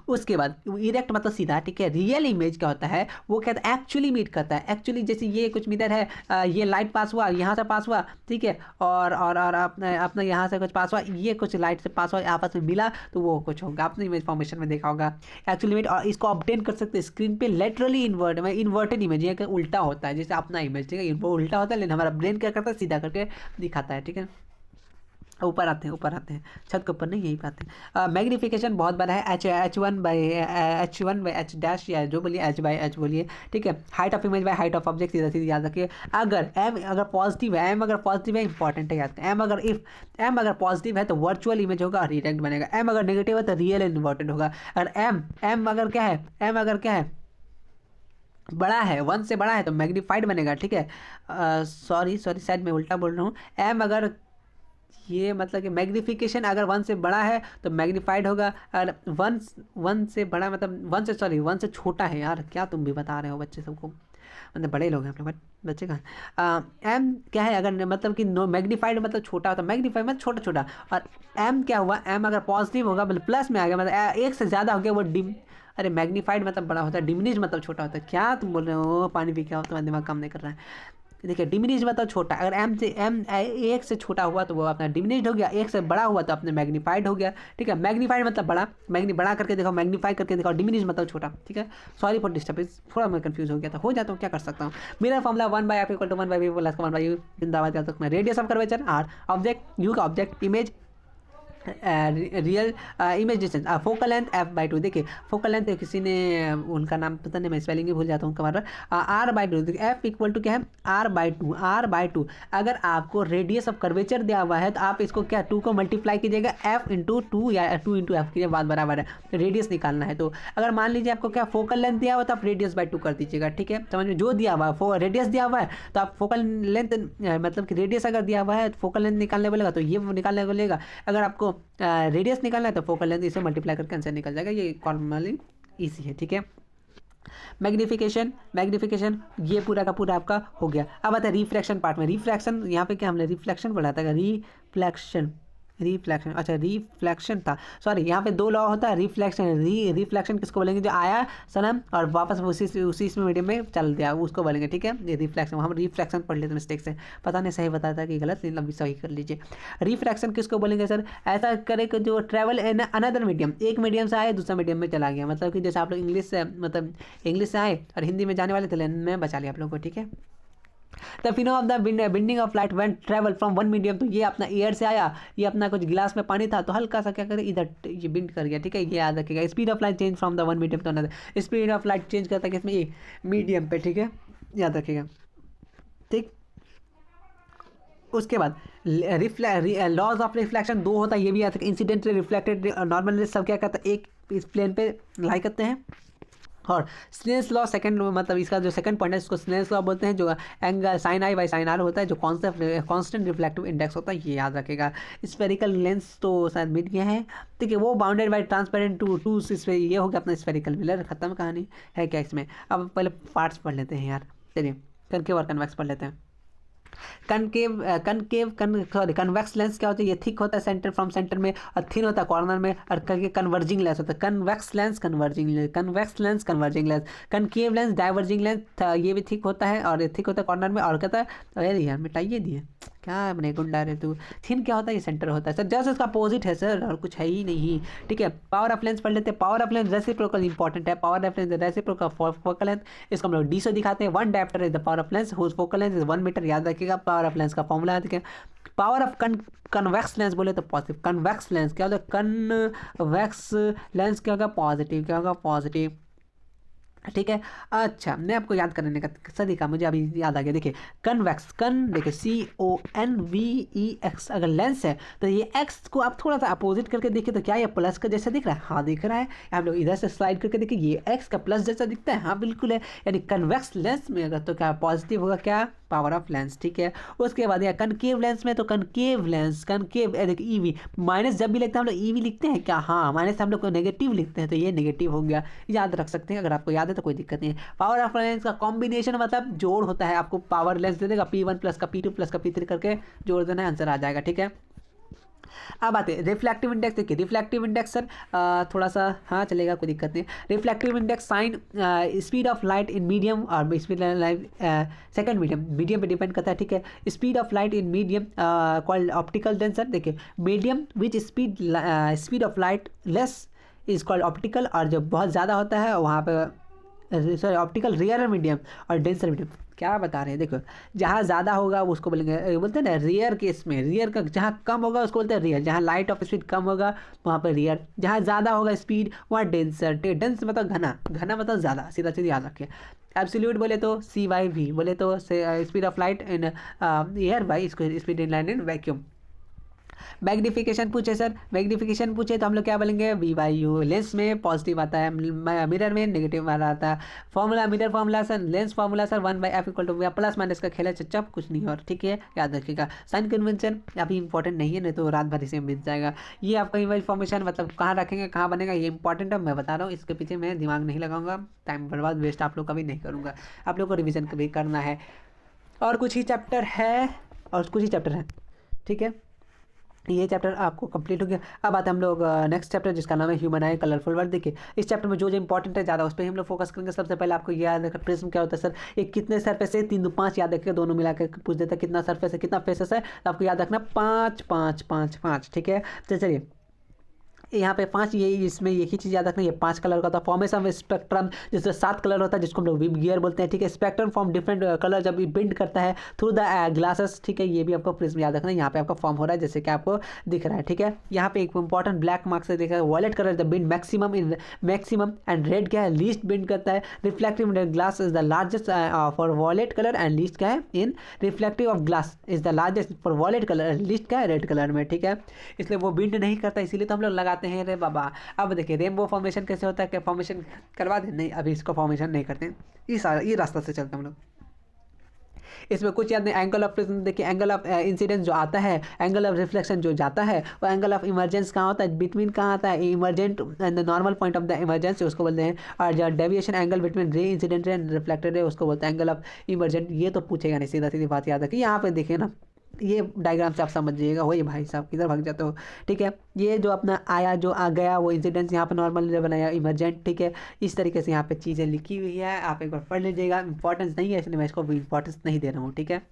उसके बाद इरेक्ट मतलब सीधा, ठीक है। रियल इमेज क्या होता है, वो कहता है एक्चुअली मीट करता है, एक्चुअली जैसे ये कुछ मिरर है, ये लाइट पास हुआ, यहाँ से पास हुआ, ठीक है, और अपना यहाँ से कुछ पास हुआ, ये कुछ लाइट से पास हुआ, आपस में मिला, तो वो कुछ होगा, आपने इमेज फॉर्मेशन में देखा होगा एक्चुअली इमेज। और इसको अपडेट कर सकते हैं स्क्रीन पे लेटरली इन्वर्टेड इमेज, ये उल्टा होता है, जैसे अपना इमेज, ठीक है, वो उल्टा होता है, लेकिन हमारा ब्रेन क्या करता है, सीधा करके दिखाता है, ठीक है। ऊपर आते हैं, छत के ऊपर नहीं, यहीं पे आते हैं। मैग्नीफिकेशन बहुत बड़ा है, H1/H या जो बोलिए, H/H बोलिए, ठीक है। Height of image by height of object, सीधा सीधी याद रखिए। अगर अगर पॉजिटिव है, इंपॉर्टेंट है, याद करें। एम अगर पॉजिटिव है तो वर्चुअल इमेज होगा और इरेक्ट बनेगा। एम अगर नेगेटिव है तो रियल इन्वर्टेड होगा। और एम अगर क्या है, बड़ा है, 1 से बड़ा है तो मैग्नीफाइड बनेगा, ठीक है। सॉरी शायद मैं उल्टा बोल रहा हूँ। एम अगर ये मतलब कि मैग्नीफिकेशन अगर 1 से बड़ा है तो मैग्नीफाइड होगा, और 1 से बड़ा मतलब 1 से छोटा है, यार क्या तुम भी बता रहे हो बच्चे सबको। मतलब बड़े लोग हैं अपने, बट बच्चे कहाँ। एम क्या है, अगर मतलब कि नो मैग्नीफाइड मतलब छोटा होता है, मैग्नीफाइड मतलब छोटा छोटा, और एम क्या हुआ, एम अगर पॉजिटिव होगा मतलब प्लस में आ गया, मतलब एक से ज़्यादा हो गया वो डिम, अरे मैग्नीफाइड मतलब बड़ा होता है, डिमिनिश मतलब छोटा होता है। क्या तुम बोल रहे हो, पानी पी के आओ, तुम्हारा दिमाग काम नहीं कर रहा है। देखिए डिमिनिश मतलब छोटा, अगर एम से एम एक से छोटा हुआ तो वो अपना डिमिनिश्ड हो गया, एक से बड़ा हुआ तो अपने मैग्नीफाइड हो गया। ठीक है, मैग्नीफाइड मतलब बड़ा, बड़ा करके देखो, मैग्नीफाई करके देखो, डिमिनिश मतलब छोटा। ठीक है, सॉरी फॉर डिस्टर्बेंस, थोड़ा मैं कंफ्यूज हो गया था, हो जाता हूँ, क्या कर सकता हूँ। मेरा formula 1/f = 1/v plus 1/u, जिंदाबाद कर सकते हैं। Radius of curvature R, object U का object, image real image distance, focal length f/2। देखिए फोकल लेंथ किसी ने उनका नाम पता नहीं, मैं स्पेलिंग भी भूल जाता हूँ कई बार। r/2, देखिए f इक्वल टू क्या है, r/2। अगर आपको रेडियस ऑफ कर्वेचर दिया हुआ है तो आप इसको क्या 2 को मल्टीप्लाई कीजिएगा f/2 या 2 × f कीजिए, बात बराबर है। रेडियस निकालना है तो अगर मान लीजिए आपको क्या फोकल लेंथ दिया हुआ तो आप रेडियस/2 कर दीजिएगा। ठीक है, समझ में, जो दिया हुआ है रेडियस दिया हुआ है तो आप फोकल लेंथ मतलब कि रेडियस अगर दिया हुआ है तो फोकल लेंथ निकालने बोलेगा तो ये निकालने बोलेगा। अगर आपको रेडियस निकालना है तो फोकल लेंथ इसे मल्टीप्लाई करके आंसर निकल जाएगा, ये नॉर्मली ईजी है। ठीक है, मैग्निफिकेशन ये पूरा का पूरा आपका हो गया। अब आता है रिफ्लेक्शन पार्ट में। रिफ्लेक्शन यहाँ पे क्या हमने रिफ्लेक्शन पढ़ा था, रिफ्लेक्शन अच्छा रिफ्लेक्शन था, सॉरी, यहाँ पे 2 लॉ होता है, रिफ्लेक्शन रिफ्लेक्शन किसको बोलेंगे, जो आया सनम और वापस उसी मीडियम में चल दिया उसको बोलेंगे। ठीक है, ये रिफ्लेक्शन, हम रिफ्लेक्शन पढ़ लेते मिस्टेक से, पता नहीं सही बताया था कि गलत, लेकिन अभी सही कर लीजिए। रिफ्लेक्शन किसको बोलेंगे सर, ऐसा करे कि जो ट्रैवल इन अनदर मीडियम, एक मीडियम से आए दूसरा मीडियम में चला गया, मतलब कि जैसे आप लोग इंग्लिश से मतलब इंग्लिश से आए और हिंदी में जाने वाले थे, लेकिन मैं बचा लिया आप लोगों को। ठीक है, the Fino of the binding of light when travel from one medium, तो ये अपना एयर से आया, ये अपना कुछ गिलास में पानी था तो हल्का सा क्या करे इधर ये बिंड कर गया। ठीक है, ये याद रखिएगा। Speed of light change from the one medium to another, speed of light change करता है किसमें, ये मीडियम पे। ठीक है, याद रखिएगा। ठीक, उसके बाद लॉज ऑफ रिफ्लेक्शन 2 होता है, ये भी याद रखिए। इंसिडेंटली रिफ्लेक्टेड नॉर्मल सब क्या करता है, एक इस प्लेन पे लाई करते हैं, और स्नेल्स लॉ सेकंड, मतलब इसका जो सेकंड पॉइंट है इसको स्नेल्स लॉ बोलते हैं, जो angle sine i by sine r होता है, जो कांस्टेंट रिफ्लेक्टिव इंडेक्स होता है, ये याद रखेगा। स्फेरिकल लेंस तो शायद मिट गया है, ठीक है, वो बाउंडेड बाई ट्रांसपेरेंट टू ये हो गया अपना स्फेरिकल मिरर, खत्म कहानी है क्या इसमें। अब पहले पार्ट्स पढ़ लेते हैं यार, चलिए कनकेव और कन्वेक्स पढ़ लेते हैं। कन्वेक्स लेंस क्या होता है, ये थिक होता है सेंटर फ्रॉम सेंटर में, और थिन होता है कॉर्नर में, और कन्वर्जिंग लेंस होता है। Convex lens converging lens, concave lens diverging lens, ये भी थिक होता है और थिक होता है कॉर्नर में, और कहता है अरे यार मिटाइए दिए क्या बने गुंडा रहे तू। थिन क्या होता है, ये सेंटर होता है सर, जस्ट इसका अपोजिट है सर, और कुछ है ही नहीं। ठीक है, पावर ऑफ लेंस पढ़ लेते हैं। Power of lens reciprocal important है, power of lens reciprocal focal length, इसको हम लोग डी से दिखाते हैं। 1 dioptre is the power of lens whose focal length is 1 metre, याद रखिएगा। पावर ऑफ लेंस का फॉर्मूला है, ठीक है। पावर ऑफ कन्वेक्स लेंस बोले तो पॉजिटिव, कन्वेक्स लेंस क्या होता है, कन्वेक्स लेंस क्या होगा, पॉजिटिव, क्या होगा, पॉजिटिव। ठीक है, अच्छा मैं आपको याद करने का तरीका मुझे अभी याद आ गया। देखिए कन्वेक्स, देखिए CONVEX, अगर लेंस है तो ये एक्स को आप थोड़ा सा अपोजिट करके देखिए तो क्या ये प्लस का जैसा दिख रहा है, हाँ दिख रहा है। आप लोग इधर से स्लाइड करके देखिए ये एक्स का प्लस जैसा दिखता है, हाँ बिल्कुल है। यानी कन्वेक्स लेंस में अगर तो क्या पॉजिटिव होगा, क्या पावर ऑफ लेंस। ठीक है, उसके बाद यहाँ कनकेव लेंस में तो कनकेव लेंस, देखिए ईवी माइनस जब भी लिखते हैं हम लोग ईवी लिखते हैं क्या, हाँ माइनस हम लोग को नेगेटिव लिखते हैं, तो ये नेगेटिव हो गया, याद रख सकते हैं। अगर आपको याद है तो कोई दिक्कत नहीं है। पावर ऑफ लेंस का कॉम्बिनेशन मतलब जोड़ होता है, आपको पावर लेंस दे देगा, P1 प्लस का P2 प्लस का P3 करके जोड़ देना है, आंसर आ जाएगा। ठीक है, अब आते हैं रिफ्लेक्टिव इंडेक्स। देखिए रिफ्लेक्टिव इंडेक्स सर थोड़ा सा हाँ चलेगा, कोई दिक्कत नहीं। Reflective index sine speed of light in medium, और स्पीड लाइट सेकंड मीडियम पे डिपेंड करता है। ठीक है, speed of light in medium called optical denser. देखिए medium which speed of light less is called optical, और जब बहुत ज़्यादा होता है वहाँ पे सॉरी ऑप्टिकल रेयर मीडियम और डेंसर मीडियम। क्या बता रहे हैं, देखो जहाँ ज़्यादा होगा उसको बोलेंगे, बोलते हैं ना रेयर केस में, रेयर का जहाँ कम होगा उसको बोलते हैं रेयर, जहाँ लाइट ऑफ स्पीड कम होगा वहाँ पर रेयर, जहाँ ज़्यादा होगा स्पीड वहाँ डेंसर। डेंस मतलब घना, घना मतलब ज़्यादा, सीधा सीधा याद रखिए। एब्सोल्यूट बोले तो CY/V, बोले तो speed of light in air by speed in light in vacuum. Magnification पूछे सर, मैग्निफिकेशन पूछे तो हम लोग क्या बोलेंगे, वी बाई यू। लेंस में पॉजिटिव आता है, मिरर में नेगेटिव वाला आता है। Formula, mirror formula sir, lens formula sir 1/f equal two plus minus का खेल है चुपचाप, कुछ नहीं और, ठीक है, याद रखिएगा। साइन कन्वेंशन अभी इंपॉर्टेंट नहीं है, नहीं तो रात भर इसे बीत जाएगा। ये आपका इमेज फॉर्मेशन मतलब कहाँ रखेंगे, कहाँ बनेगा, ये इंपॉर्टेंट है, मैं बता रहा हूँ, इसके पीछे मैं दिमाग नहीं लगाऊंगा, टाइम बर्बाद वेस्ट आप लोग का भी नहीं करूँगा, आप लोग को रिविजन कभी करना है। और कुछ ही चैप्टर है, और कुछ ही चैप्टर है, ठीक है, ये चैप्टर आपको कंप्लीट हो गया। अब आते हैं हम लोग नेक्स्ट चैप्टर जिसका नाम है ह्यूमन आई कलरफुल वर्ल्ड। देखिए इस चैप्टर में जो इंपॉर्टेंट है ज़्यादा उस पर हम लोग फोकस करेंगे। सबसे पहले आपको याद रखना प्रिज्म क्या होता है सर, ये कितने सरफेस है, 3 2 5 याद रखिएगा, दोनों मिला कर पूछ देता है कितना सरफेस है कितना फेसेस है, तो आपको याद रखना 5 5 5 5, ठीक है। तो चलिए यहाँ पे 5, ये इसमें एक ही चीज़ याद रखना, ये 5 कलर का था। फॉर्मेशन ऑफ स्पेक्ट्रम जिसमें 7 कलर होता है, जिसको हम लोग विब गियर बोलते हैं, ठीक है। स्पेक्ट्रम फॉर्म डिफरेंट कलर जब बिंड करता है थ्रू द ग्लासेस, ठीक है, ये भी आपको प्रिज्म याद रखना है। यहाँ पे आपका फॉर्म हो रहा है जैसे कि आपको दिख रहा है, ठीक है। यहाँ पे एक इंपॉर्टेंट ब्लैक मार्क्स से देखा है, violet colour the bend maximum in maximum, and red क्या है, लीस्ट बिंड करता है। Reflective glass is the largest for violet colour, and least क्या है in reflective of glass is the largest for violet colour, least क्या है रेड कलर में, ठीक है। इसलिए वो बिंड नहीं करता, इसीलिए तो हम लोग लगाते हैं रे बाबा। अब देखिए रेनबो फॉर्मेशन कैसे होता है, क्या फॉर्मेशन करवा दें, नहीं अभी इसको फॉर्मेशन नहीं करते, ये रास्ता से चलते हैं हम लोग। इसमें कुछ याद नहीं, एंगल ऑफ प्रिज्म देखिए, एंगल ऑफ इंसिडेंस जो आता है, एंगल ऑफ रिफ्लेक्शन जो जाता है, वो एंगल ऑफ इमरजेंस कहाँ होता है, बिटवीन कहाँ आता है, emergent and the normal point of the emergence उसको बोलते हैं। और जो deviation angle between ray incident ray and reflected ray उसको बोलते हैं एंगल ऑफ इमरजेंट। ये तो पूछेगा नहीं, सीधा सीधी बात याद है कि यहाँ पे देखिए ना, ये डायग्राम से आप समझ जाइएगा, वही भाई साहब किधर भाग जाते हो, ठीक है। ये जो अपना आया जो आ गया वो इंसिडेंस यहाँ पे नॉर्मल बनाया इमरजेंट, ठीक है। इस तरीके से यहाँ पे चीज़ें लिखी हुई है, आप एक बार पढ़ लीजिएगा। इंपॉर्टेंस नहीं है इसलिए मैं इसको इंपॉर्टेंस नहीं दे रहा हूँ, ठीक है,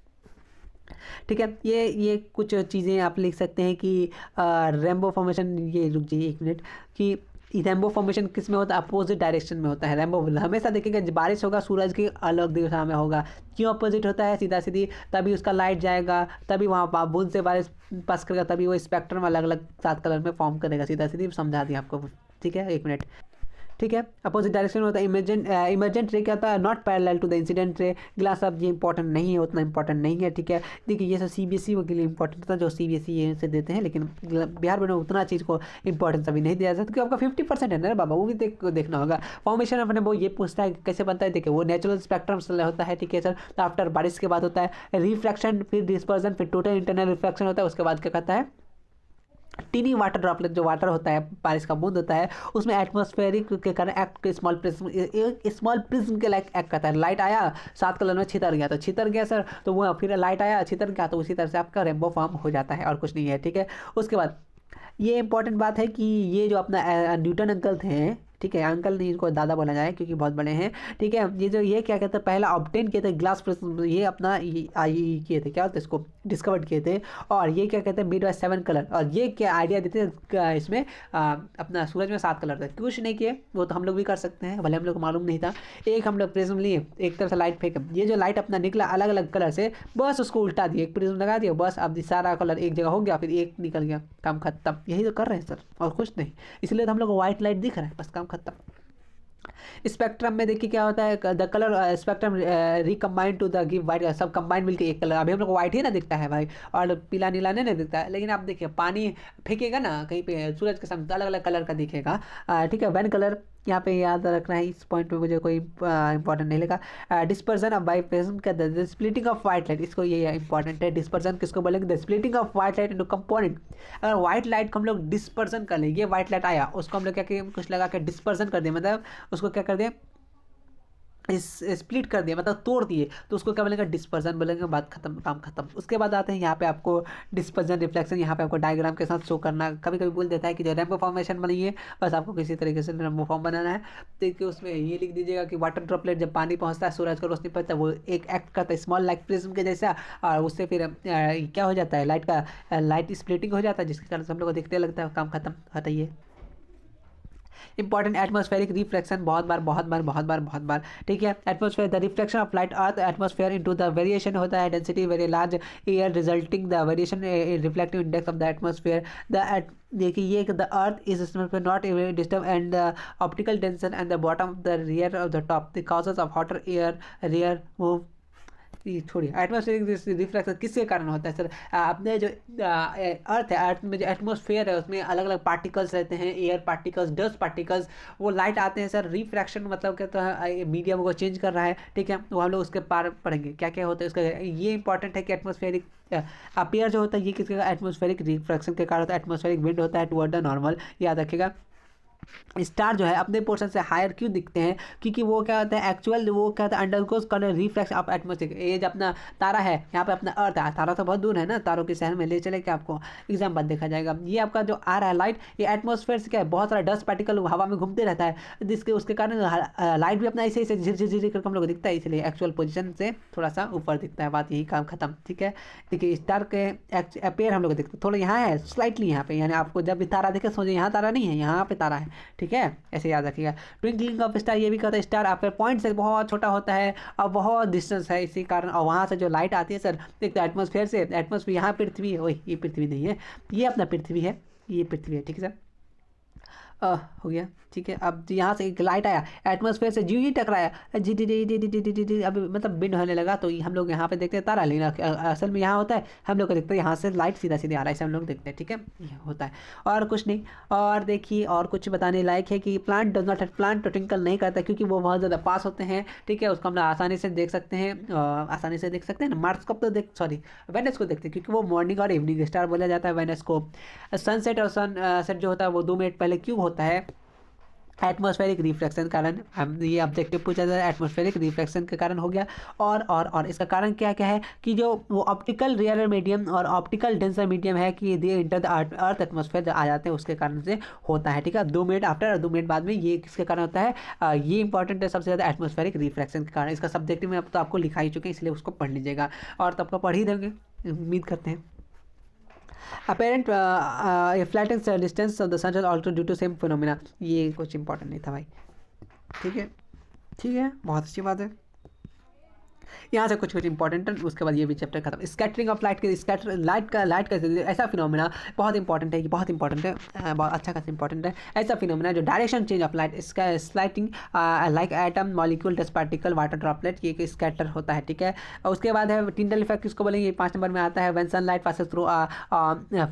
ठीक है। ये कुछ चीज़ें आप लिख सकते हैं कि रेम्बो फॉर्मेशन, ये रुक जाइए एक मिनट, कि रेम्बो फॉर्मेशन किस में होता है, अपोजिट डायरेक्शन में होता है। रेम्बो हमेशा देखेंगे बारिश होगा सूरज की अलग दिशा में होगा, क्यों अपोजिट होता है, सीधा सीधी तभी उसका लाइट जाएगा, तभी वहाँ बूंद से बारिश पास करेगा, तभी वो स्पेक्ट्रम अलग अलग 7 कलर में फॉर्म करेगा, सीधा सीधी समझा दिया आपको, ठीक है, एक मिनट, ठीक है। अपोजिट डायरेक्शन में होता है। इमरजेंट रे क्या होता है, not parallel to the incident ray. Glass अब ये इंपॉर्टेंट नहीं है, उतना इंपॉर्टेंट नहीं है, ठीक है। देखिए ये सब सीबीएसई के लिए इंपॉर्टेंट होता है, जो सीबीएसई से देते हैं, लेकिन बिहार बोर्ड में उतना चीज़ को इंपॉर्टेंस अभी नहीं दिया जाता, क्योंकि आपका 50% है ना बाबा, वो भी देखना होगा। फॉर्मेशन अपने वो ये पूछता है कैसे बनता है, देखिए वो नेचुरल स्पेक्ट्रम से होता है, ठीक है सर। तो आफ्टर बारिश के बाद होता है रिफ्रैक्शन, फिर डिस्पर्जन, फिर टोटल इंटरनल रिफ्रैक्शन होता है, उसके बाद क्या कहता है टीनी वाटर ड्रॉपलेट, जो वाटर होता है बारिश का बूंद होता है, उसमें एटमॉस्फेरिक के कारण act small prism, small prism के लाइक एक्ट करता है। लाइट आया 7 कलर में छितर गया तो छितर गया सर, तो वो फिर लाइट आया छितर गया, तो उसी तरह से आपका रेनबो फॉर्म हो जाता है और कुछ नहीं है, ठीक है। उसके बाद ये इंपॉर्टेंट बात है कि ये जो अपना न्यूटन अंकल थे, ठीक है, अंकल नहीं इनको दादा बोला जाए क्योंकि बहुत बड़े हैं, ठीक है। ये क्या कहते हैं, पहला ऑब्टेन किए थे ग्लास प्रिज्म, ये अपना ये किए थे, क्या होता है इसको डिस्कवर्ड किए थे। और ये क्या कहते हैं मिड बाय 7 कलर, और ये क्या आइडिया देते हैं इसमें अपना सूरज में 7 कलर थे, कुछ नहीं किए, वो तो हम लोग भी कर सकते हैं, भले हम लोग को मालूम नहीं था। एक हम लोग प्रिज्म लिए, एक तरफ से लाइट फेंके, ये जो लाइट अपना निकला अलग अलग कलर से, बस उसको उल्टा दिए, एक प्रिज्म लगा दिया, बस अब सारा कलर एक जगह हो गया, फिर एक निकल गया, काम खत्म। यही तो कर रहे हैं सर और कुछ नहीं, इसलिए तो हम लोग को व्हाइट लाइट दिख रहा है, बस काम खत्म। स्पेक्ट्रम में देखिए क्या होता है, the colour spectrum recombined to the give white, सब कंबाइन मिलकर एक कलर। अभी हम लोग को व्हाइट ही ना दिखता है भाई, और पीला नीला नहीं दिखता है, लेकिन आप देखिए पानी फेंकेगा ना कहीं पे सूरज के सामने, अलग अलग कलर का दिखेगा, ठीक है। वन कलर यहाँ पे याद रखना है, इस पॉइंट पे मुझे कोई इंपॉर्टेंट नहीं लगा। डिस्पर्जन ऑफ बाई प्रिज्म का the splitting of white light, इसको ये इंपॉर्टेंट है। डिस्पर्जन किसको बोलेंगे, the splitting of white light into component. अगर व्हाइट लाइट को हम लोग डिस्पर्जन कर लें, ये व्हाइट लाइट आया उसको हम लोग क्या किए, कुछ लगा के डिस्पर्जन कर दिए, मतलब उसको क्या कर दिए, इस स्प्लिट कर दिया, मतलब तोड़ दिए, तो उसको क्या बोलेंगे डिस्पर्जन बोलेंगे, बात खत्म, काम खत्म। उसके बाद आते हैं यहाँ पे आपको डिस्पर्जन रिफ्लेक्शन, यहाँ पे आपको डायग्राम के साथ शो करना। कभी कभी बोल देता है कि जो रेनबो फॉर्मेशन बनी है, बस आपको किसी तरीके से रेनबो फॉर्म बनाना है, तो उसमें ये लिख दीजिएगा कि वाटर ड्रॉपलेट जब पानी पहुँचता है सूरज को रोशनी पड़ता है, वो एक एक्ट करता है स्मॉल लाइट प्रिज्म के जैसा, और उससे फिर क्या हो जाता है, लाइट स्प्लिटिंग हो जाता है, जिसके कारण हम लोग को दिखने लगता है, काम खत्म, हटाइए। इंपॉर्टेंट एटमॉस्फेरिक रिफ्लेक्शन, बहुत बार, ठीक है। Atmosphere the reflection of light earth atmosphere into the variation होता है density very large air resulting the variation reflective index of the atmosphere. The देखिए ये the earth is not disturb and the optical tension and the bottom of the rear of the top the causes of hotter air rear move ये छोड़िए, एटमॉस्फेरिक रिफ्लेक्शन किसके कारण होता है सर? अपने जो अर्थ है, अर्थ में जो एटमॉस्फेयर है उसमें अलग अलग पार्टिकल्स रहते हैं, एयर पार्टिकल्स, डस्ट पार्टिकल्स, वो लाइट आते हैं सर। रिफ्रैक्शन मतलब क्या होता है, मीडियम को चेंज कर रहा है, ठीक है। वो हम लोग उसके पार पढ़ेंगे क्या क्या होता है उसका। ये इंपॉर्टेंट है कि एटमॉस्फेरिक अपेयर जो होता है ये किसके एटमॉस्फेरिक रिफ्रैक्शन के कारण होता है। एटमॉस्फेरिक विंड होता है टुवर्ड द नॉर्मल, याद रखिएगा। स्टार जो है अपने पोर्शन से हायर क्यों दिखते हैं? क्योंकि वो क्या होता है, एक्चुअल वो क्या होता है, undergoes colour reflex of atmosphere. ये जो अपना तारा है, यहाँ पे अपना अर्थ है, तारा तो बहुत दूर है ना, तारों के शहर में ले चले क्या आपको एग्जाम्पल देखा जाएगा। ये आपका जो आ रहा है लाइट, ये एटमॉस्फेयर से क्या है, बहुत सारा डस्ट पार्टिकल हवा में घूमते रहता है, जिसके उसके कारण लाइट भी अपना ऐसे ऐसे झिर झिर झिर करके हम लोग दिखता है, इसलिए एक्चुअल पोजिशन से थोड़ा सा ऊपर दिखता है। बात यही काम खत्म, ठीक है। देखिए स्टार के अपेयर हम लोग देखते हैं थोड़ा यहाँ है, स्लाइटली यहाँ पे, यानी आपको जब भी तारा देखे सोचे यहाँ तारा नहीं है, यहाँ पे तारा है, ठीक है, ऐसे याद रखिएगा। ट्विंकलिंग ऑफ स्टार ये भी कहता है स्टार आपके पॉइंट से बहुत छोटा होता है और बहुत डिस्टेंस है, इसी कारण, और वहाँ से जो लाइट आती है सर, एक तो एटमॉस्फेयर से, एटमॉस्फेयर यहाँ पृथ्वी है, वही ये पृथ्वी नहीं है, ये अपना पृथ्वी है, ये पृथ्वी है, ठीक है सर। हो गया, ठीक है। अब यहाँ से एक लाइट आया, एटमॉस्फेयर से जी टकराया, G D D D D D D D D अब मतलब बिंड होने लगा, तो हम लोग यहाँ पे देखते हैं तारा, लेकिन असल में यहाँ होता है हम लोग को देखते हैं यहाँ से लाइट सीधा सीधे आ रहा है, इसे हम लोग देखते हैं, ठीक है, ये होता है और कुछ नहीं। और देखिए और कुछ बताने लायक है कि प्लांट डज नॉट, प्लांट तो ट्विंकल नहीं करता क्योंकि वो बहुत ज़्यादा पास होते हैं, ठीक है, उसको हम लोग आसानी से देख सकते हैं, आसानी से देख सकते हैं ना। मार्स को तो देख, सॉरी वेनस को देखते हैं क्योंकि वो मॉर्निंग और इवनिंग स्टार बोला जाता है वेनस को। सनसेट और सनसेट जो होता है वो 2 मिनट पहले क्यों होता है? एटमॉस्फेरिक रिफ्लेक्शन कारण। हम ये ऑब्जेक्टिव पूछा जाता है, एटमॉस्फेरिक रिफ्लेक्शन के कारण हो गया। और इसका कारण क्या क्या है कि जो वो ऑप्टिकल रेयर मीडियम और ऑप्टिकल डेंसर मीडियम है कि दे इंटर द अर्थ एटमॉस्फेयर आ जाते हैं, उसके कारण से होता है, ठीक है। 2 मिनट आफ्टर और 2 मिनट बाद में, ये किसके कारण होता है? ये इंपॉर्टेंट है सबसे ज़्यादा, एटमॉस्फेरिक रिफ्लेक्शन के कारण। इसका सब्जेक्टिव में अब तो आपको लिखा ही चुके हैं, इसलिए उसको पढ़ लीजिएगा और तो आपको पढ़ ही देंगे, उम्मीद करते हैं। apparent flattened distance of the sun is also due to same phenomena। ये कुछ इंपॉर्टेंट नहीं था भाई, ठीक है, ठीक है, बहुत अच्छी बात है। यहाँ से कुछ कुछ इंपॉर्टेंट है, उसके बाद ये भी चैप्टर खत्म। स्कैटरिंग ऑफ लाइट के, स्कैटर लाइट का ऐसा फिनोमिना बहुत इंपॉर्टेंट है, ये बहुत इंपॉर्टेंट है, बहुत अच्छा खासा इंपॉर्टेंट है। ऐसा फिनोमिना जो डायरेक्शन चेंज ऑफ लाइट, इसका slighting like atom, molecule, dust particle, water droplet, ये एक स्कैटर होता है, ठीक है। और उसके बाद है टिंडल इफेक्ट, किसको बोलेंगे? 5 नंबर में आता है। When sunlight passes through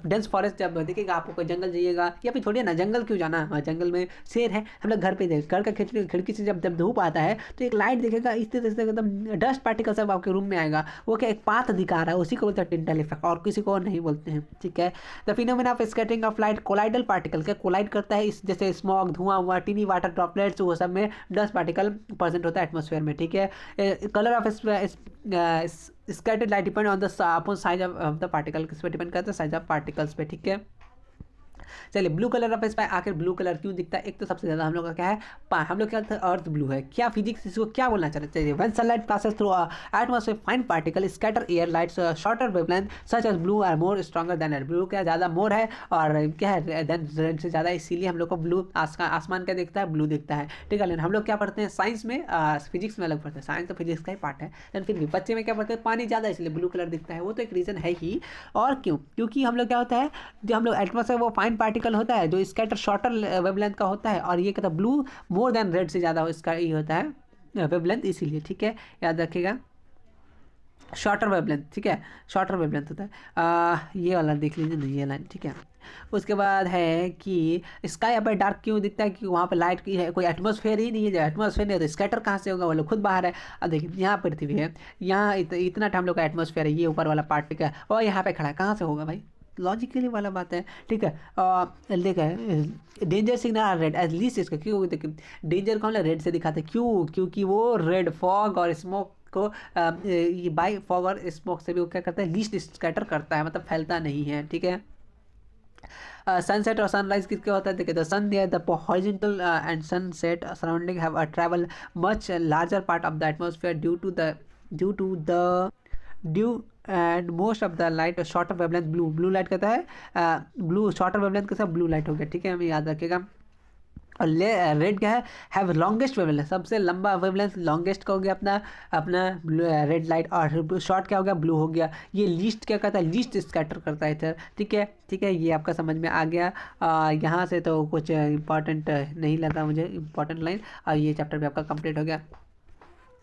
dense forest, जब देखिएगा आपको कोई जंगल जाइएगा, या फिर छोड़िए ना जंगल क्यों जाना, जंगल में शेर है, हम लोग घर पे देख, घर का खिड़की से जब धूप आता है तो एक लाइट दिखेगा इस तरह से, एकदम डस्ट पार्टिकल सब आपके रूम में आएगा, वो क्या एक पाथ दिखा रहा है, उसी को बोलते हैं टिंडल इफेक्ट, और किसी को और नहीं बोलते हैं, ठीक है। The phenomena of scattering of light, colloidal particle क्या कोलाइड करता है, इस जैसे स्मॉग, धुआं हुआ, टीनी वाटर ड्रॉपलेट्स, वो सब में डस्ट पार्टिकल प्रेजेंट होता है एटमॉस्फेयर में, ठीक है। Colour of scattered light depend on the upon size of the particle, किस पे डिपेंड करता है? साइज ऑफ पार्टिकल्स पे, ठीक है। चलिए ब्लू कलर ऑफ स्पाई, आखिर ब्लू कलर क्यों दिखता है? एक तो सबसे ज़्यादा हम लोग का क्या है, हम लोग क्या अर्थ ब्लू है, क्या फिजिक्स इसको क्या बोलना चाहते हैं? When sunlight passes through atmosphere fine particle scatter air lights shorter wavelength such as blue are more stronger than red. Blue क्या ज़्यादा मोर है और क्या है देन रेड से ज़्यादा, इसीलिए हम लोग को ब्लू आसमान क्या दिखता है? ब्लू दिखता है, ठीक है। लेकिन हम लोग क्या पढ़ते हैं साइंस में, फिजिक्स में अलग पढ़ते हैं, साइंस तो फिजिक्स का ही पार्ट है, लेकिन फिर भी बच्चे में क्या पढ़ते हैं? पानी ज़्यादा, इसलिए ब्लू कलर दिखता है, वो तो एक रीज़न है ही। और क्यों? क्योंकि हम लोग क्या होता है, जो हम लोग एटमॉस्फेयर वो फाइन पार्टिकल होता है, जो स्कैटर शॉर्टर वेवलेंथ का होता है, और ये कहता है ब्लू मोर देन रेड से ज़्यादा इसका ये होता है वेवलेंथ, इसीलिए, ठीक है, याद रखिएगा शॉर्टर वेवलेंथ, ठीक है, शॉर्टर वेवलेंथ होता है। ये वाला देख लीजिए ना, ये लाइन, ठीक है। उसके बाद है कि स्काई यहाँ पर डार्क क्यों दिखता है? कि वहाँ पर लाइट की है, कोई एटमॉस्फेयर ही नहीं है, जब एटमॉस्फेयर नहीं है तो स्कैटर कहाँ से होगा? वो लोग खुद बाहर है। अब देखिए यहाँ पृथ्वी है, यहाँ इतना हम लोग का एटमॉस्फेयर है, ये ऊपर वाला पार्ट, ठीक है, और यहाँ पे खड़ा है, कहाँ से होगा भाई? लॉजिकली वाला बात है, ठीक है। देखा danger signal red as least, इसका क्यों देखिए डेंजर को हम लोग रेड से दिखाते हैं, क्यों? क्योंकि वो रेड फॉग और स्मोक को ये बाई फॉग और स्मोक से भी वो क्या करता है? लीस्ट स्कैटर करता है, मतलब फैलता नहीं है, ठीक है। सनसेट और सनराइज किसके होता है? देखिए the sun near the horizontal and sunset surrounding have travel much larger part of the atmosphere due and most of the light shorter wavelength blue light कहता है, ब्लू शॉर्टर वेवलेंथ के साथ ब्लू लाइट हो गया, ठीक है, हमें याद रखिएगा। और रेड क्या है? हैव लॉन्गेस्ट वेवलेंथ, सबसे लंबा वेवलेंथ लॉन्गेस्ट का हो गया अपना रेड लाइट, और शॉर्ट क्या हो गया? ब्लू हो गया। ये लीस्ट क्या करता है? लीस्ट स्कैटर करता है सर, ठीक है, ठीक है, ये आपका समझ में आ गया। यहाँ से तो कुछ इंपॉर्टेंट नहीं लगा मुझे, इंपॉर्टेंट लाइन, और ये चैप्टर भी आपका कंप्लीट हो गया।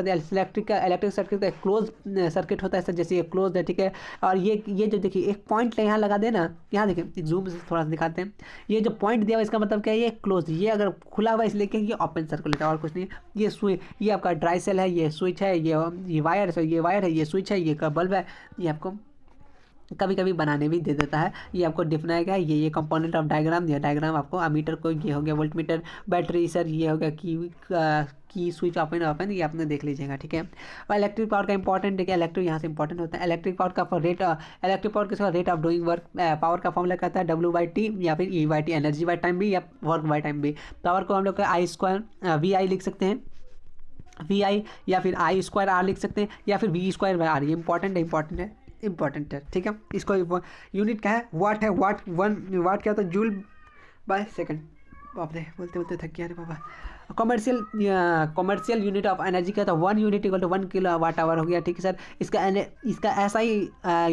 सर इलेक्ट्रिक सर्किट का एक क्लोज सर्किट होता है सर, जैसे ये क्लोज है, ठीक है। और ये जो देखिए एक पॉइंट यहाँ लगा देना, यहाँ देखिए जूम से थोड़ा सा दिखाते हैं, ये जो पॉइंट दिया हुआ इसका मतलब क्या है, ये क्लोज, ये अगर खुला हुआ इसलिए कि ये ओपन सर्कुलेट है और कुछ नहीं। ये स्विच, ये आपका ड्राई सेल है, ये स्विच है, ये वायर है, ये स्विच है, ये का बल्ब है, ये आपको कभी कभी बनाने भी दे देता है। ये आपको दिखना क्या है, ये कंपोनेंट ऑफ डायग्राम, ये डायग्राम आपको अमीटर को, ये हो गया वोल्ट मीटर, बैटरी सर ये हो गया की स्विच ओपन ये आपने देख लीजिएगा, ठीक है। और इलेक्ट्रिक पावर का इंपॉर्टेंट देखिए, इलेक्ट्रिक यहाँ से इंपॉर्टेंट होता है। इलेक्ट्रिक पावर का इलेक्ट्रिक पावर किसका rate of doing work, power का फॉर्मूला कहता है W/T या फिर E/T, एनर्जी बाई टाइम भी या वर्क बाई टाइम भी। पावर को हम लोग I² VI लिख सकते हैं, VI, या फिर I² R लिख सकते हैं, या फिर V²R। ये इंपॉर्टेंट है, ठीक है। इसको यूनिट क्या है, वाट है, वाट क्या होता है, जूल बाय सेकंड। बाप रे, बोलते बोलते थक गया रे बाबा। कॉमर्शियल यूनिट ऑफ एनर्जी क्या था, 1 यूनिट इक्वल टू 1 kWh हो गया, ठीक है सर। इसका ऐसा ही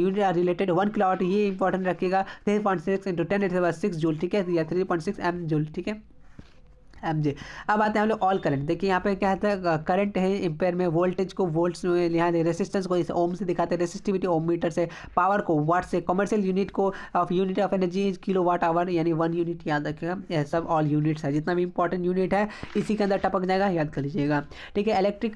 यूनिट रिलेटेड 1 kW, ये इंपॉर्टेंट रखिएगा, 3.6 × 10⁻⁶ जूल, ठीक है, या 3.6 M जूल, ठीक है, MJ। अब आते हैं हम लोग ऑल करंट। देखिए यहाँ पे क्या होता है, करंट है एम्पेयर में, वोल्टेज को वोल्ट्स में, यहाँ रेसिस्टेंस को इसे ओम से दिखाते हैं, रेसिस्टिविटी ओम मीटर से, पावर को वाट से, कमर्शियल यूनिट को यूनिट ऑफ एनर्जी kWh यानी 1 यूनिट, याद रखिएगा। यह सब ऑल यूनिट्स है, जितना भी इंपॉर्टेंट यूनिट है इसी के अंदर टपक जाएगा, याद कर लीजिएगा, ठीक है। इलेक्ट्रिक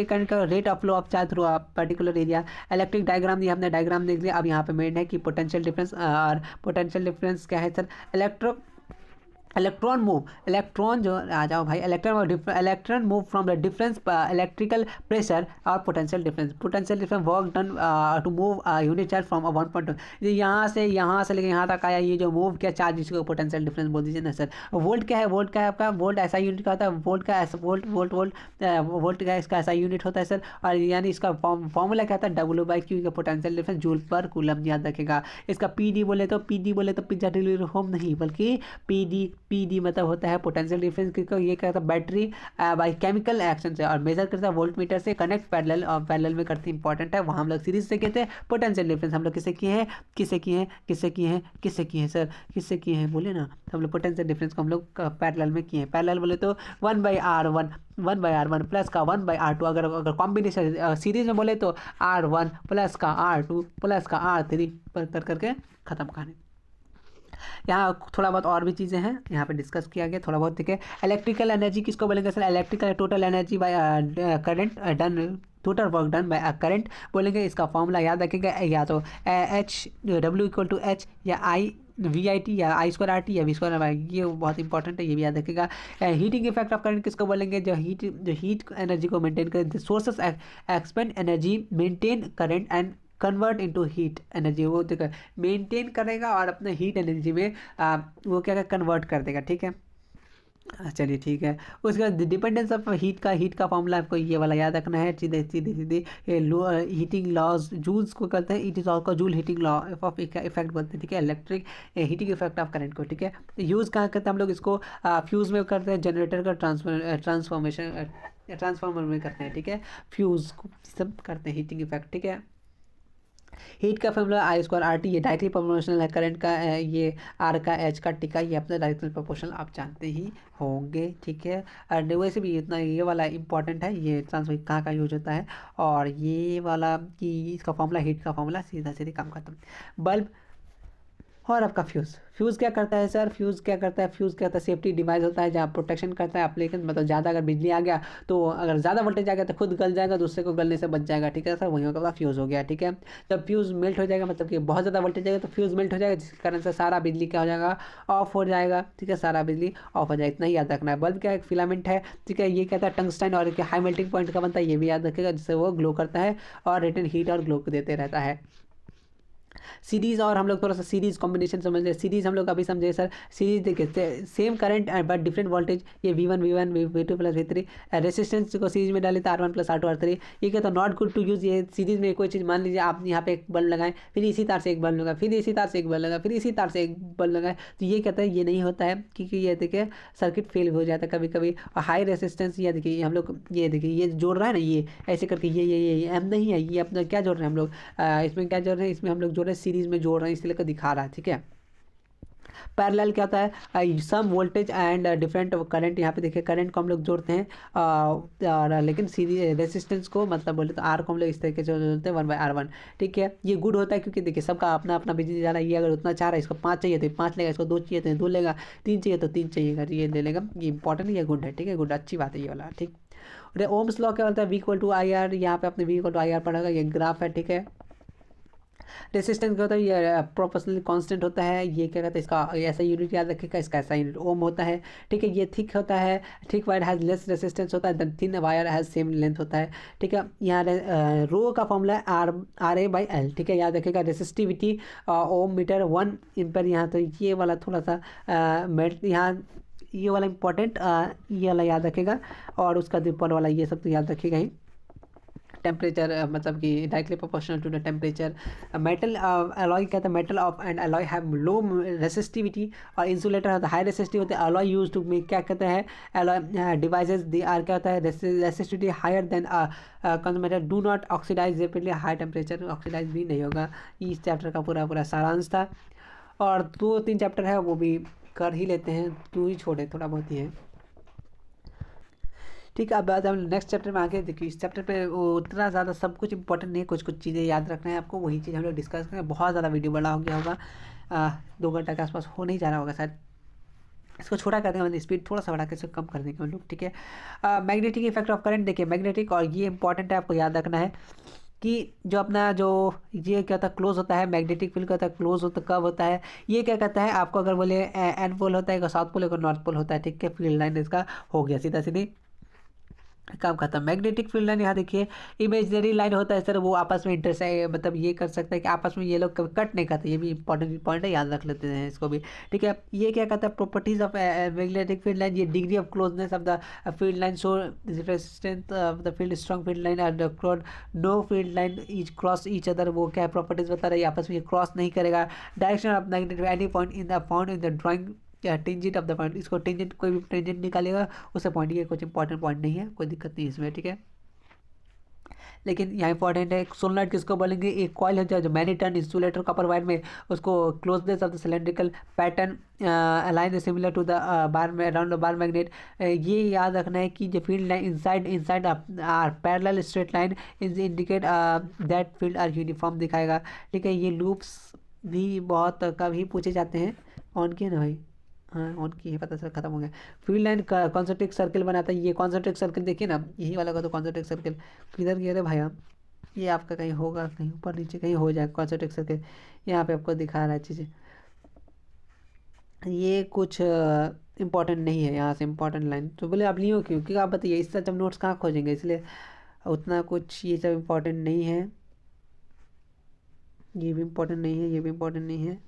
करंट का rate of flow of charge through particular area. Electric diagram, ये हमने डायग्राम देख लिया। अब यहाँ पे मेन है कि पोटेंशियल डिफरेंस, और पोटेंशियल डिफरेंस क्या है सर, इलेक्ट्रॉन जो आ जाओ भाई, electron move from the difference electrical pressure और potential difference work done to move unit charge from 1.2, यहाँ से लेकर यहाँ तक आया, ये जो मूव किया चार्ज, इसको पोटेंशियल डिफरेंस बोल दीजिए ना सर। वोल्ट क्या है आपका, वोल्ट ऐसा यूनिट का होता है, वोल्ट का का इसका ऐसा यूनिट होता है सर। और यानी इसका फॉर्मूला क्या होता है, W/Q का पोटेंशियल डिफरेंस जूल पर कूलम, याद रखेगा। इसका PD बोले तो पिज्जा डिलीवरी होम नहीं, बल्कि PD मतलब होता है पोटेंशियल डिफरेंस, क्योंकि ये क्या होता है, बैटरी बाई केमिकल एक्शन से, और मेजर करता है वोल्ट मीटर से, कनेक्ट पैरेलल, और पैरेलल में करती इंपॉर्टेंट है। वहाँ हम लोग सीरीज से कहते हैं पोटेंशियल डिफरेंस, हम लोग किससे किए हैं बोले ना, तो हम लोग पोटेंशियल डिफरेंस को हम लोग पैरेलल में किए हैं। पैरेलल बोले तो 1/R1 प्लस का 1/R2, अगर कॉम्बिनेशन सीरीज में बोले तो R1 प्लस का R2 प्लस का R3 पर करके खत्म कहानी। यहाँ थोड़ा बहुत और भी चीज़ें हैं यहाँ पे डिस्कस किया गया थोड़ा बहुत, ठीक है। इलेक्ट्रिकल एनर्जी किसको बोलेंगे sir, electrical total energy by current done, total work done by current बोलेंगे। इसका फॉर्मूला याद रखेगा, या तो W/H या VIT या I²RT या V², ये बहुत इंपॉर्टेंट है, ये भी याद रखेगा। हीटिंग इफेक्ट ऑफ करंट किसको बोलेंगे, जो हीट एनर्जी को मेंटेन करे, sources expand energy maintain current and convert into heat energy, वो देखो मेंटेन करेगा और अपने हीट एनर्जी में वो क्या कन्वर्ट कर देगा, ठीक है। चलिए ठीक है। उसके बाद डिपेंडेंस ऑफ हीट का फॉर्मूला आपको ये वाला याद रखना है, सीधे हीटिंग लॉज जूल्स को कहते हैं, इट इज ऑल का joule heating law of effect बोलते हैं, ठीक है। Electric heating effect of current को, ठीक है। यूज़ कहाँ करते हैं हम लोग इसको, फ्यूज़ में करते हैं, जनरेटर का ट्रांसफॉर्मेशन ट्रांसफार्मर में करते हैं, ठीक है, फ्यूज़ को सब करते हैं, हीटिंग इफेक्ट, ठीक है। हीट का formula I square R T, ये डायरेक्टली प्रोपोर्शनल है करंट का, ये आर का एच का टी का, ये अपना डायरेक्टली प्रोपोर्शनल आप जानते ही होंगे, ठीक है। और वैसे भी इतना ये वाला इंपॉर्टेंट है, ये ट्रांसफर कहाँ का यूज होता है, और ये वाला कि इसका फॉर्मूला, हीट का फॉर्मूला, सीधा सीधे काम खत्म। बल्ब और आपका फ्यूज़, फ्यूज़ क्या करता है सर, फ्यूज़ क्या करता है, फ्यूज़ क्या होता है, सेफ्टी डिवाइस होता है जहाँ प्रोटेक्शन करता है आप, लेकिन मतलब ज़्यादा अगर बिजली आ गया तो अगर ज़्यादा वोल्टेज आ गया तो खुद गल जाएगा, दूसरे को गलने से बच जाएगा, ठीक है सर, वही होगा फ्यूज़ हो गया, ठीक है। जब फ्यूज़ मेल्ट हो जाएगा, मतलब कि बहुत ज़्यादा वोल्टेज आएगा तो फ्यूज़ मेल्ट हो जाएगा, जिसके कारण से सारा बिजली क्या हो जाएगा, ऑफ हो जाएगा, ठीक है, सारा बिजली ऑफ हो जाएगा, इतना ही याद रखना है। बल्ब क्या एक फिलामेंट है, ठीक है, ये कहता है टंगस्टन और हाई मेल्टिंग पॉइंट का बनता है, ये भी याद रखेगा, जिससे वो ग्लो करता है और रिटर्न हीट और ग्लो देते रहता है। सीरीज और हम लोग थोड़ा सा सीरीज कॉम्बिनेशन समझ रहे, सीरीज हम लोग अभी समझे सर, सीरीज देखिए same current but different voltage, ये V1 V2 plus V3, resistance को सीरीज में डाले तो R1 प्लस R2 R3, ये कहता है नॉट गुड टू यूज़, ये सीरीज में कोई चीज़ मान लीजिए आप यहाँ पे एक बल्ब लगाएं, फिर इसी तार से एक बल्ब लगाएं, फिर इसी तार से एक बल्ब लगाएं, फिर इसी तार से एक बल्ब लगाएं, तो ये कहता है ये नहीं होता है, क्योंकि ये देखिए सर्किट फेल हो जाता है कभी कभी। और हाई रेसिस्टेंस, ये देखिए हम लोग, ये देखिए ये जोड़ रहा है ना, ये ऐसे करके ये एम नहीं है, ये अपना क्या जोड़ रहे हैं हम लोग, इसमें क्या जोड़ रहे हैं, इसमें हम लोग जोड़ रहे हैं सीरीज में जोड़ रहे हैं, इसलिए दिखा रहा है, ठीक है। पैरेलल क्या होता है, सम वोल्टेज एंड डिफरेंट करंट, यहाँ पे देखिए करंट को हम लोग जोड़ते हैं, और लेकिन सीरीज रेसिस्टेंस को मतलब बोले तो आर को हम लोग इस तरीके से जोड़ते हैं 1/R1, ठीक है। ये गुड होता है क्योंकि देखिए सबका अपना अपना बिजली जा रहा है, ये अगर उतना चाह रहा है, इसको 5 चाहिए तो 5 लेगा, इसको 2 चाहिए तो 2 लेगा, 3 चाहिए तो 3 चाहिएगा, ये ले लेगा, ये इंपॉर्टेंट, ये गुड है, ठीक है, गुड अच्छी बात है ये वाला, ठीक। और ओम्स लॉ क्या होता है, V=IR, यहाँ पे आपने V=IR पढ़ा होगा, ये ग्राफ है, ठीक है। रेसिस्टेंस क्या होता है, ये प्रोपोर्शनली कांस्टेंट होता है, ये क्या कहता है, इसका ऐसा यूनिट याद रखिएगा, इसका ऐसा यूनिट ओम होता है, ठीक है। ये थिक होता है, thick wire has less resistance होता है than thin wire has same length होता है, ठीक है। यहाँ रो का फॉर्मूला है RA/L, ठीक है, याद रखिएगा। रेसिस्टिविटी ओम मीटर 1 एम्पीयर, यहाँ तो ये वाला थोड़ा सा यहाँ ये वाला इंपॉर्टेंट, ये वाला याद रखेगा, और उसका ऊपर वाला ये सब तो याद रखिएगा ही। टेम्परेचर मतलब कि directly proportional to the temperature. Metal alloy कहता है, metal of and alloy have low resistivity, और इंसुलेटर होता है हाई रेसिस्टिव होता है। अलॉय यूज टू मेक क्या कहते हैं, अलॉय डिवाइसेस दे आर क्या होता है, रेसिस्टिविटी हायर देन कंजूमेटर, do not oxidise rapidly, high temperature oxidise भी नहीं होगा। इस चैप्टर का पूरा पूरा सारांश था, और 2-3 चैप्टर है वो भी कर ही लेते हैं, क्यों ही छोड़े, थोड़ा बहुत ही है, ठीक है। अब बात हम नेक्स्ट चैप्टर में आगे देखिए, इस चैप्टर पे उतना ज़्यादा सब कुछ इंपॉर्टेंट नहीं है, कुछ कुछ चीज़ें याद रखना है आपको, वही चीज़ हम लोग डिस्कस करेंगे। बहुत ज़्यादा वीडियो बड़ा हो गया होगा, 2 घंटा के आसपास हो नहीं जा रहा होगा शायद, इसको छोटा करते हैं, स्पीड थोड़ा सा बढ़ा के इसको कम कर देंगे हम लोग, ठीक है। मैग्नेटिक इफेक्ट ऑफ करंट, देखिए मैग्नेटिक, और ये इंपॉर्टेंट है, आपको याद रखना है कि जो अपना जो ये क्या होता है, क्लोज होता है, मैग्नेटिक फील्ड का होता है क्लोज होता, कब होता है, ये क्या कहता है आपको, अगर बोले एन पोल होता है, साउथ पोल, नॉर्थ पोल होता है, ठीक है। फील्ड लाइन इसका हो गया, सीधा सीधी काम खत्म। मैग्नेटिक फील्ड लाइन, यहाँ देखिए इमेजनरी लाइन होता है सर, वो आपस में इंटरसेक्ट, मतलब ये कर सकता है कि आपस में ये लोग कभी कट नहीं करते, ये भी इंपॉर्टेंट पॉइंट है, याद रख लेते हैं इसको भी, ठीक है। ये क्या कहता है, properties of magnetic field line, ये degree of closeness of the field line, so resistance of the field, strong field line और no field line is cross each other, वो क्या प्रॉपर्टीज बता रही है, आपस में ये क्रॉस नहीं करेगा। Direction of magnet any point in the found in the drawing, या टेंजेंट ऑफ द पॉइंट, इसको टेंजेंट कोई भी टेंजेंट निकालेगा उससे पॉइंट, ये कुछ इंपॉर्टेंट पॉइंट नहीं है, कोई दिक्कत नहीं इसमें, ठीक है। लेकिन यहाँ इंपॉर्टेंट है, सोलनॉइड किसको बोलेंगे, एक कॉइल होता है जो many turn insulator copper wire में, उसको closeness of the cylindrical pattern align similar to the bar में अराउंड बार मैग्नेट। ये याद रखना है कि जो field line inside are parallel straight line is indicate that field are uniform दिखाएगा, ठीक है। ये लूप्स भी बहुत कभी पूछे जाते हैं, ऑन किए ना भाई, हाँ ऑन की है, पता चला खत्म हो गया। फील्ड लाइन कॉन्सेंट्रिक सर्किल बनाता है, ये कॉन्सेंट्रिक सर्किल देखिए ना, यही वाला का तो कॉन्सेंट्रिक सर्किल, किधर गया रे भाई आप, ये आपका कहीं होगा, कहीं ऊपर नीचे कहीं हो जाएगा कॉन्सेंट्रिक सर्किल, यहाँ पे आपको दिखा रहा है चीज़ें, ये कुछ इंपॉर्टेंट नहीं है, यहाँ से इंपॉर्टेंट लाइन तो बोले आप लियो क्यों, क्योंकि आप बताइए इससे जब नोट्स कहाँ खोजेंगे, इसलिए उतना कुछ ये सब इम्पोर्टेंट नहीं है, ये भी इम्पोर्टेंट नहीं है, ये भी इम्पोर्टेंट नहीं है,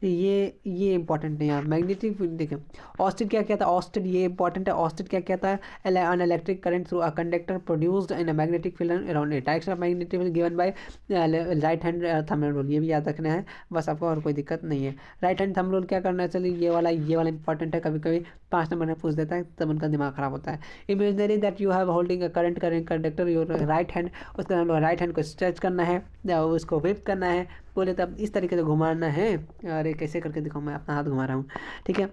ये इंपॉर्टेंट नहीं है। मैग्नेटिक फील्ड देखिए ऑस्टेड क्या कहता है, ऑस्टेड ये इंपॉर्टेंट है। ऑस्टेड क्या कहता है, an electric current through a conductor produced in a magnetic field around it, direction of magnetic field given by right hand thumb rule, ये भी याद रखना है बस आपको, और कोई दिक्कत नहीं है। राइट हैंड थंब रूल क्या करना है, चलिए ये वाला इंपॉर्टेंट है, कभी कभी 5 नंबर में पूछ देता है तब उनका दिमाग खराब होता है। Imaginary that you have holding a current conductor your right hand, उसका हम लोग राइट हैंड को स्ट्रेच करना है, उसको विप करना है, बोले तब इस तरीके से घुमाना है। अरे कैसे करके दिखाऊँ, मैं अपना हाथ घुमा रहा हूँ, ठीक है।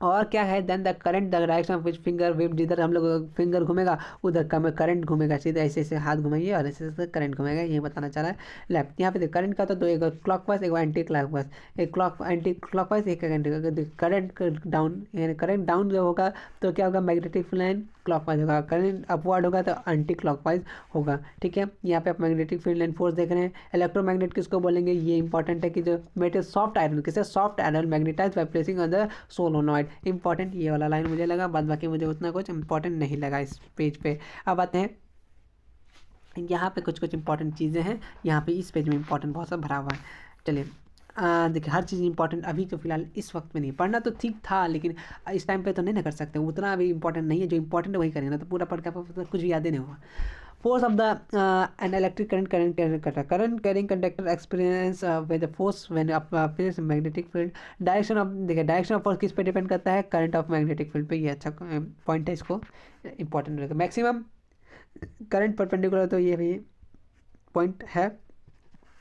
और क्या है, then the current the direction of which finger wave, जिधर हम लोग फिंगर घूमेगा उधर का में करंट घूमेगा, सीधे ऐसे ऐसे हाथ घुमाइए और ऐसे ऐसे करंट घूमेगा, ये बताना चाह रहा है। लेफ्ट यहाँ पे देखो करंट का तो दो, एक क्लॉकवाइज एक एंटी क्लॉकवाइज, एक एंटी क्लॉकवाइज एक एंटी, करंट डाउन यानी करंट डाउन जो होगा तो क्या होगा, मैग्नेटिक लाइन क्लॉकवाइज होगा, करंट अपवर्ड होगा तो एंटी क्लॉकवाइज होगा, ठीक है। यहाँ पे आप मैग्नेटिक फील्ड लाइन फोर्स देख रहे हैं। इलेक्ट्रोमैग्नेट किसको बोलेंगे, ये इंपॉर्टेंट है कि जो मेटल सॉफ्ट आयरन, किसे soft iron magnetize by placing on the solenoid, important ये वाला लाइन मुझे लगा, बाद बाकी मुझे उतना कुछ इंपॉर्टेंट नहीं लगा इस पेज पे। अब आते हैं यहाँ पे कुछ इंपॉर्टेंट चीज़ें हैं, यहाँ पे इस पेज में इंपॉर्टेंट बहुत सा भरा हुआ है। चलिए देखिए हर चीज़ इंपॉर्टेंट अभी तो फिलहाल इस वक्त में नहीं, पढ़ना तो ठीक था लेकिन इस टाइम पे तो नहीं ना कर सकते, उतना अभी इंपॉर्टेंट नहीं है, जो इंपॉर्टेंट है वही करेंगे ना, तो पूरा पढ़ के आपको कुछ भी याद ही नहीं होगा। Force of the an electric current carrying conductor experience with the force when applies magnetic field, direction of देखिए डायरेक्शन ऑफ फोर्स किस पे डिपेंड करता है, करंट ऑफ मैग्नेटिक फील्ड पे, ये अच्छा पॉइंट है, इसको इंपॉर्टेंट रहेगा। मैक्सिमम करंट परपेंडिकुलर, तो ये भी पॉइंट है,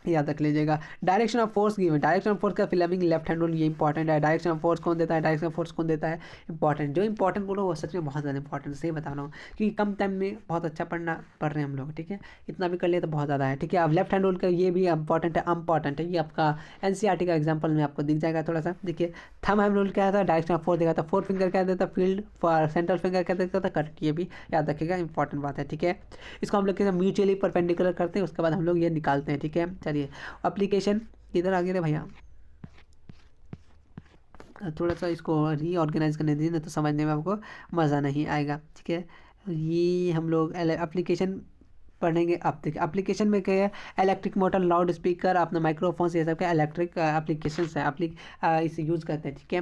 याद रख लीजिएगा। Direction of force given, direction of force का फिलमिंग लेफ्ट हैंड रूल, ये इंपॉर्टेंट है। डायरेक्शन ऑफ फोर्स कौन देता है, डायरेक्शन ऑफ फोर्स कौन देता है, इंपॉर्टेंट। जो इंपॉर्टेंट बोलो वो सच में बहुत ज़्यादा इंपॉर्टेंट, सही बता रहा हूँ, क्योंकि कम टाइम में बहुत अच्छा पढ़ रहे हैं हम लोग, ठीक है, इतना भी कर लिया तो बहुत ज़्यादा है, ठीक है। अब लेफ्ट हैंड रूल का ये भी इंपॉर्टेंट है, इंपॉर्टेंट है, ये आपका एनसीईआरटी का एग्जाम्पल में आपको दिख जाएगा थोड़ा सा। देखिए थंब हैंड रूल क्या था, डायरेक्शन ऑफ फोर्स देगा था, फोर्थ फिंगर क्या देता फील्ड, फॉर सेंट्रल फिंगर क्या देता था करंट, ये भी याद रखिएगा, इंपॉर्टेंट बात है, ठीक है। इसको हम लोग म्यूचुअली परपेंडिकुलर करते हैं, उसके बाद हम लोग ये निकालते हैं, ठीक है। चलिए एप्लीकेशन किधर आ गए रे भैया, थोड़ा सा इसको रीऑर्गेनाइज करने दीजिए, नहीं तो समझने में आपको मज़ा नहीं आएगा, ठीक है। ये हम लोग एप्लीकेशन पढ़ेंगे। अब देखिए एप्लीकेशन में क्या है, इलेक्ट्रिक मोटर, लाउड स्पीकर, अपना माइक्रोफोन्स, ये सब के इलेक्ट्रिक एप्लीकेशंस है, इसे यूज़ करते हैं, ठीक है।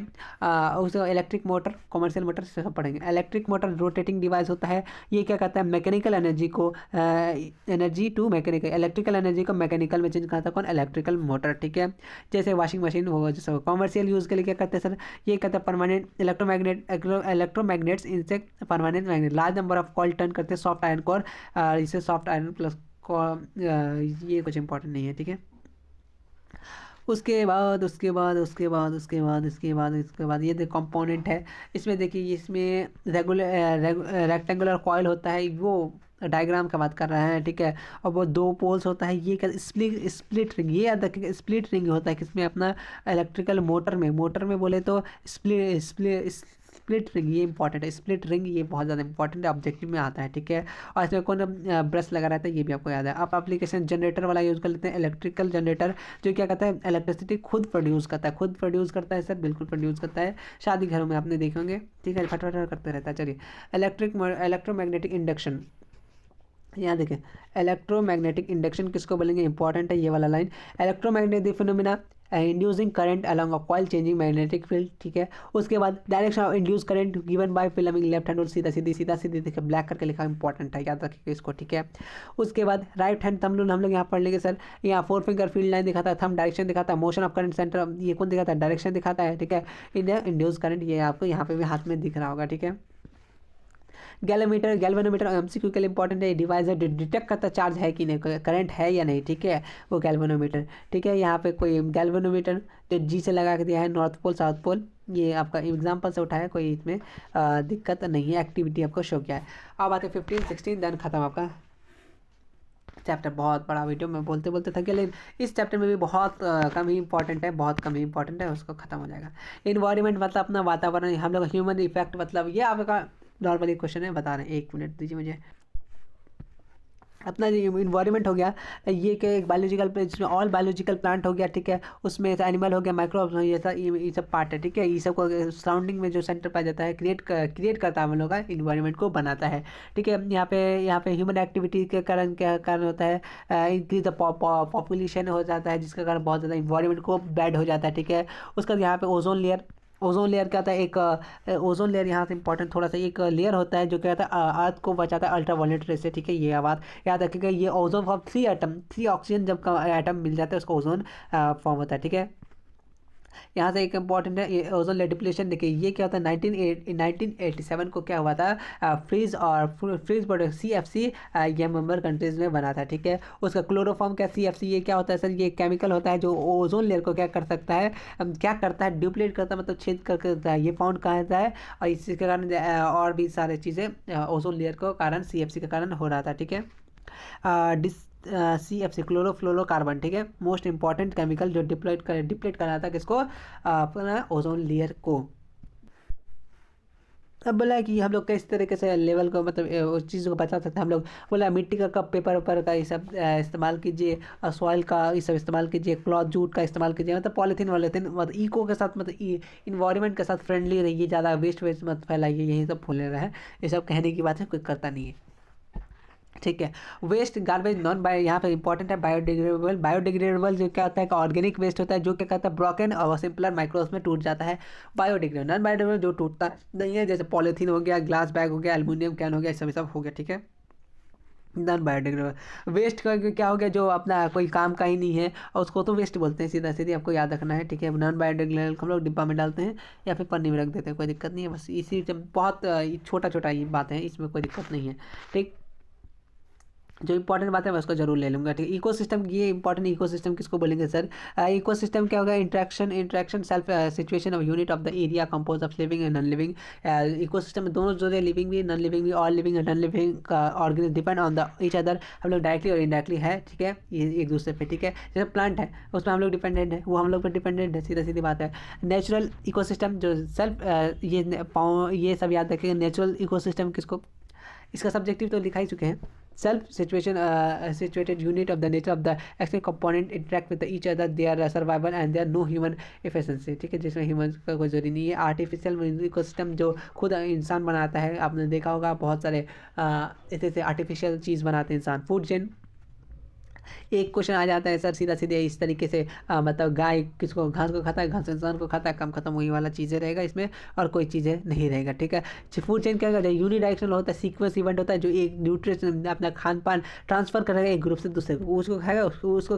उसको इलेक्ट्रिक मोटर, कमर्शियल मोटर से सब पढ़ेंगे। इलेक्ट्रिक मोटर रोटेटिंग डिवाइस होता है, ये क्या करता है, मैकेनिकल एनर्जी को energy to mechanical, electrical energy को मैकेनिकल में चेंज करता है कौन, इलेक्ट्रिकल मोटर, ठीक है। जैसे वॉशिंग मशीन होगा, जैसे कमर्शियल यूज़ के लिए क्या करते हैं सर, ये कहते हैं परमानेंट इलेक्ट्रोमैग्नेट्स इनसे permanent magnet, large number of coil turn करते हैं सॉफ्ट आयरन कोर, इसे सॉफ्ट आयरन प्लस ये कुछ इंपॉर्टेंट नहीं है, ठीक है। उसके बाद ये देखो कंपोनेंट है, इसमें देखिए इसमें रेक्टेंगुलर कॉइल होता है, वो डायग्राम का बात कर रहे हैं, ठीक है। और वो 2 पोल्स होता है, ये क्या स्प्लिट रिंग, ये याद रखिएगा स्प्लिट रिंग होता है किसमें, अपना इलेक्ट्रिकल मोटर में बोले तो स्प्लिट रिंग, ये इंपॉर्टेंट है, स्प्लिट रिंग ये बहुत ज़्यादा इंपॉर्टेंट है, ऑब्जेक्टिव में आता है, ठीक है। और इसमें कौन ब्रश लगा रहता है, ये भी आपको याद है। आप एप्लीकेशन जनरेटर वाला यूज़ कर लेते हैं, इलेक्ट्रिकल जनरेटर जो क्या करता है, इलेक्ट्रिसिटी खुद प्रोड्यूस करता है सर, बिल्कुल प्रोड्यूस करता है, शादी घरों में आपने देखे होंगे, ठीक है, फटफट करते रहता है। चलिए इलेक्ट्रोमैग्नेटिक इंडक्शन, यहाँ देखें इलेक्ट्रोमैग्नेटिक इंडक्शन किसको बोलेंगे, इंपॉर्टेंट है ये वाला line. Electromagnetic phenomena inducing current along a coil changing magnetic field, ठीक है। उसके बाद direction of induce current given by filming left hand, और सीधा देखिए ब्लैक करके लिखा, इंपॉर्टेंट है, याद रखिएगा इसको, ठीक है। उसके बाद राइट हैंड थंब रूल हम लोग यहाँ पढ़ लेंगे सर, यहाँ 4 फिंगर फील्ड लाइन दिखाता है, थंब डायरेक्शन दिखाता है, मोशन ऑफ करंट सेंटर ये कौन दिखाता है, डायरेक्शन दिखाता है, ठीक है। इंड्यूस करंट ये आपको यहाँ पे भी हाथ में दिख रहा होगा, ठीक है। गैल्वेनोमीटर एमसीक्यू के लिए इंपॉर्टेंट है, डिवाइस है, डिटेक्ट करता चार्ज है कि नहीं, करंट है या नहीं, ठीक है, वो गैल्वेनोमीटर, ठीक है। यहाँ पे कोई गैल्वेनोमीटर जो जी से लगा के दिया है, नॉर्थ पोल साउथ पोल, ये आपका एग्जाम्पल से उठाया, कोई इसमें दिक्कत नहीं है, एक्टिविटी आपको शो किया है। अब आते 15 16 देन खत्म आपका चैप्टर, बहुत बड़ा वीडियो मैं बोलते बोलते थक गया, लेकिन इस चैप्टर में भी बहुत कम ही इंपॉर्टेंट है, उसको खत्म हो जाएगा। इन्वायरमेंट मतलब अपना वातावरण, हम लोग ह्यूमन इफेक्ट मतलब ये आपका नॉर्मली क्वेश्चन है, बता रहे हैं, 1 मिनट दीजिए मुझे। अपना जो इन्वायरमेंट हो गया, ये क्या एक बायोलॉजिकल, जिसमें ऑल बायोलॉजिकल प्लांट हो गया, ठीक है, उसमें एनिमल हो गया, माइक्रोब्स हो, ये सब पार्ट है, ठीक है, ये सब को सराउंडिंग में जो सेंटर पाया जाता है, क्रिएट करता है हम लोग का इन्वायरमेंट को बनाता है, ठीक है। यहाँ पे ह्यूमन एक्टिविटी के कारण क्या कारण होता है, इंक्रीज द पॉपुलेशन हो जाता है, जिसके कारण बहुत ज़्यादा इन्वायरमेंट को बैड हो जाता है, ठीक है। उसके बाद यहाँ पे ओजोन लेयर क्या होता है, एक ओजोन लेयर यहाँ से इंपॉर्टेंट थोड़ा सा, एक लेयर होता है जो क्या होता है अर्थ को बचाता है अल्ट्रावायलेट रे से, ठीक है। ये बात याद रखिएगा, ये ओजोन फॉर्म 3 ऑक्सीजन जब एटम मिल जाता है उसको ओजोन फॉर्म होता है, ठीक है। यहाँ से एक इम्पॉर्टेंट है ये ओजोन लेयर डिप्लीशन। देखिए ये क्या होता है, 1987 को क्या हुआ था, फ्रीज बॉर्डर CFC ये मेंबर कंट्रीज में बना था, ठीक है। उसका क्लोरोफॉर्म क्या CFC, ये क्या होता है सर, ये केमिकल होता है जो ओजोन लेयर को क्या कर सकता है, क्या करता है, ड्यूप्लीट करता है, मतलब छेद करके देता है। ये फाउंड कहाँ होता है, और इसी के कारण और भी सारी चीज़ें ओजोन लेयर को कारण CFC के कारण हो रहा था, ठीक है। डिस CFC क्लोरोफ्लोरोकार्बन, ठीक है, मोस्ट इंपॉर्टेंट केमिकल जो डिप्लीट कर रहा था किसको, अपना ओजोन लेयर को। अब बोला कि हम लोग किस तरीके से लेवल को, मतलब उस चीज़ को बचा सकते हैं हम लोग। बोला मिट्टी का कप, पेपर वेपर का ये सब इस्तेमाल कीजिए, सॉइल का ये सब इस्तेमाल कीजिए, क्लॉथ जूट का इस्तेमाल कीजिए, मतलब पॉलीथीन वॉलीथीन, मतलब इको के साथ, मतलब इन्वायरमेंट के साथ फ्रेंडली रहिए, ज़्यादा वेस्ट मत फैलाइए, यही सब भूले रहे हैं। ये सब कहने की बात है, कोई करता नहीं है, ठीक है। वेस्ट गार्बेज नॉन बायो, यहाँ पे इंपॉर्टेंट है बायोडिग्रेडेबल जो क्या होता है, ऑर्गेनिक वेस्ट होता है जो क्या कहता है ब्रोकन और सिंपलर माइक्रोस में टूट जाता है। बायोडिग्रेडेबल नॉन बायोडिग्रेडेबल जो टूटता नहीं है, जैसे पॉलीथीन हो गया, ग्लास बैग हो गया, एल्यूमिनियम कैन हो गया, सब हो गया, ठीक है। नॉन बायोडिग्रेडेबल वेस्ट का क्या हो गया, जो अपना कोई काम का ही नहीं है, और उसको तो वेस्ट बोलते हैं, सीधा सीधी आपको याद रखना है, ठीक है। नॉन बायोडिग्रेडेबल हम लोग डिब्बा में डालते हैं या फिर पन्नी में रख देते हैं, कोई दिक्कत नहीं है, बस इसी बहुत छोटा छोटा ये बात है, इसमें कोई दिक्कत नहीं है, ठीक। जो इंपॉर्टेंट बात है मैं उसको जरूर ले लूँगा, ठीक है। इकोसिस्टम, ये इंपॉर्टेंट इकोसिस्टम किसको बोलेंगे सर, इकोसिस्टम क्या होगा, interaction self situation of unit of the area compose of living and non living. Ecosystem में दोनों जो है, लिविंग भी नॉन लिविंग भी, all living and non living organism depend on the each other, हम लोग डायरेक्टली और इनडायरेक्टली है, ठीक है, ये एक दूसरे पे, ठीक है। जैसे प्लांट है उसमें हम लोग डिपेंडेंट है, वो हम लोग पर डिपेंडेंट है, सीधा सीधी बात है। नेचुरल इकोसिस्टम जो सेल्फ, ये सब याद रखिएगा, नेचुरल इकोसिस्टम किसको, इसका सब्जेक्टिव तो लिखा ही चुके हैं, self situated unit of the nature of the external component interact with each other, their survival and their no human efficiency, ठीक है, जिसमें ह्यूमन का कोई जरूरी नहीं है। आर्टिफिशियल इकोसिस्टम जो खुद इंसान बनाता है, आपने देखा होगा बहुत सारे ऐसे आर्टिफिशियल चीज़ बनाते हैं इंसान। फूड चेन, एक क्वेश्चन आ जाता है सर सीधा सीधे इस तरीके से, मतलब गाय किसको, घास को खाता है, घास इंसान को खाता है, कम खत्म वही वाला चीज़ें रहेगा इसमें, और कोई चीज़ें नहीं रहेगा, ठीक है। फूड चेन क्या करता है, यूनिडायरेक्शनल होता है, सीक्वेंस इवेंट होता है, जो एक न्यूट्रिशन अपना खान पान ट्रांसफर करेगा एक ग्रुप से दूसरे को, उसको खाएगा, उसको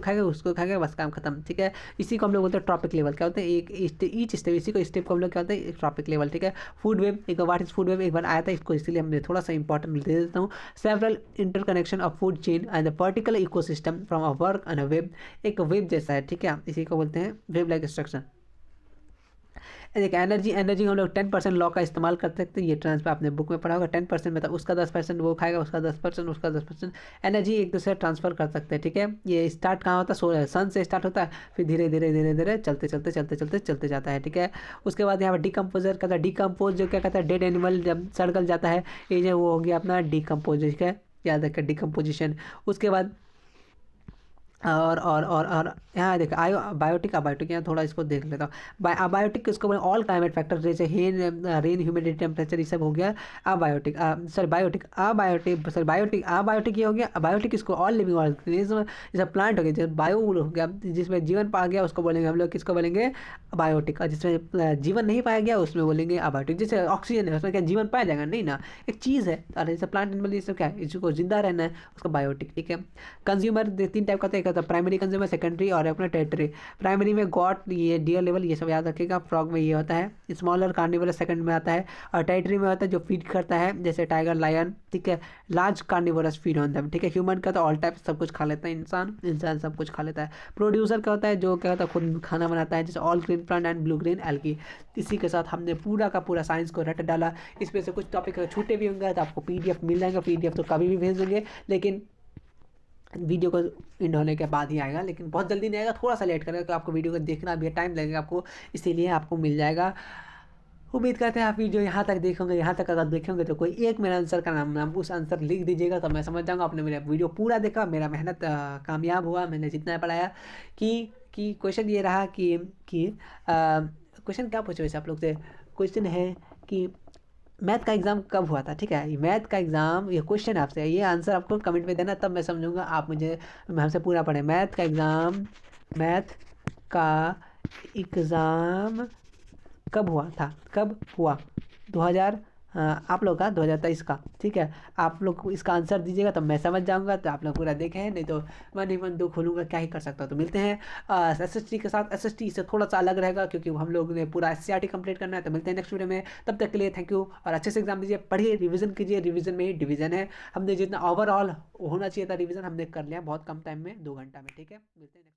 खाएगा, बस काम खत्म, ठीक है। इसी को हम लोग बोलते हैं ट्रॉपिक लेवल, क्या होता है, एक ईच स्टेप, इसी को स्टेप को हम लोग क्या होता है, ट्रॉपिक लेवल, ठीक है। फूड वेब, एक व्हाट इज फूड वेब एक बार आया था, इसको इसलिए हमने थोड़ा सा इंपॉर्टेंट दे देता हूँ। Several interconnection of food chain and the particular ecosystem from a work and a web, एक वेब जैसा है, ठीक है, इसी को बोलते हैं वेब लाइक स्ट्रक्चर। देखिए एनर्जी हम लोग 10% लॉ का इस्तेमाल कर सकते हैं, ये ट्रांसफर आपने बुक में पढ़ा होगा, 10% मतलब उसका 10% वो खाएगा, उसका 10% उसका 10% एनर्जी एक दूसरे ट्रांसफर कर सकते हैं, ठीक है। ये स्टार्ट कहाँ होता है, सन से स्टार्ट होता है, फिर धीरे धीरे धीरे धीरे चलते जाता है, ठीक है। उसके बाद यहाँ पर डिकम्पोजर कहता है, डिकम्पोज जो क्या कहता है, डेड एनिमल जब सड़गल जाता है, ये जो वो हो गया अपना डिकम्पोज, ठीक है, याद रखिए डिकम्पोजिशन। उसके बाद और यहाँ देख बायोटिक यहाँ थोड़ा इसको देख लेता हूँ। अबायोटिक किसको बोले, ऑल क्लाइमेट फैक्टर, जैसे रेन ह्यूमिडिटी टेम्परेचर ये सब हो गया अबायोटिक। अबायोटिक ये हो गया। अबायोटिक इसको ऑल लिविंग ऑर्गेनिज्म, जैसे प्लांट हो गया, जैसे बायो हो गया, जिसमें जीवन पाया गया उसको बोलेंगे हम लोग, किसको बोलेंगे, अबायोटिक। और जिसमें जीवन नहीं पाया गया उसमें बोलेंगे अबायोटिक। जैसे ऑक्सीजन है उसमें क्या जीवन पाया जाएगा, नहीं ना, एक चीज़ है, और जैसे प्लांट एनिमल ये सब क्या है, इसको जिंदा रहना है, उसको बायोटिक, ठीक है। कंज्यूमर 3 टाइप का होता है, प्राइमरी कंज्यूमर, सेकेंडरी और अपना टेरिटरी। प्राइमरी में गॉट, ये डियर लेवल, ये सब याद रखिएगा। फ्रॉग में ये होता है स्मॉलर कार्निवोरस, सेकंड में आता है। और टेरिटरी में होता है जो फीड करता है, जैसे टाइगर, लायन, ठीक है। Large carnivorous feed on them, ठीक है। ह्यूमन का तो ऑल टाइप सब कुछ खा लेता है, इंसान सब कुछ खा लेता है। प्रोड्यूसर क्या होता है, जो क्या होता है खुद खाना बनाता है, जैसे all green plant and blue green algae. इसी के साथ हमने पूरा का पूरा साइंस को रट डाला। इसमें से कुछ टॉपिक छूटे भी होंगे तो आपको PDF मिल जाएगा, PDF तो कभी भी भेज देंगे, लेकिन वीडियो को एंड होने के बाद ही आएगा, लेकिन बहुत जल्दी नहीं आएगा, थोड़ा सा लेट करेगा, तो आपको वीडियो को देखना भी टाइम लगेगा आपको, इसीलिए आपको मिल जाएगा उम्मीद करते हैं आप वीडियो यहाँ तक देखोगे, यहाँ तक अगर देखेंगे तो कोई एक मेरा आंसर का नाम उस आंसर लिख दीजिएगा तो मैं समझ जाऊँगा आपने मेरा वीडियो पूरा देखा, मेरा मेहनत कामयाब हुआ, मैंने जितना पढ़ाया। कि क्वेश्चन ये रहा कि क्वेश्चन क्या पूछे वैसे आप लोग से? क्वेश्चन है कि मैथ का एग्ज़ाम कब हुआ था, ठीक है? ये मैथ का एग्ज़ाम, ये क्वेश्चन आपसे, ये आंसर आपको कमेंट में देना, तब मैं समझूंगा आप मुझे हमसे पूरा पढ़े। मैथ का एग्ज़ाम कब हुआ था, कब हुआ? 2000 आप लोग का 2023 का, ठीक है? आप लोग को इसका आंसर दीजिएगा तो मैं समझ जाऊंगा, तो आप लोग पूरा देखें हैं, नहीं तो मन ही मन दो खोलूंगा, क्या ही कर सकता हूँ। तो मिलते हैं SST के साथ। SST से थोड़ा सा अलग रहेगा क्योंकि हम लोग ने पूरा SCRT कंप्लीट करना है। तो मिलते हैं नेक्स्ट वीडियो में, तब तक के लिए थैंक यू। और अच्छे से एग्जाम दीजिए, पढ़िए, रिविजन कीजिए, रिविजन में ही डिवीजन है। हमने जितना ओवरऑल होना चाहिए था रिविजन हमने कर लिया बहुत कम टाइम में, 2 घंटा में, ठीक है? मिलते हैं next